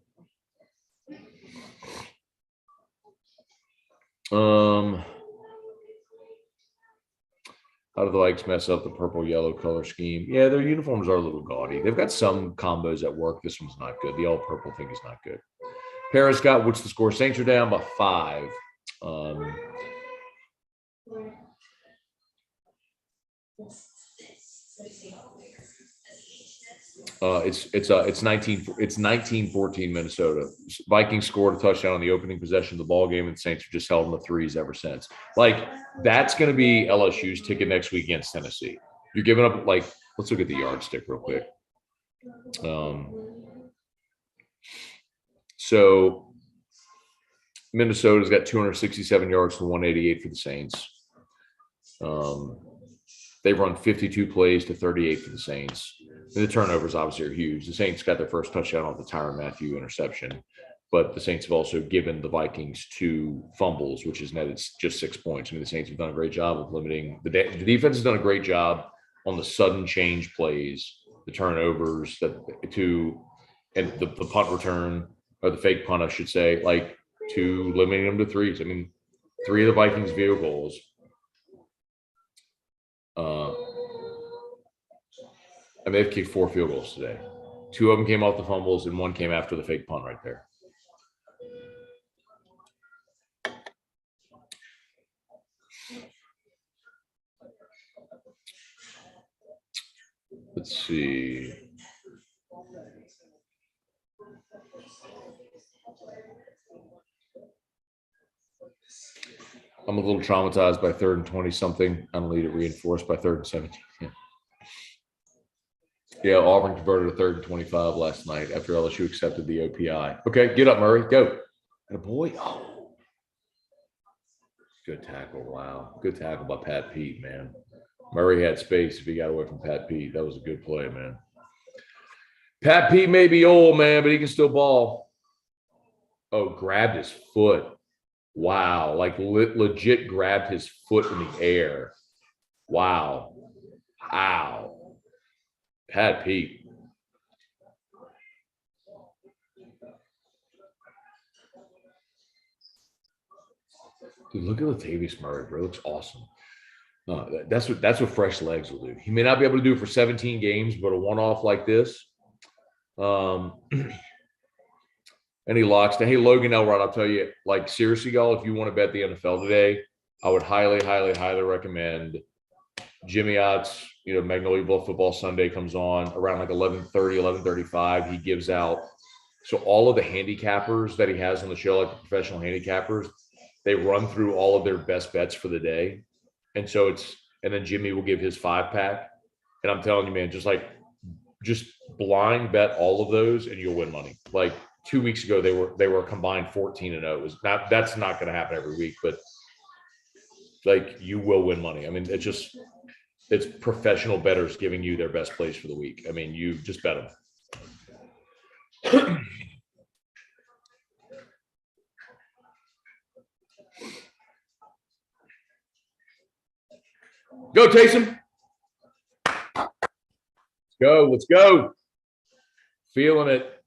How do the Vikings mess up the purple-yellow color scheme? Yeah, their uniforms are a little gaudy. They've got some combos that work. This one's not good. The all-purple thing is not good. Paris Scott, what's the score? Saints are down by 5. It's 19-14 Minnesota. Vikings scored a touchdown on the opening possession of the ball game, and the Saints have just held in the threes ever since. Like, that's going to be LSU's ticket next week against Tennessee. You're giving up, like, let's look at the yardstick real quick. So Minnesota's got 267 yards to 188 for the Saints. They've run 52 plays to 38 for the Saints. And the turnovers obviously are huge. The Saints got their first touchdown on the Tyrann Mathieu interception, but the Saints have also given the Vikings 2 fumbles, which is netted just 6 points. I mean, the Saints have done a great job of limiting the defense has done a great job on the sudden change plays, the turnovers and the punt return, or the fake punt, I should say, like, to limiting them to threes. I mean, 3 of the Vikings field goals. And they've kicked 4 field goals today. 2 of them came off the fumbles, and 1 came after the fake punt right there. Let's see. I'm a little traumatized by 3rd and 20 something. I don't need it reinforced by 3rd and 17. Yeah, Auburn converted a 3rd and 25 last night after LSU accepted the OPI. Okay, get up, Murray. Go. And a boy. Oh. Good tackle. Wow. Good tackle by Pat Pete, man. Murray had space if he got away from Pat Pete. That was a good play, man. Pat Pete may be old, man, but he can still ball. Oh, grabbed his foot. Wow. Like legit grabbed his foot in the air. Wow. Wow. Pat Pete. Dude, look at Latavius Murray, bro. It looks awesome. That's what fresh legs will do. He may not be able to do it for 17 games, but a one-off like this. Any locks? Hey, Logan Elrod, I'll tell you, like, seriously, y'all, if you want to bet the NFL today, I would highly, highly, highly recommend Jimmy Ott's, Magnolia Bluff Football Sunday comes on around like 11:30, 11:35. He gives out. So all of the handicappers that he has on the show, like the professional handicappers, they run through all of their best bets for the day. And so and then Jimmy will give his 5-pack. And I'm telling you, man, just blind bet all of those and you'll win money. Like 2 weeks ago, they were combined 14-0. That's not going to happen every week, but like, you will win money. I mean, it's professional bettors giving you their best plays for the week. I mean, you just bet them. Go, Taysom. Let's go. Feeling it.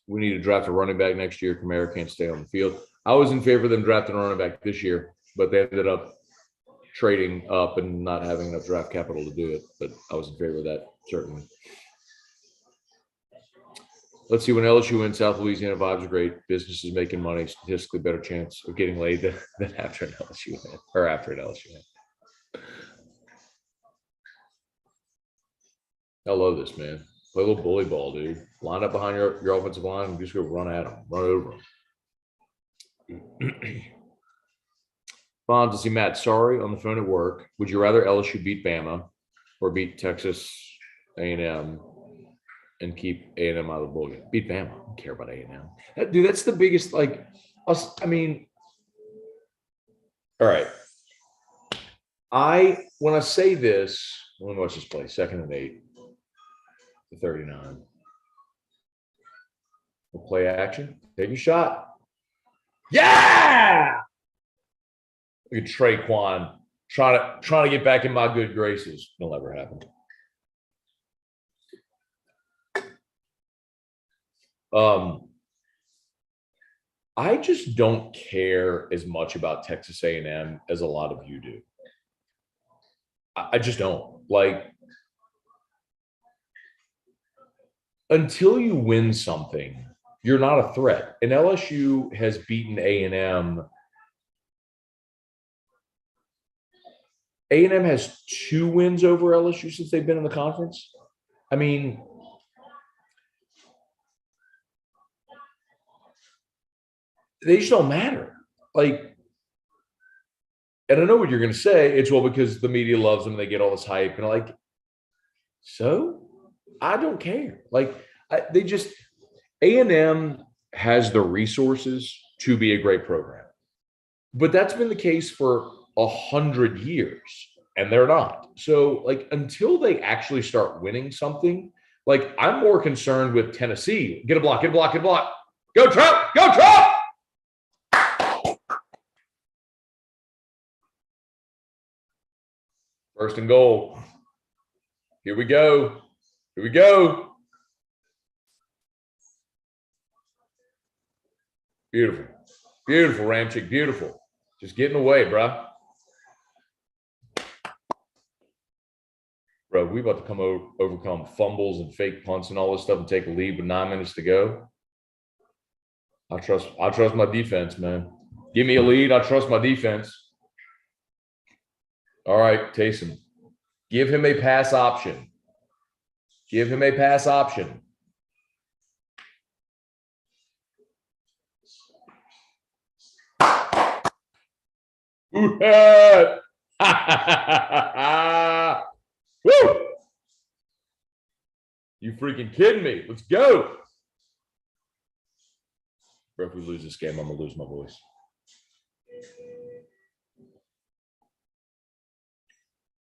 We need to draft a running back next year. Kamara can't stay on the field. I was in favor of them drafting a running back this year, but they ended up trading up and not having enough draft capital to do it. But I was in favor of that, certainly. Let's see, when LSU wins, South Louisiana vibes are great. Business is making money, statistically better chance of getting laid than after an LSU win, or after an LSU win. I love this, man. Play a little bully ball, dude. Line up behind your offensive line and just go run at them, run over them. Bond to see Matt. Sorry, on the phone at work. Would you rather LSU beat Bama or beat Texas A&M and keep A&M out of the bowl game? Beat Bama. I don't care about A&M. Dude, that's the biggest, like, us. I mean, all right. When I say this, let me watch this play. 2nd and 8 to 39. We'll play action. Take a shot. Yeah! Look at Traquan trying to get back in my good graces. It'll never happen. I just don't care as much about Texas A&M as a lot of you do. I just don't. Like, until you win something, you're not a threat. And LSU has beaten A&M. A&M has 2 wins over LSU since they've been in the conference. I mean, they just don't matter. Like, and I know what you're going to say. It's, well, because the media loves them and they get all this hype. And like, so I don't care. Like, A&M has the resources to be a great program. But that's been the case for 100 years. and they're not. So like until they actually start winning something, like I'm more concerned with Tennessee. Get a block, get a block, get a block. Go Trump, go Trump. First and goal. Here we go. Here we go. Beautiful. Beautiful, Ramchick. Beautiful. Just getting away, bro. Bro, we about to come overcome fumbles and fake punts and all this stuff and take a lead with 9 minutes to go. I trust my defense, man. Give me a lead. I trust my defense. All right, Taysom. Give him a pass option. Give him a pass option. Woo! You freaking kidding me? Let's go. Bro, if we lose this game, I'm gonna lose my voice.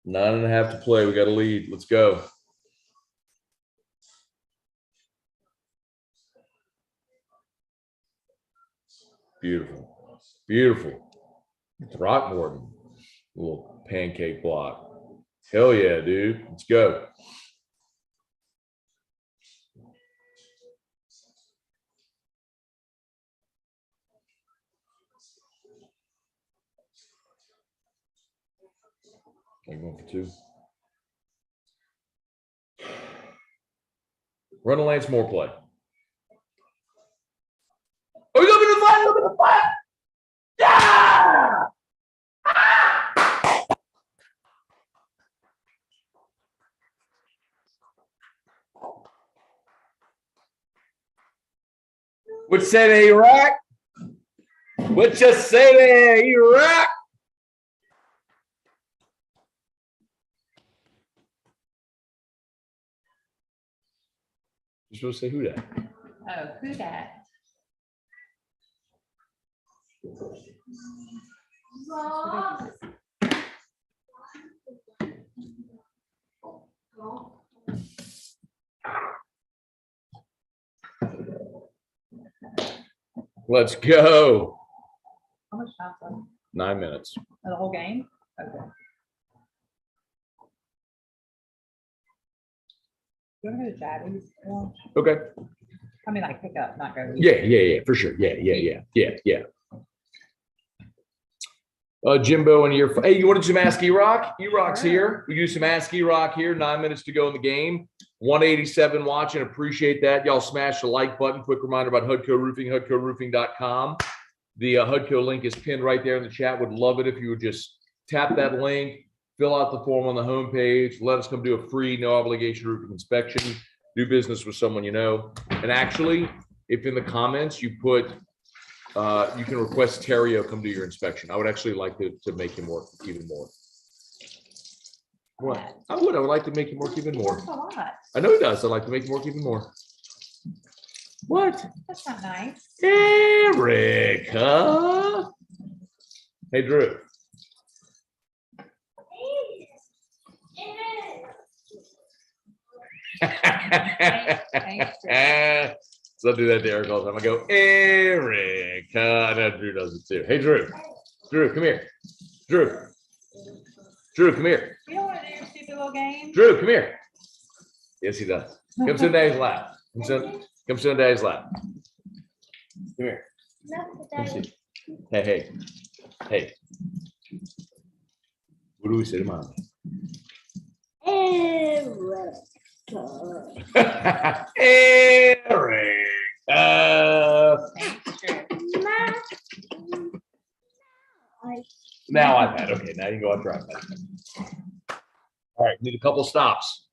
Nine and a half to play. We got a lead. Let's go. Beautiful. Beautiful. Throckmorton. Little pancake block. Hell yeah, dude. Let's go. I'm going for two. Run a Lance Moore play. Oh, look at the flat! Look at the flat! Yeah! What say there, Iraq? What you say there, Iraq? You're supposed to say who that? Oh, who that? Let's go. How much time left? 9 minutes. The whole game? Okay. You want to go to Chatty's? Okay. I mean, like pick up, not go. Yeah, for sure. Yeah. Jimbo in year. Hey, you wanted some Ask E-Rock? E-Rock's here. We do some Ask E-Rock here. 9 minutes to go in the game. 187 watching. Appreciate that. Y'all smash the like button. Quick reminder about Hudco Roofing, hudcoroofing.com. The Hudco link is pinned right there in the chat. Would love it if you would just tap that link, fill out the form on the homepage. Let us come do a free, no obligation roofing inspection. Do business with someone you know. And actually, if in the comments you put, you can request Terrio come do your inspection. I would actually like to make him work even more. What? I would like to make him work even more. That's a lot. I know he does. I'd like to make him work even more. What? That's not nice. Erica. Hey, Drew. So I do that to Eric all the time. I go, Erica. I know Drew does it too. Hey, Drew. Drew, come here. Drew. Drew, come here. You don't want to do your stupid little game? Drew, come here. Yes, he does. Come sit in Daddy's lap. Come sit in Daddy's lap. Come here. Come sit. Hey. What do we say to Mom? Eric. Now iPad. Okay, now you can go on your iPad. All right, need a couple stops.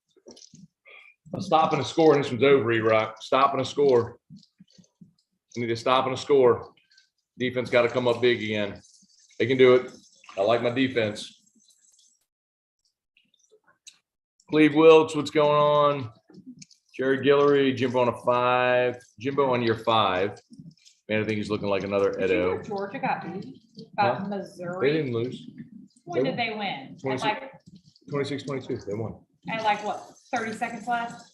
A stop and a score, and this one's over, E-Rock. Stop and a score. Need a stop and a score. Defense got to come up big again. They can do it. I like my defense. Cleve Wilkes, what's going on? Jerry Guillory, Jimbo on a 5. Jimbo on year 5. Man, I think he's looking like another Edo. Georgia got beat. Huh? Missouri. They didn't lose. When did they win? At 26. like 26-22. They won. And like what, 30 seconds left?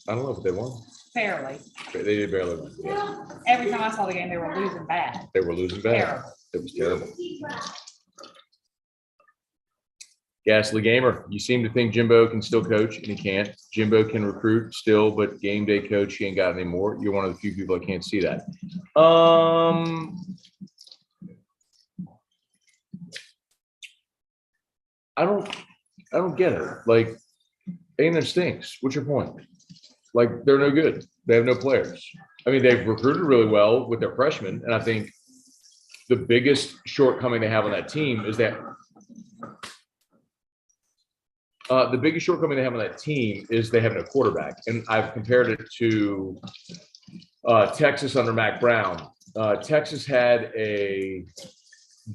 I don't know if they won. Barely. They did barely win. Yeah. Every time I saw the game, they were losing bad. They were losing bad. Terrible. It was terrible. Ghastly Gamer, you seem to think Jimbo can still coach, and he can't. Jimbo can recruit still, but game day coach, he ain't got any more. You're one of the few people that can't see that. I don't get it. Like, A&M stinks. What's your point? Like, they're no good. They have no players. I mean, they've recruited really well with their freshmen, and I think the biggest shortcoming they have on that team is that they have no quarterback. And I've compared it to Texas under Mac Brown. Texas had a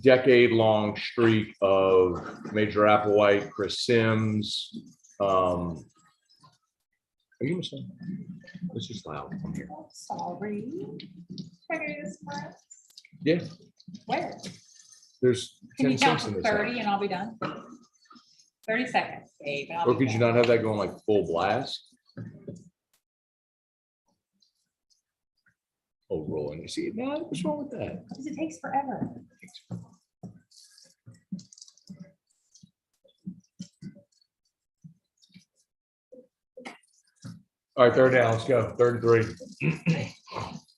decade-long streak of Major Applewhite, Chris Sims. Are you listening? It's just loud. I'm here. Sorry. Can I do this for us? Yeah. Where? There's Can 10 you count cents in to this. 30 and I'll be done? 30 seconds, Dave. And I'll Or be could you done. not have that going like full blast? Oh, rolling. You see, no, what's wrong with that? Because it takes forever. All right, third down. Let's go. 33.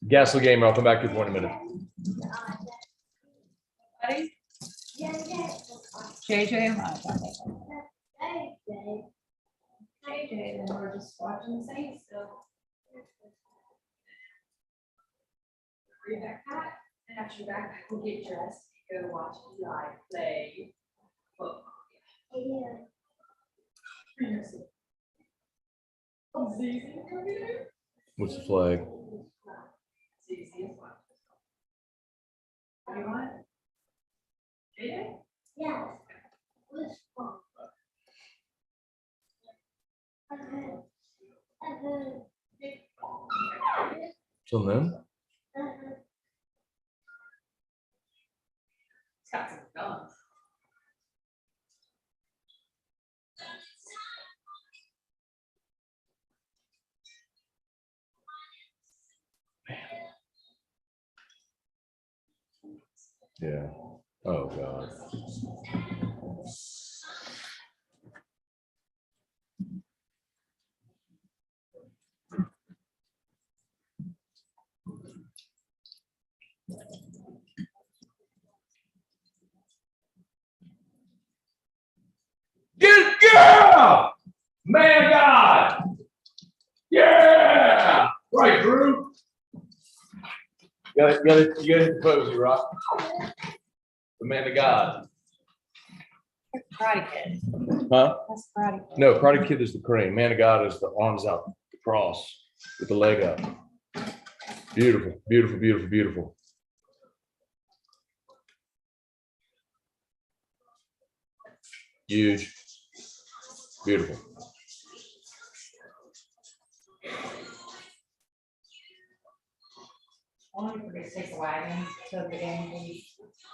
Ghastly Gamer. I'll come back to you in a minute. Ready? JJ and I. JJ, and we're just watching the Saints still. Bring your backpack, and after your backpack, we'll get dressed, go watch Eli play football. What's the flag? You want? JJ? Yes. Till then? It's got some guns. Yeah. Oh, God. Get yeah! Man of God! Yeah! Right, Drew. You gotta hit the posy, Rock. The man of God. Karate Kid. Huh? That's Karate Kid. No, Karate Kid is the crane. Man of God is the arms out, the cross with the leg up. Beautiful, beautiful, beautiful, beautiful. Huge. Beautiful. Only for me to take the wagon to the game.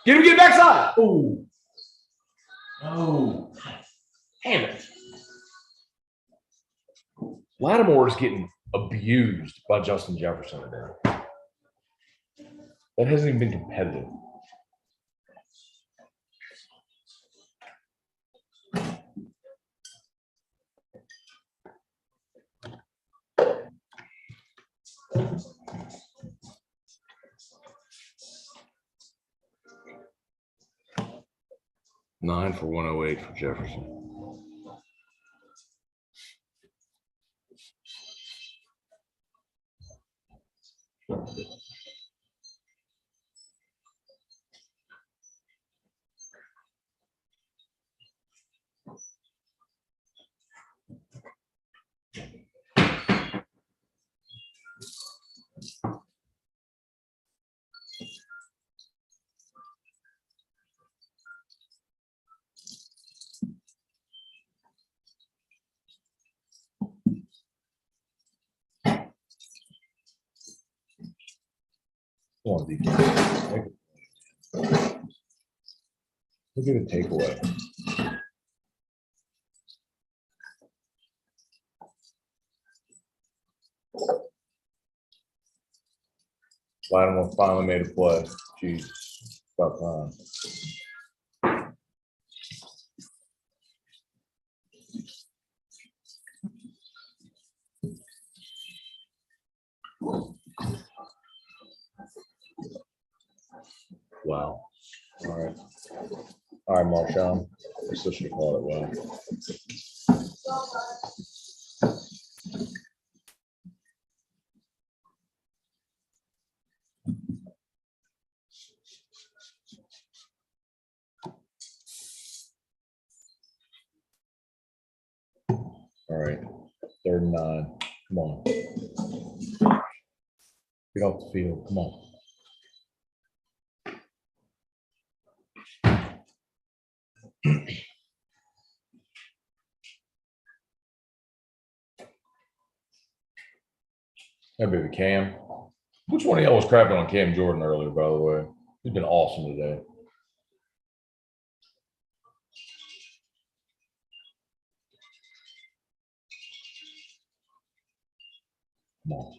Get backside. Oh. Oh. Damn it. Lattimore is getting abused by Justin Jefferson today. That hasn't even been competitive. Nine for 108 for Jefferson. Come on, DK. Look at the takeaway. Lattimore finally made a play. Jesus, about time. Wow. All right. All right, Marshawn. I still should have called it well. All right. 3rd and 9. Come on. Get off the field. Come on. That baby Cam. Which one of y'all was crapping on Cam Jordan earlier, by the way? He's been awesome today. Come on.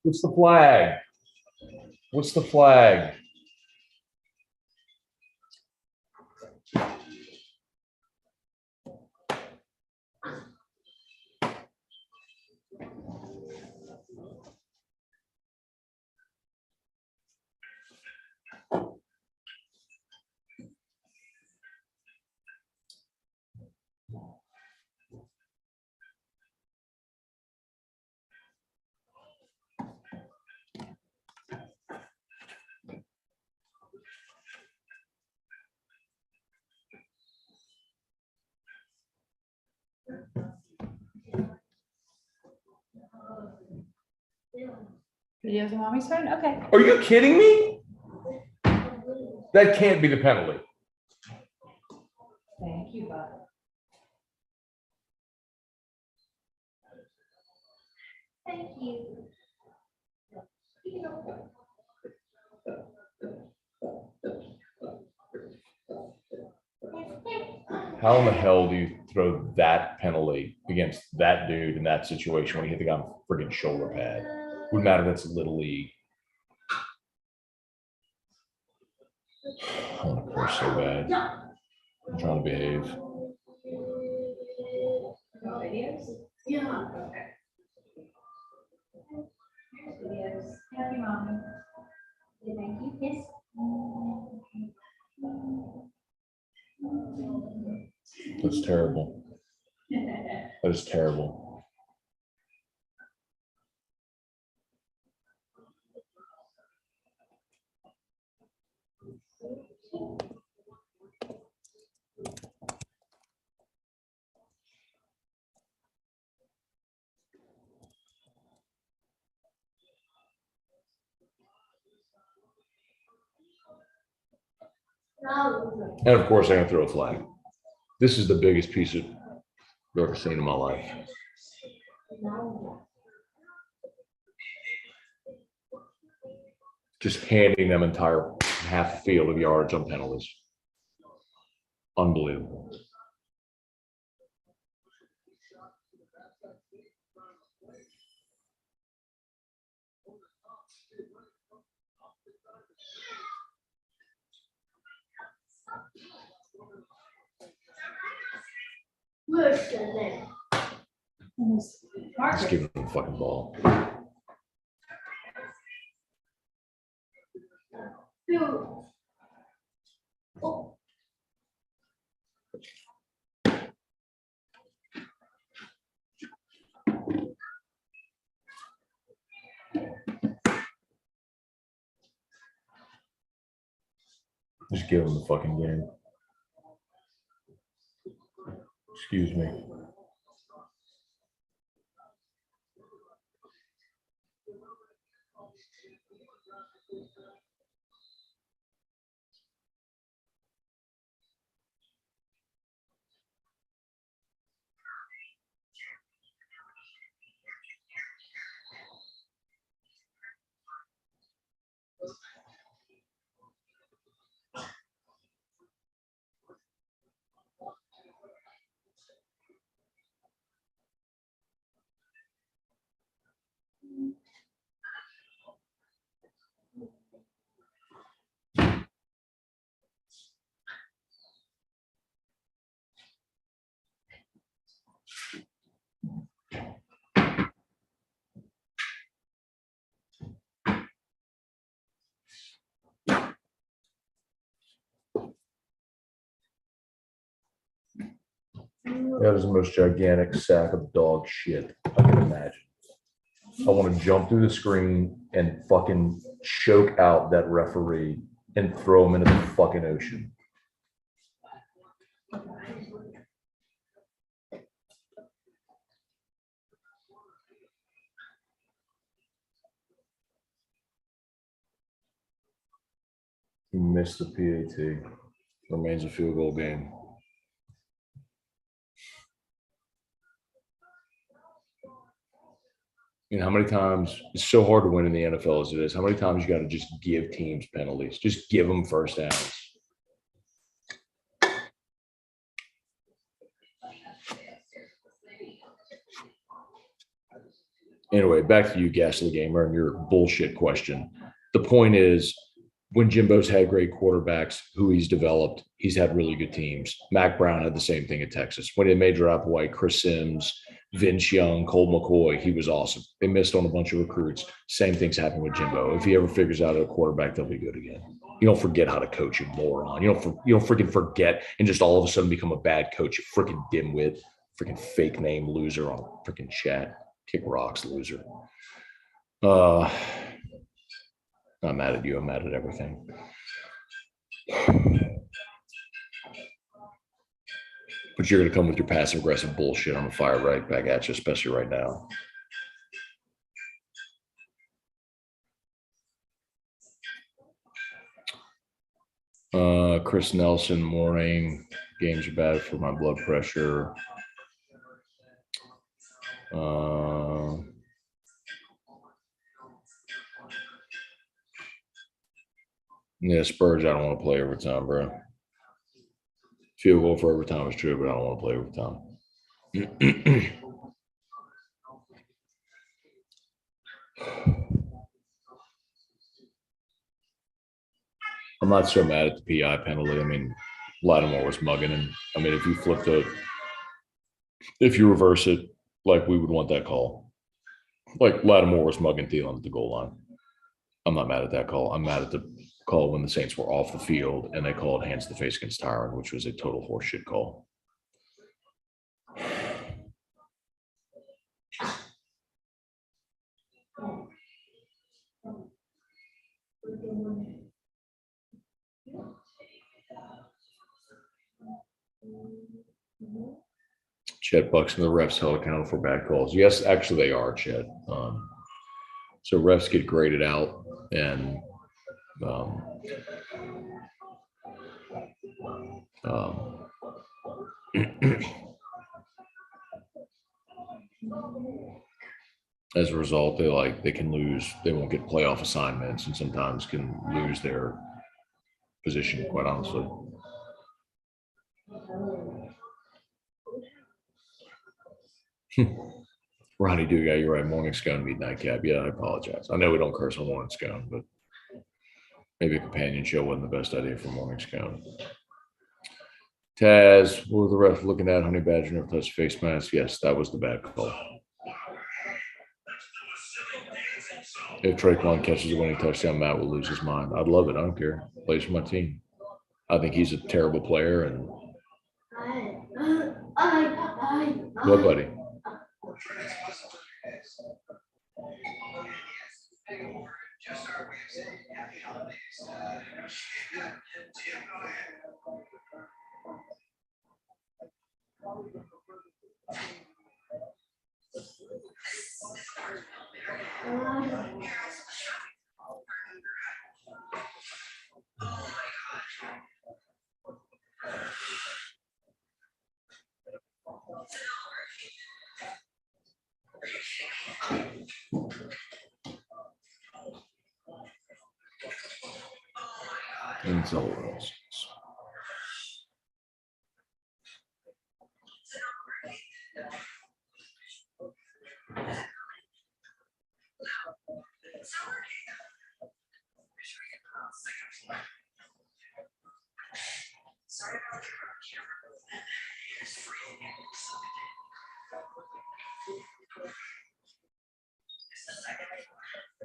What's the flag? What's the flag? Videos of mommy's phone? Okay. Are you kidding me? That can't be the penalty. Thank you, bud. Thank you. How in the hell do you throw that penalty against that dude in that situation when you hit the guy on the friggin' shoulder pad? Wouldn't matter if it's Little League. I want to curse so bad. I'm trying to behave. No videos? Yeah. Okay. Videos. Happy mom. Thank you. Yes. That's terrible. That is terrible. And of course, I'm going to throw a flag. This is the biggest piece of I've ever seen in my life. Just handing them entire half field of yards on penalties. Unbelievable. Worse than that. Just Marcus. give them the fucking ball. Two. Oh. Just give them the fucking game. Excuse me. That was the most gigantic sack of dog shit I can imagine. I want to jump through the screen and fucking choke out that referee and throw him into the fucking ocean. He missed the PAT. Remains a field goal game. You know, how many times it's so hard to win in the NFL as it is? How many times you got to just give teams penalties? Just give them first downs. Anyway, back to you, Ghastly Gamer, and your bullshit question. The point is, when Jimbo's had great quarterbacks who he's developed, he's had really good teams. Mac Brown had the same thing at Texas. When he made White, Chris Sims, Vince Young, Colt McCoy, he was awesome. They missed on a bunch of recruits. Same thing's happened with Jimbo. If he ever figures out a quarterback, they'll be good again. You don't forget how to coach, you moron. You don't freaking forget and just all of a sudden become a bad coach, you freaking dimwit, freaking fake name loser on freaking chat. Kick rocks, loser. Not mad at you. I'm mad at everything. But you're going to come with your passive aggressive bullshit. I'm going to fire right back at you, especially right now. Chris Nelson, morning. Games are bad for my blood pressure. Yeah, Spurs, I don't want to play overtime, bro. Field goal for overtime is true, but I don't want to play overtime. I'm not so mad at the PI penalty. I mean, Lattimore was mugging him. I mean, if you reverse it, like we would want that call. Like Lattimore was mugging Thielen at the goal line. I'm not mad at that call. I'm mad at the call when the Saints were off the field and they called hands to the face against Tyron, which was a total horseshit call. Chet Bucks and the refs held accountable for bad calls. Yes, actually they are, Chet. So refs get graded out, and as a result, they can lose. They won't get playoff assignments, and sometimes can lose their position. Quite honestly. Ronnie Dugas, you're right. Morning Scone beat Nightcap. Yeah, I apologize. I know we don't curse on Morning Scone, but maybe a companion show wasn't the best idea for Morning Scone. Taz, what were the refs looking at? Honey Badger never touched face mask. Yes, that was the bad call. If Traquan catches a winning touchdown, Matt will lose his mind. I'd love it. I don't care. Plays for my team. I think he's a terrible player. And what, buddy? Intolerance.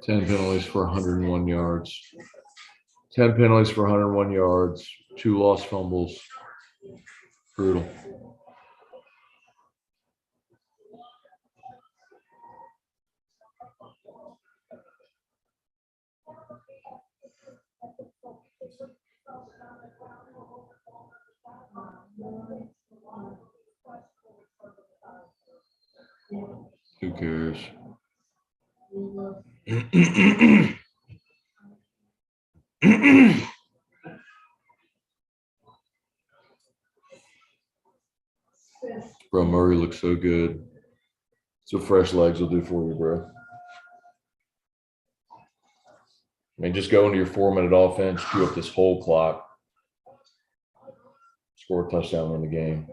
Ten penalties for 101 yards. 10 penalties for 101 yards. 2 lost fumbles. Brutal. cares? Bro, Murray looks so good. So fresh legs will do for you, bro. I mean, just go into your 4-minute offense, chew up this whole clock, score a touchdown, win the game.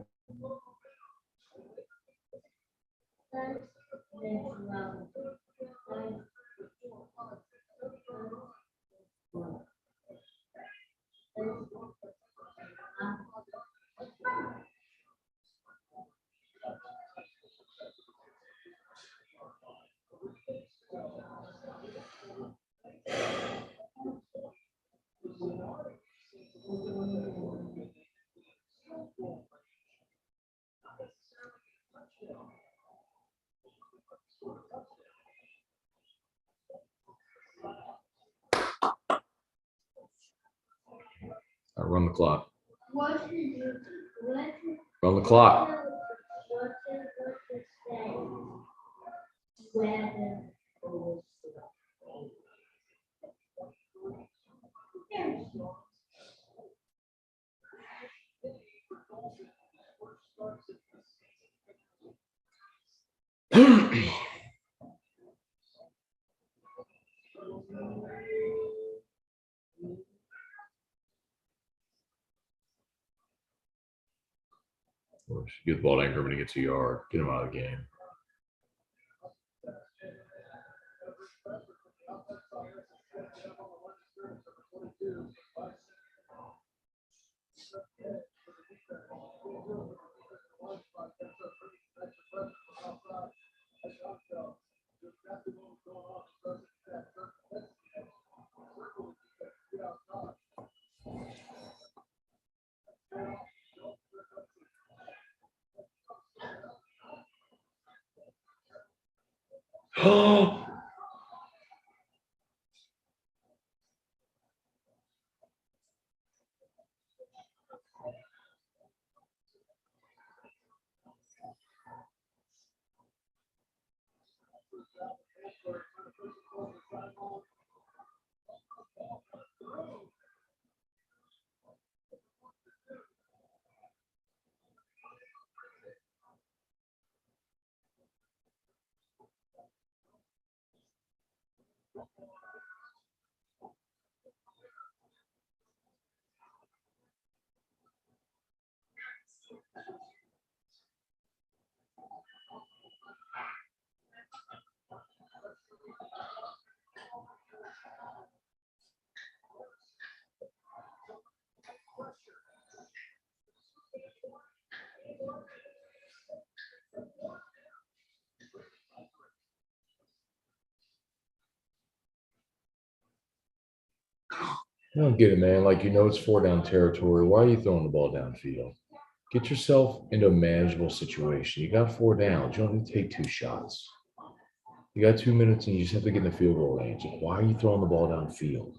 I run the clock. What did you, what? Run the clock. What did say? Weather. Get the ball to Ingram when he gets a yard. Get him out of the game. Oh, I don't get it, man. Like, it's 4-down territory. Why are you throwing the ball downfield? Get yourself into a manageable situation. You got 4 downs. You don't need to take 2 shots. You got 2 minutes and you just have to get in the field goal range. Like, why are you throwing the ball downfield?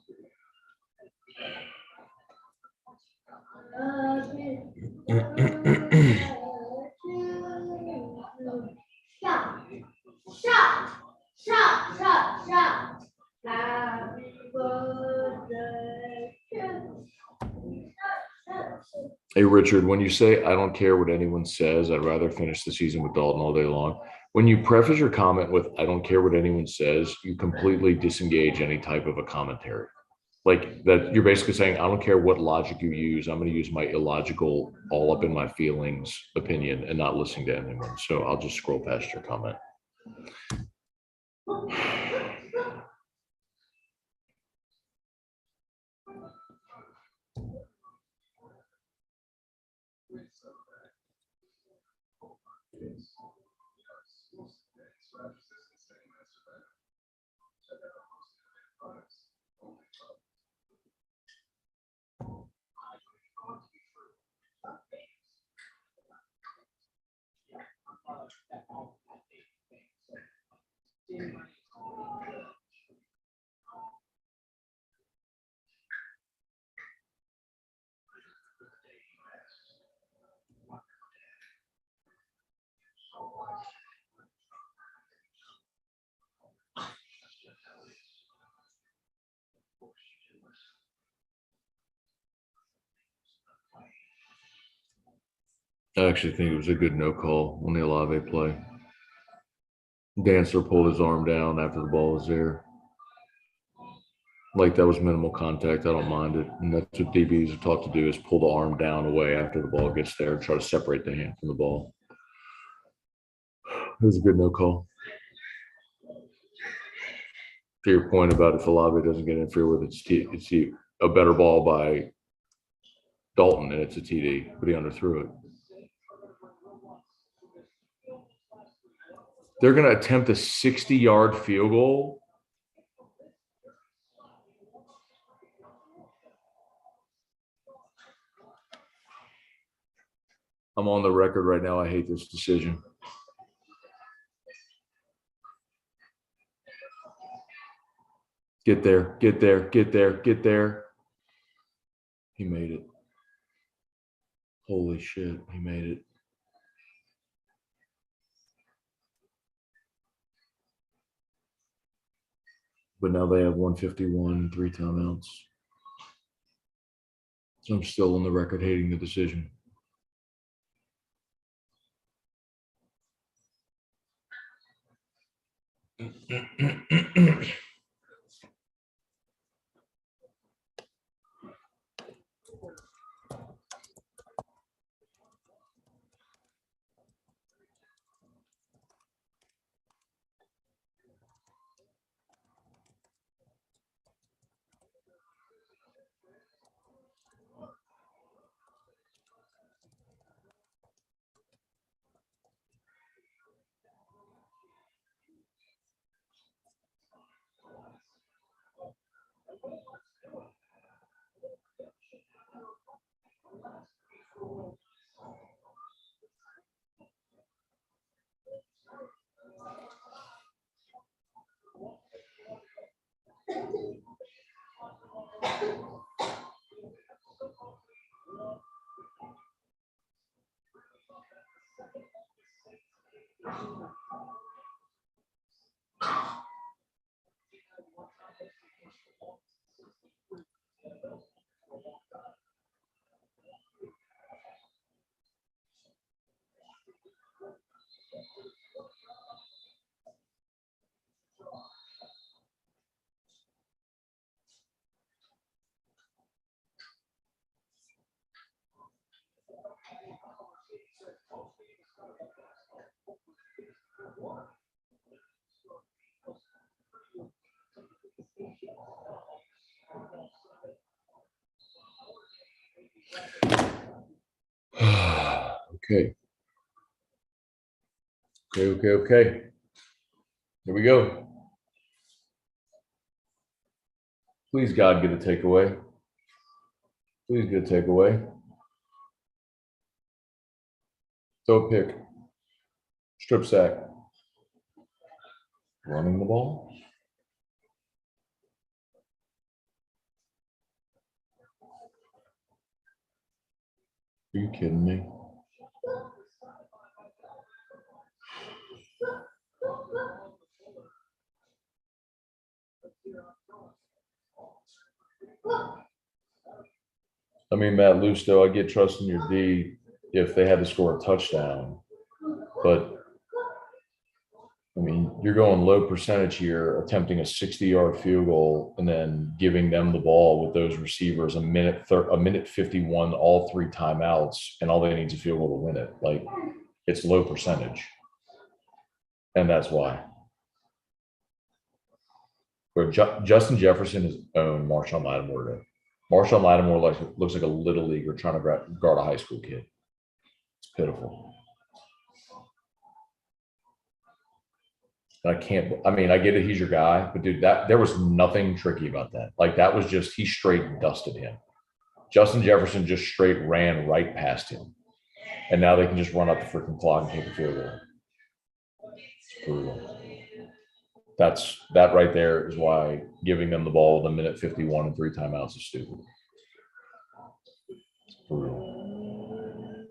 Stop. Stop. Stop. Stop. Stop. Happy birthday to Hey, Richard, when you say, I don't care what anyone says, I'd rather finish the season with Dalton all day long. When you preface your comment with, I don't care what anyone says, you completely disengage any type of a commentary. Like that, you're basically saying, I don't care what logic you use. I'm going to use my illogical, all up in my feelings opinion and not listening to anyone. So I'll just scroll past your comment. I actually think it was a good no call on the Olave play. Dancer pulled his arm down after the ball was there. Like that was minimal contact. I don't mind it. And that's what DBs are taught to do is pull the arm down away after the ball gets there and try to separate the hand from the ball. It was a good no call. To your point about if Olave doesn't get interfered with, it's a better ball by Dalton and it's a TD, but he underthrew it. They're going to attempt a 60-yard field goal. I'm on the record right now. I hate this decision. Get there, get there, get there, get there. He made it. Holy shit, he made it. But now they have 151 and 3 timeouts. So I'm still on the record hating the decision. Okay. Okay. Here we go. Please, God, get a takeaway. Please get a takeaway. Throw a pick. Strip sack. Running the ball. Are you kidding me? I mean, Matt Lusto, I get trust in your D if they had to score a touchdown. But, I mean, you're going low percentage here, attempting a 60-yard field goal and then giving them the ball with those receivers a minute 51, all 3 timeouts, and all they need is a field goal to win it. Like, it's low percentage. And that's why. But Justin Jefferson has owned Marshawn Lattimore. Marshawn Lattimore looks like a little leaguer trying to guard a high school kid. It's pitiful. And I get it, he's your guy, but dude, there was nothing tricky about that. Like that was just, he straight dusted him. Justin Jefferson just straight ran right past him. And now they can just run up the freaking clock and take the field goal. It's brutal. That right there is why giving them the ball with a minute 51 and 3 timeouts is stupid. It's brutal.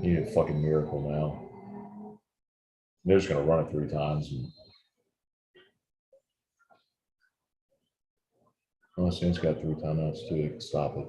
You need a fucking miracle now. They're just gonna run it 3 times. And Saints got 3 timeouts too. They can stop it.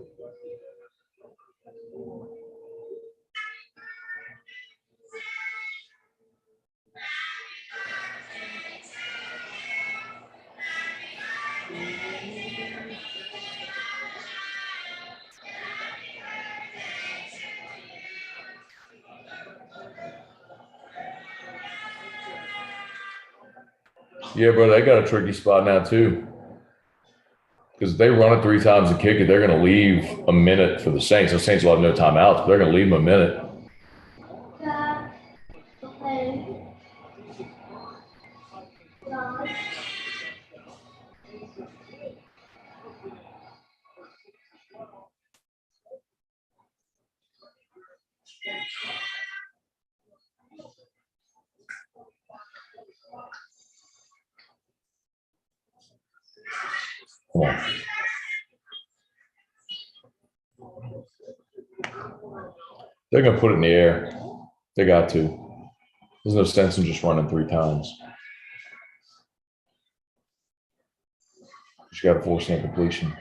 Yeah, bro, they got a tricky spot now too. Because if they run it 3 times and kick it, they're going to leave a minute for the Saints. The Saints will have no timeouts, but they're going to leave them a minute. Okay. Come on. They're going to put it in the air. They got to. There's no sense in just running 3 times. You got to force the incompletion.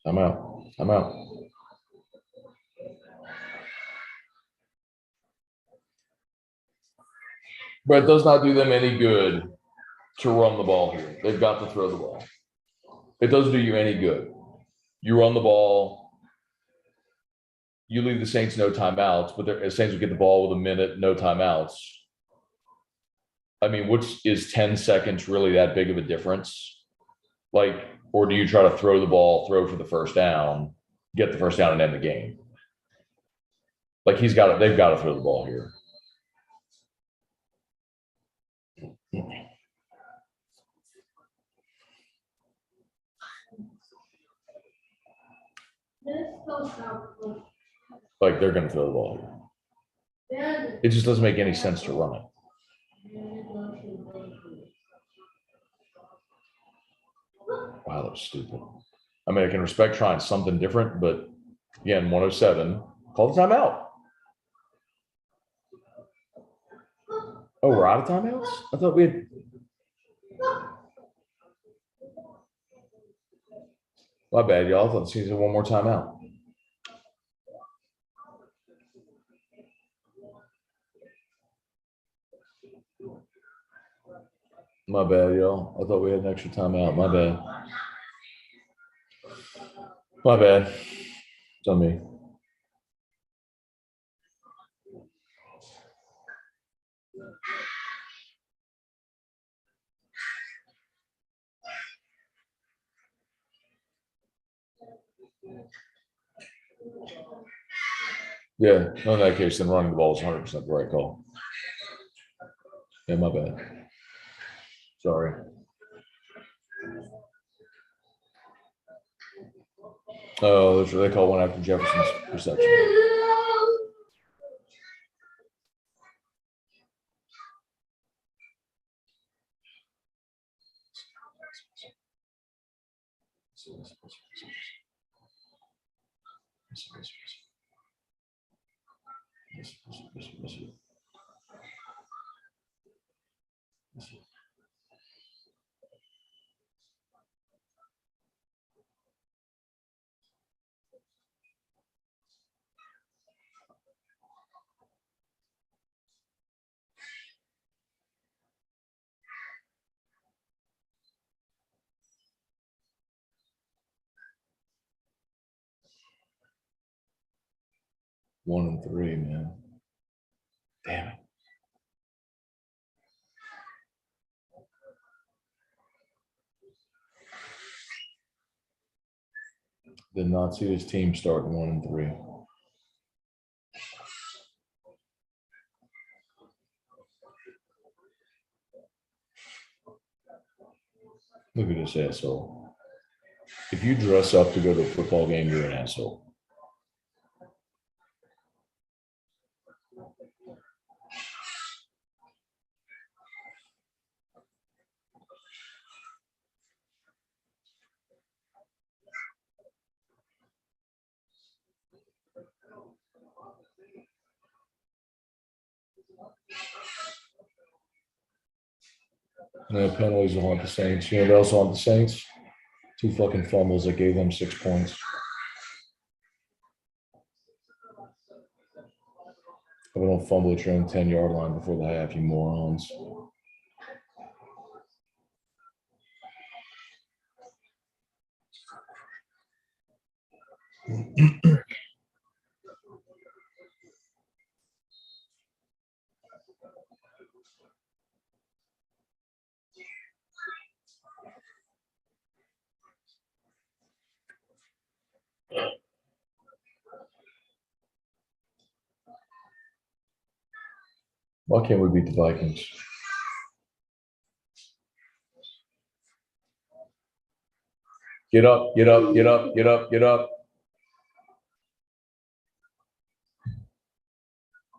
I'm out. I'm out. But it does not do them any good to run the ball here. They've got to throw the ball. It doesn't do you any good. You run the ball. You leave the Saints no timeouts, but the Saints will get the ball with a minute, no timeouts. I mean, which is 10 seconds really that big of a difference? Like, or do you try to throw the ball, throw for the first down, get the first down and end the game? Like they've got to throw the ball here. Like they're going to throw the ball here. It just doesn't make any sense to run it. Wow, that was stupid. I mean, I can respect trying something different, but again, 107, call the timeout. Oh, we're out of timeouts? I thought we had. My bad, y'all. I thought the season one more timeout. My bad, y'all. I thought we had an extra timeout. My bad. My bad. It's on me. Yeah, in that case, then running the ball is 100% the right call. Yeah, my bad. Sorry. Oh, that's what they call one after Jefferson's reception. One and 3, man. Damn it. Did not see his team starting 1 and 3. Look at this asshole. If you dress up to go to a football game, you're an asshole. No penalties will haunt the Saints. You know what else haunt the Saints? 2 fucking fumbles that gave them 6 points. I don't fumble at your own 10-yard line before the half, you morons. Why can't we beat the Vikings? Get up, get up, get up, get up, get up.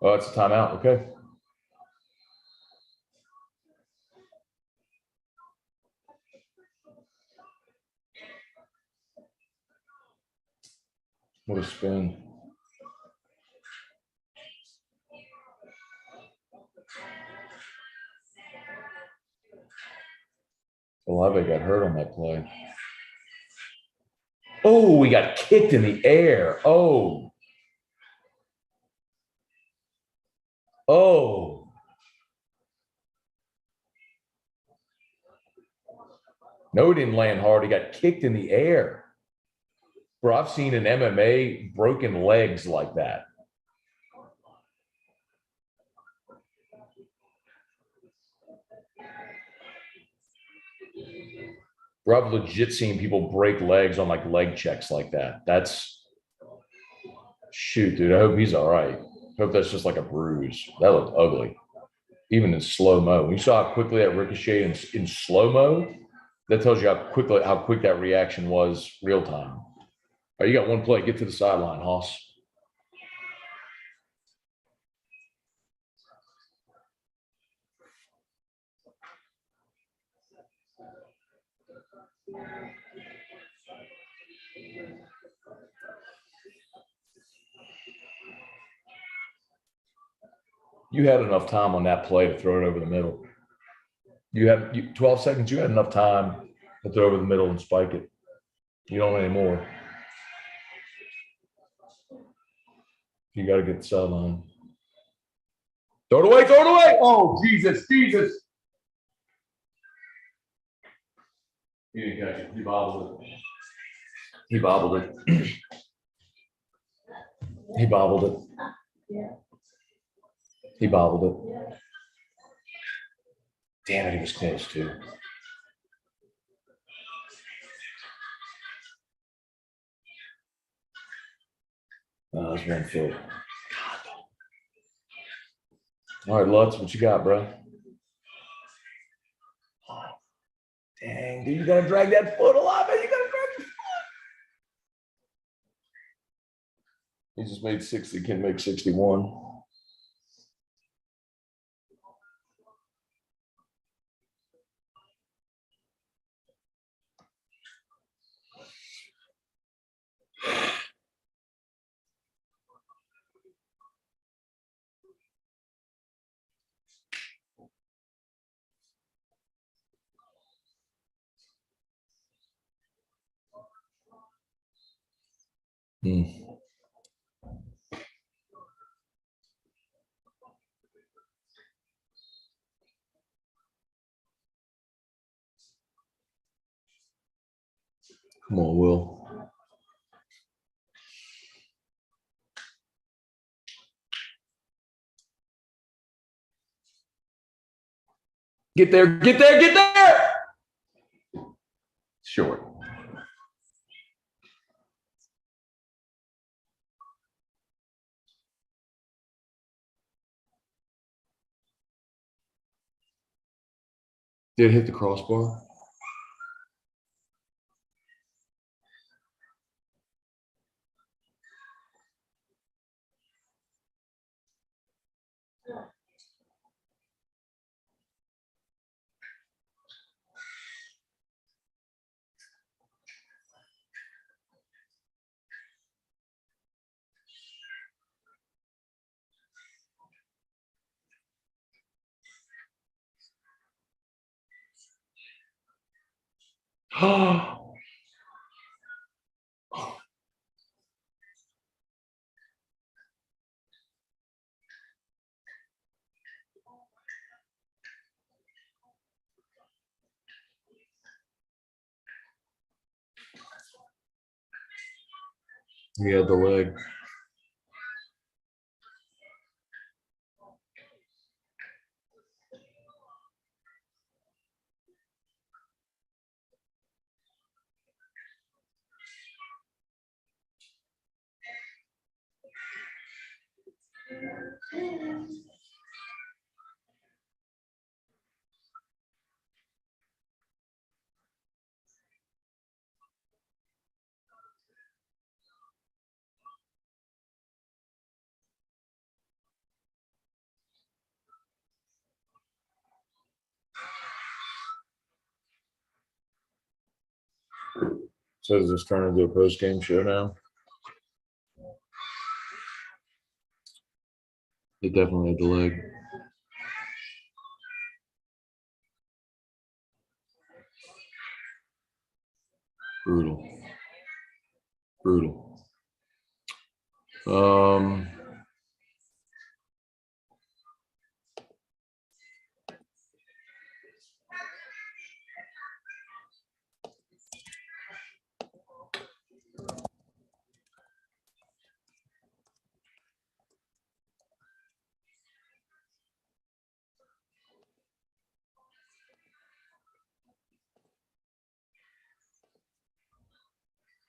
Oh, it's a timeout. Okay. What a spin. Olave got hurt on that play. Oh, we got kicked in the air. Oh. Oh. No, he didn't land hard. He got kicked in the air. Bro, I've seen in MMA broken legs like that. Bro, I've legit seen people break legs on like leg checks like that. That's shoot, dude. I hope he's all right. Hope that's just like a bruise. That looked ugly, even in slow mo. When you saw how quickly that ricocheted in slow mo, that tells you how quick that reaction was real time. All right, you got one play. Get to the sideline, Hoss. You had enough time on that play to throw it over the middle. You had 12 seconds. You had enough time to throw over the middle and spike it. You don't anymore. You got to get the sideline. Throw it away. Throw it away. Oh, Jesus. Jesus. He didn't catch it. He bobbled it. He bobbled it. He bobbled it. He bobbled it. Damn it, he was close too. Oh, that was 1 foot. All right, Lutz, what you got, bro? Dang, dude, you gotta drag that foot a lot, man. You gotta drag your foot. He just made 60, can make 61. Come on, Will. Get there, get there, get there. Short. Did it hit the crossbar? Oh. He had the leg. So does this turn into a post-game show now? It definitely had the leg. Brutal. Brutal.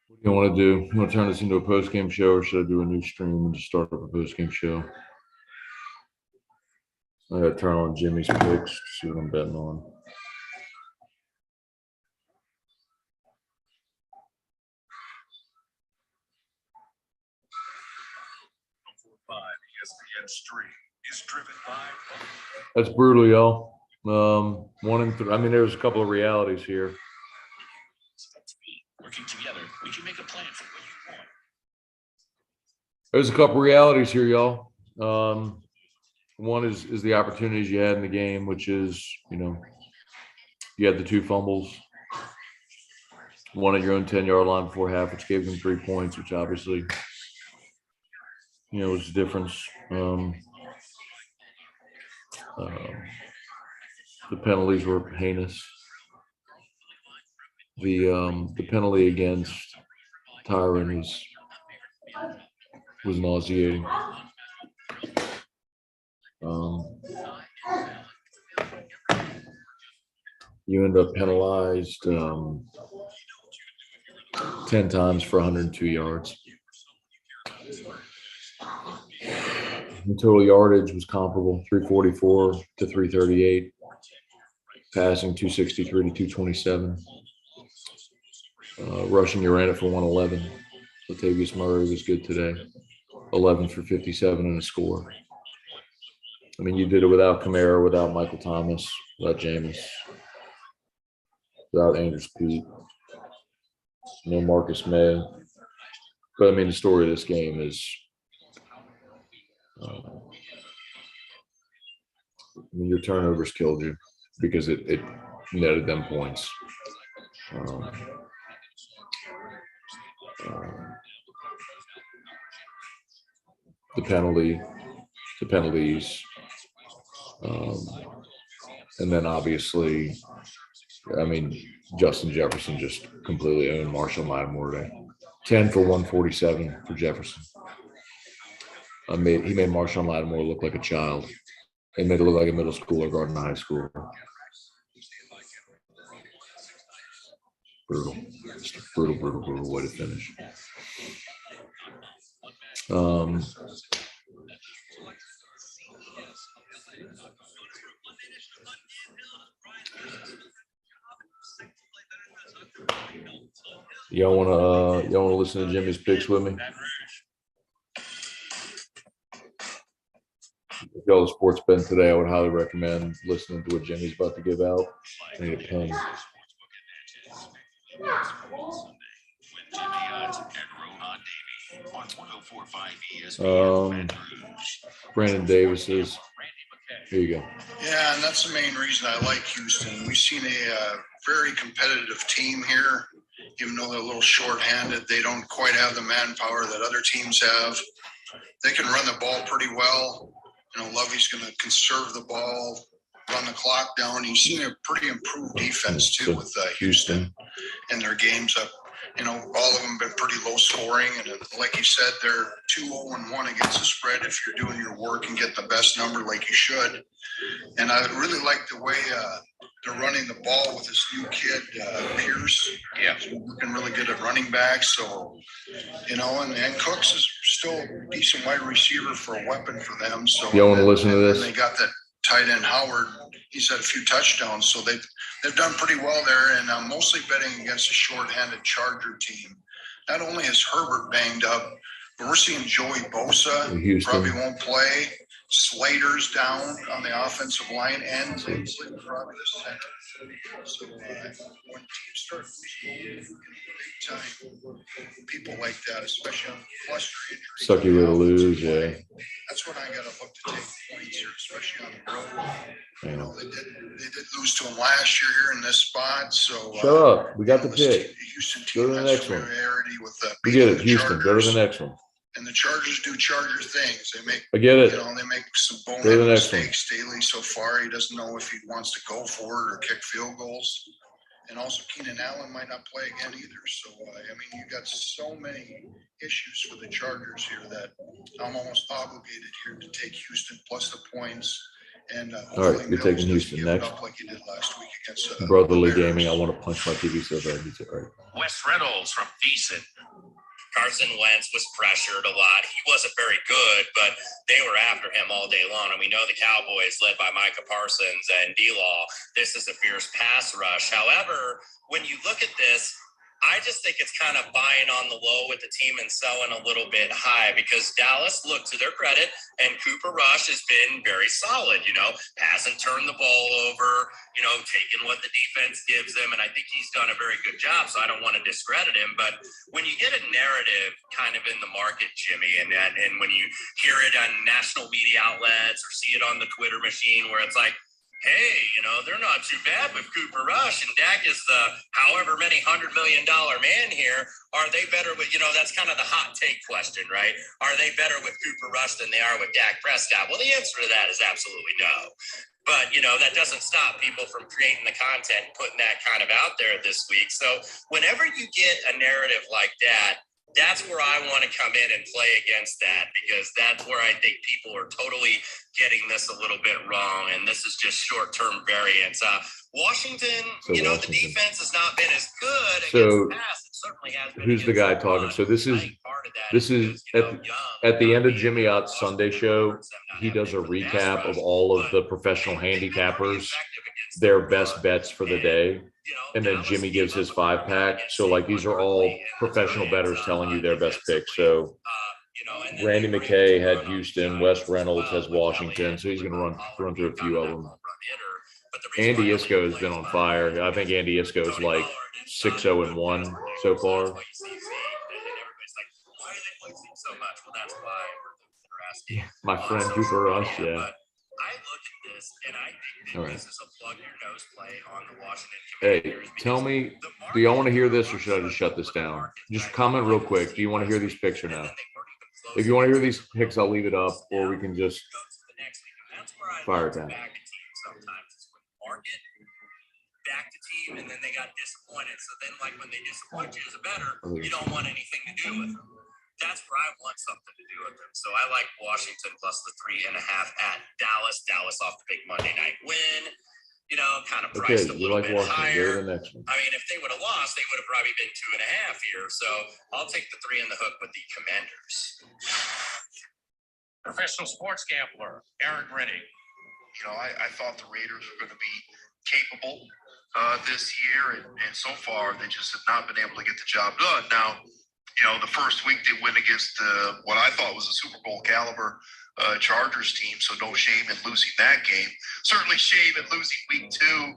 What do you want to do? You want to turn this into a post-game show, or should I do a new stream and just start up a post-game show? I got to turn on Jimmy's picks, see what I'm betting on. That's brutal, y'all. 1 and 3. I mean, there's a couple of realities here. Working together, we can make a plan for what you want. There's a couple realities here, y'all. One is the opportunities you had in the game, which is, you had the 2 fumbles, one at your own 10-yard line before half, which gave them 3 points, which obviously, was the difference. The penalties were heinous. The penalty against Tyron was nauseating. You end up penalized 10 times for 102 yards. The total yardage was comparable, 344 to 338. Passing 263 to 227. Rushing, you ran it for 111. Latavius Murray was good today. 11 for 57 and a score. I mean, you did it without Kamara, without Michael Thomas, without Jameis, without Andrews Pete, no Marcus May. But I mean, the story of this game is, your turnovers killed you because it netted them points. The penalties, and then obviously, I mean, Justin Jefferson just completely owned Marshall Lattimore today. 10 for 147 for Jefferson. He made Marshawn Lattimore look like a child. He made it look like a middle schooler guarding a high school. Brutal. Just a brutal way to finish. Y'all wanna listen to Jimmy's picks with me? If y'all are sports betting today, I would highly recommend listening to what Jimmy's about to give out. I need a pen. Brandon Davis is. Here you go. Yeah, and that's the main reason I like Houston. We've seen a very competitive team here. Even though they're a little shorthanded, they don't quite have the manpower that other teams have. They can run the ball pretty well. Lovey's going to conserve the ball, run the clock down. You've seen a pretty improved defense too with Houston in their games up. All of them have been pretty low scoring. And like you said, they're 2-0-1 against the spread if you're doing your work and get the best number like you should. And I really like the way they're running the ball with this new kid, Pierce. Yeah. He's working really good at running back. So, and Cooks is still a decent wide receiver for a weapon for them. So You want to listen to this? And they got that tight end Howard. He's had a few touchdowns. So they've done pretty well there. And I'm mostly betting against a short-handed Charger team. Not only is Herbert banged up, but we're seeing Joey Bosa Houston. probably won't play. Slater's down on the offensive line and Slater probably the center. So when teams start losing big time, people like that, especially on cluster injuries. Sucky way to lose, yeah. That's when I got to look to take points here, especially on the road. Yeah. They did lose to them last year here in this spot. So Shut up. We got the pick. Houston Go team to the has next one. familiarity with We get it, the Houston. Go to the Chargers. next one. And the Chargers do Charger things. They make, I get it. they make some Go to the bonehead next one. mistakes. Staley so far, he doesn't know if he wants to go for it or kick field goals. And also Keenan Allen might not play again either. So, you got so many issues for the Chargers here that I'm almost obligated here to take Houston plus the points. And All right, you're taking Houston next. Up like he did last week against Brotherly the Bears. gaming. I want to punch my TV so bad. He's all right. Wes Reynolds from Decent. Carson Wentz was pressured a lot. He wasn't very good, but they were after him all day long. And we know the Cowboys, led by Micah Parsons and D-Law, this is a fierce pass rush. However, when you look at this, I just think it's kind of buying on the low with the team and selling a little bit high because Dallas, look, to their credit, and Cooper Rush has been very solid, hasn't turned the ball over, taking what the defense gives them. And I think he's done a very good job, so I don't want to discredit him. But when you get a narrative kind of in the market, Jimmy, and when you hear it on national media outlets or see it on the Twitter machine where it's like, hey, they're not too bad with Cooper Rush, and Dak is the however many $100 million man here. Are they better with, that's kind of the hot take question, right? Are they better with Cooper Rush than they are with Dak Prescott? Well, the answer to that is absolutely no. But, that doesn't stop people from creating the content, putting that kind of out there this week. So whenever you get a narrative like that, that's where I want to come in and play against that because that's where I think people are totally getting this a little bit wrong. And this is just short-term variance. Washington, the defense has not been as good against the pass. It certainly has been. Who's the guy talking? So this is at the end of Jimmy Ott's Sunday show. He does a recap of all of the professional handicappers, their best bets for the day. And then Jimmy gives his 5-pack. So these are all professional bettors telling you their best picks. So Randy McKay had Houston, Wes Reynolds has Washington. So he's going to run through a few of them. Andy Isco has been on fire. I think Andy Isco is 6-0-1 so far. My friend Cooper Rush, yeah. I look at this and I think this is a plug your nose play on the Washington Commanders. Hey, tell me, do y'all want to hear this or should I just shut this down? Just comment real quick. Do you want to hear these picks or no? If you want to hear these picks, I'll leave it up, or we can just fire it down. Back to team, and then they got disappointed. So then, when they disappoint you as a bettor, you don't want anything to do with them. That's where I want something to do with them. So I like Washington plus the 3.5 at Dallas. Dallas off the big Monday night win. Kind of priced a little bit higher. If they would have lost, they would have probably been 2.5 here. So I'll take the 3 in the hook with the Commanders. Professional sports gambler, Aaron Rennie. I thought the Raiders were going to be capable this year, and so far they just have not been able to get the job done. Now, the first week they win against what I thought was a Super Bowl caliber Chargers team, so no shame in losing that game. Certainly shame in losing week 2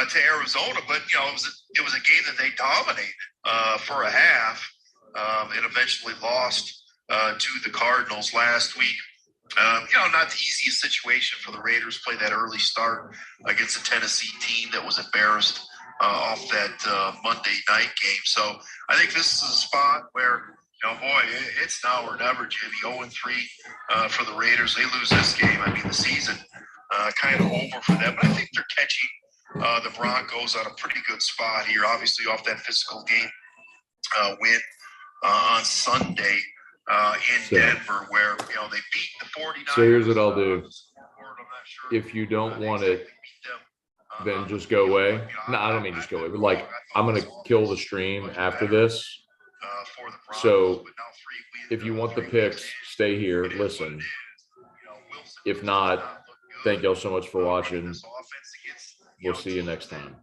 to Arizona, but it was a game that they dominated for a half, and eventually lost to the Cardinals last week. Not the easiest situation for the Raiders. Play that early start against a Tennessee team that was embarrassed off that Monday night game. So I think this is a spot where, it's now or never, Jimmy. 0-3 for the Raiders. They lose this game. The season kind of over for them. But I think they're catching the Broncos on a pretty good spot here. Obviously off that physical game win on Sunday. In Denver, where they beat the 49ers. So here's what I'll do. If you don't want it, then just go away. No, I don't mean just go away, but like I'm gonna kill the stream after this. For the Broncos, So but now if you want the picks, stay here, listen. If not, thank y'all so much for watching. We'll see you next time.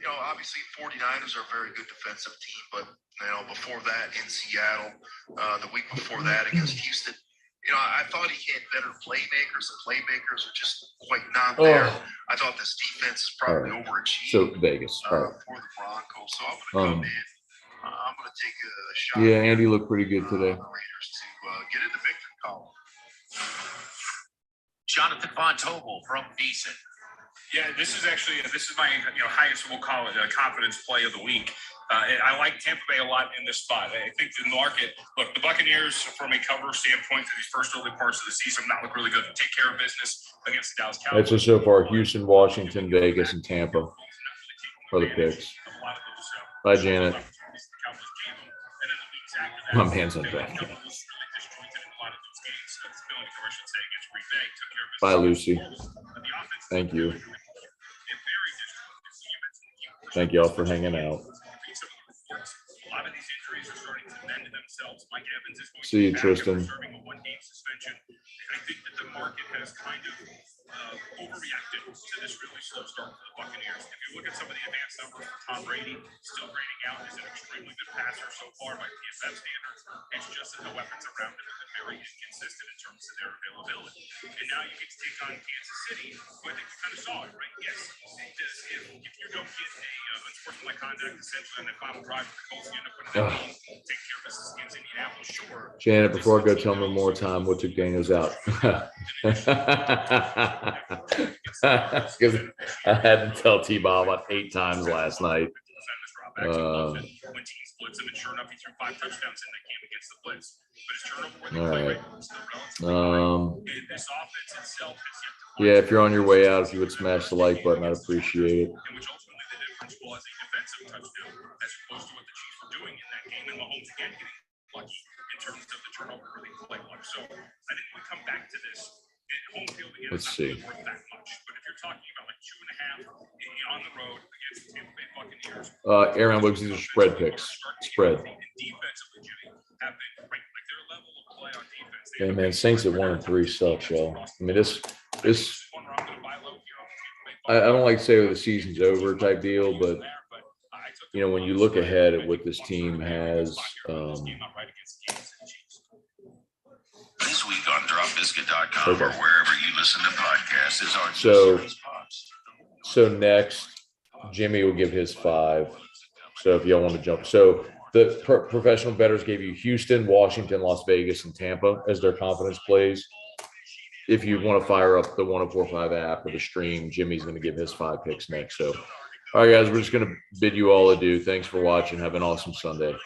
You know, obviously 49ers are a very good defensive team, but before that in Seattle, the week before that against Houston, I thought he had better playmakers. The playmakers are just quite not there. I thought this defense is probably overachieved. So Vegas. For the Broncos. So I'm gonna come in. I'm gonna take a shot. Yeah, Andy looked pretty good today. The Raiders to get in the victory column. Jonathan Von Tobel from Decent. Yeah, this is my highest, we'll call it a confidence play of the week. I like Tampa Bay a lot in this spot. I think the market, look, the Buccaneers from a cover standpoint for these first early parts of the season not look really good. Take care of business against the Dallas Cowboys. That's so far Houston, Washington, Vegas, and Tampa for the picks. Bye, Janet. My man's on deck. Bye, Lucy. Thank you. Thank y'all for hanging out. See you, Tristan. I think that the market has kind of overreacted to this really slow start for the Buccaneers. If you look at some of the advanced numbers for Tom Brady, still grading out as an extremely good passer so far by PFF standards. It's just that the weapons around him have been very inconsistent in terms of their availability. And now you get to take on Kansas City, who I think you kind of saw it, right? Yes, if you don't get a unsportsmanlike conduct, essentially on the final drive for the Colts, you end up winning that game. Take care of business against Indianapolis, sure. Janet, before I go, tell me one more time what took Daniels out. Because I had to tell T-Bob about 8 times last night. When team splits him, and sure enough, he threw 5 touchdowns in that game against the blitz. But his turnover where they play right now is still relatively high. This offense itself has yet to Yeah, if you're on your way out, if you would smash the like button, I'd appreciate it. and which ultimately the difference was a defensive touchdown as opposed to what the Chiefs were doing in that game, and Mahomes again getting lucky in terms of the turnover where they play much. So I think we come back to this. Home field again, Let's it's not see. really worth that much. But if you're talking about like 2.5 on the road against the Tampa Bay Buccaneers, Aaron Woods, these are spread picks. Spread. and defensively, Jimmy, have been great. Like their level of play on defense. Hey man, Saints at 1-3 sucks, y'all. I mean, this. One where I'm going to buy low here on the Tampa Bay I don't like to say the season's over type deal, but when you look ahead at what this team has, This week on dropbiscuit.com or wherever you listen to podcasts is our so next, Jimmy will give his 5. So if y'all want to jump, so the professional bettors gave you Houston, Washington, Las Vegas, and Tampa as their confidence plays. If you want to fire up the 1045 app or the stream, Jimmy's going to give his 5 picks next. So, all right, guys, we're just going to bid you all adieu. Thanks for watching. Have an awesome Sunday.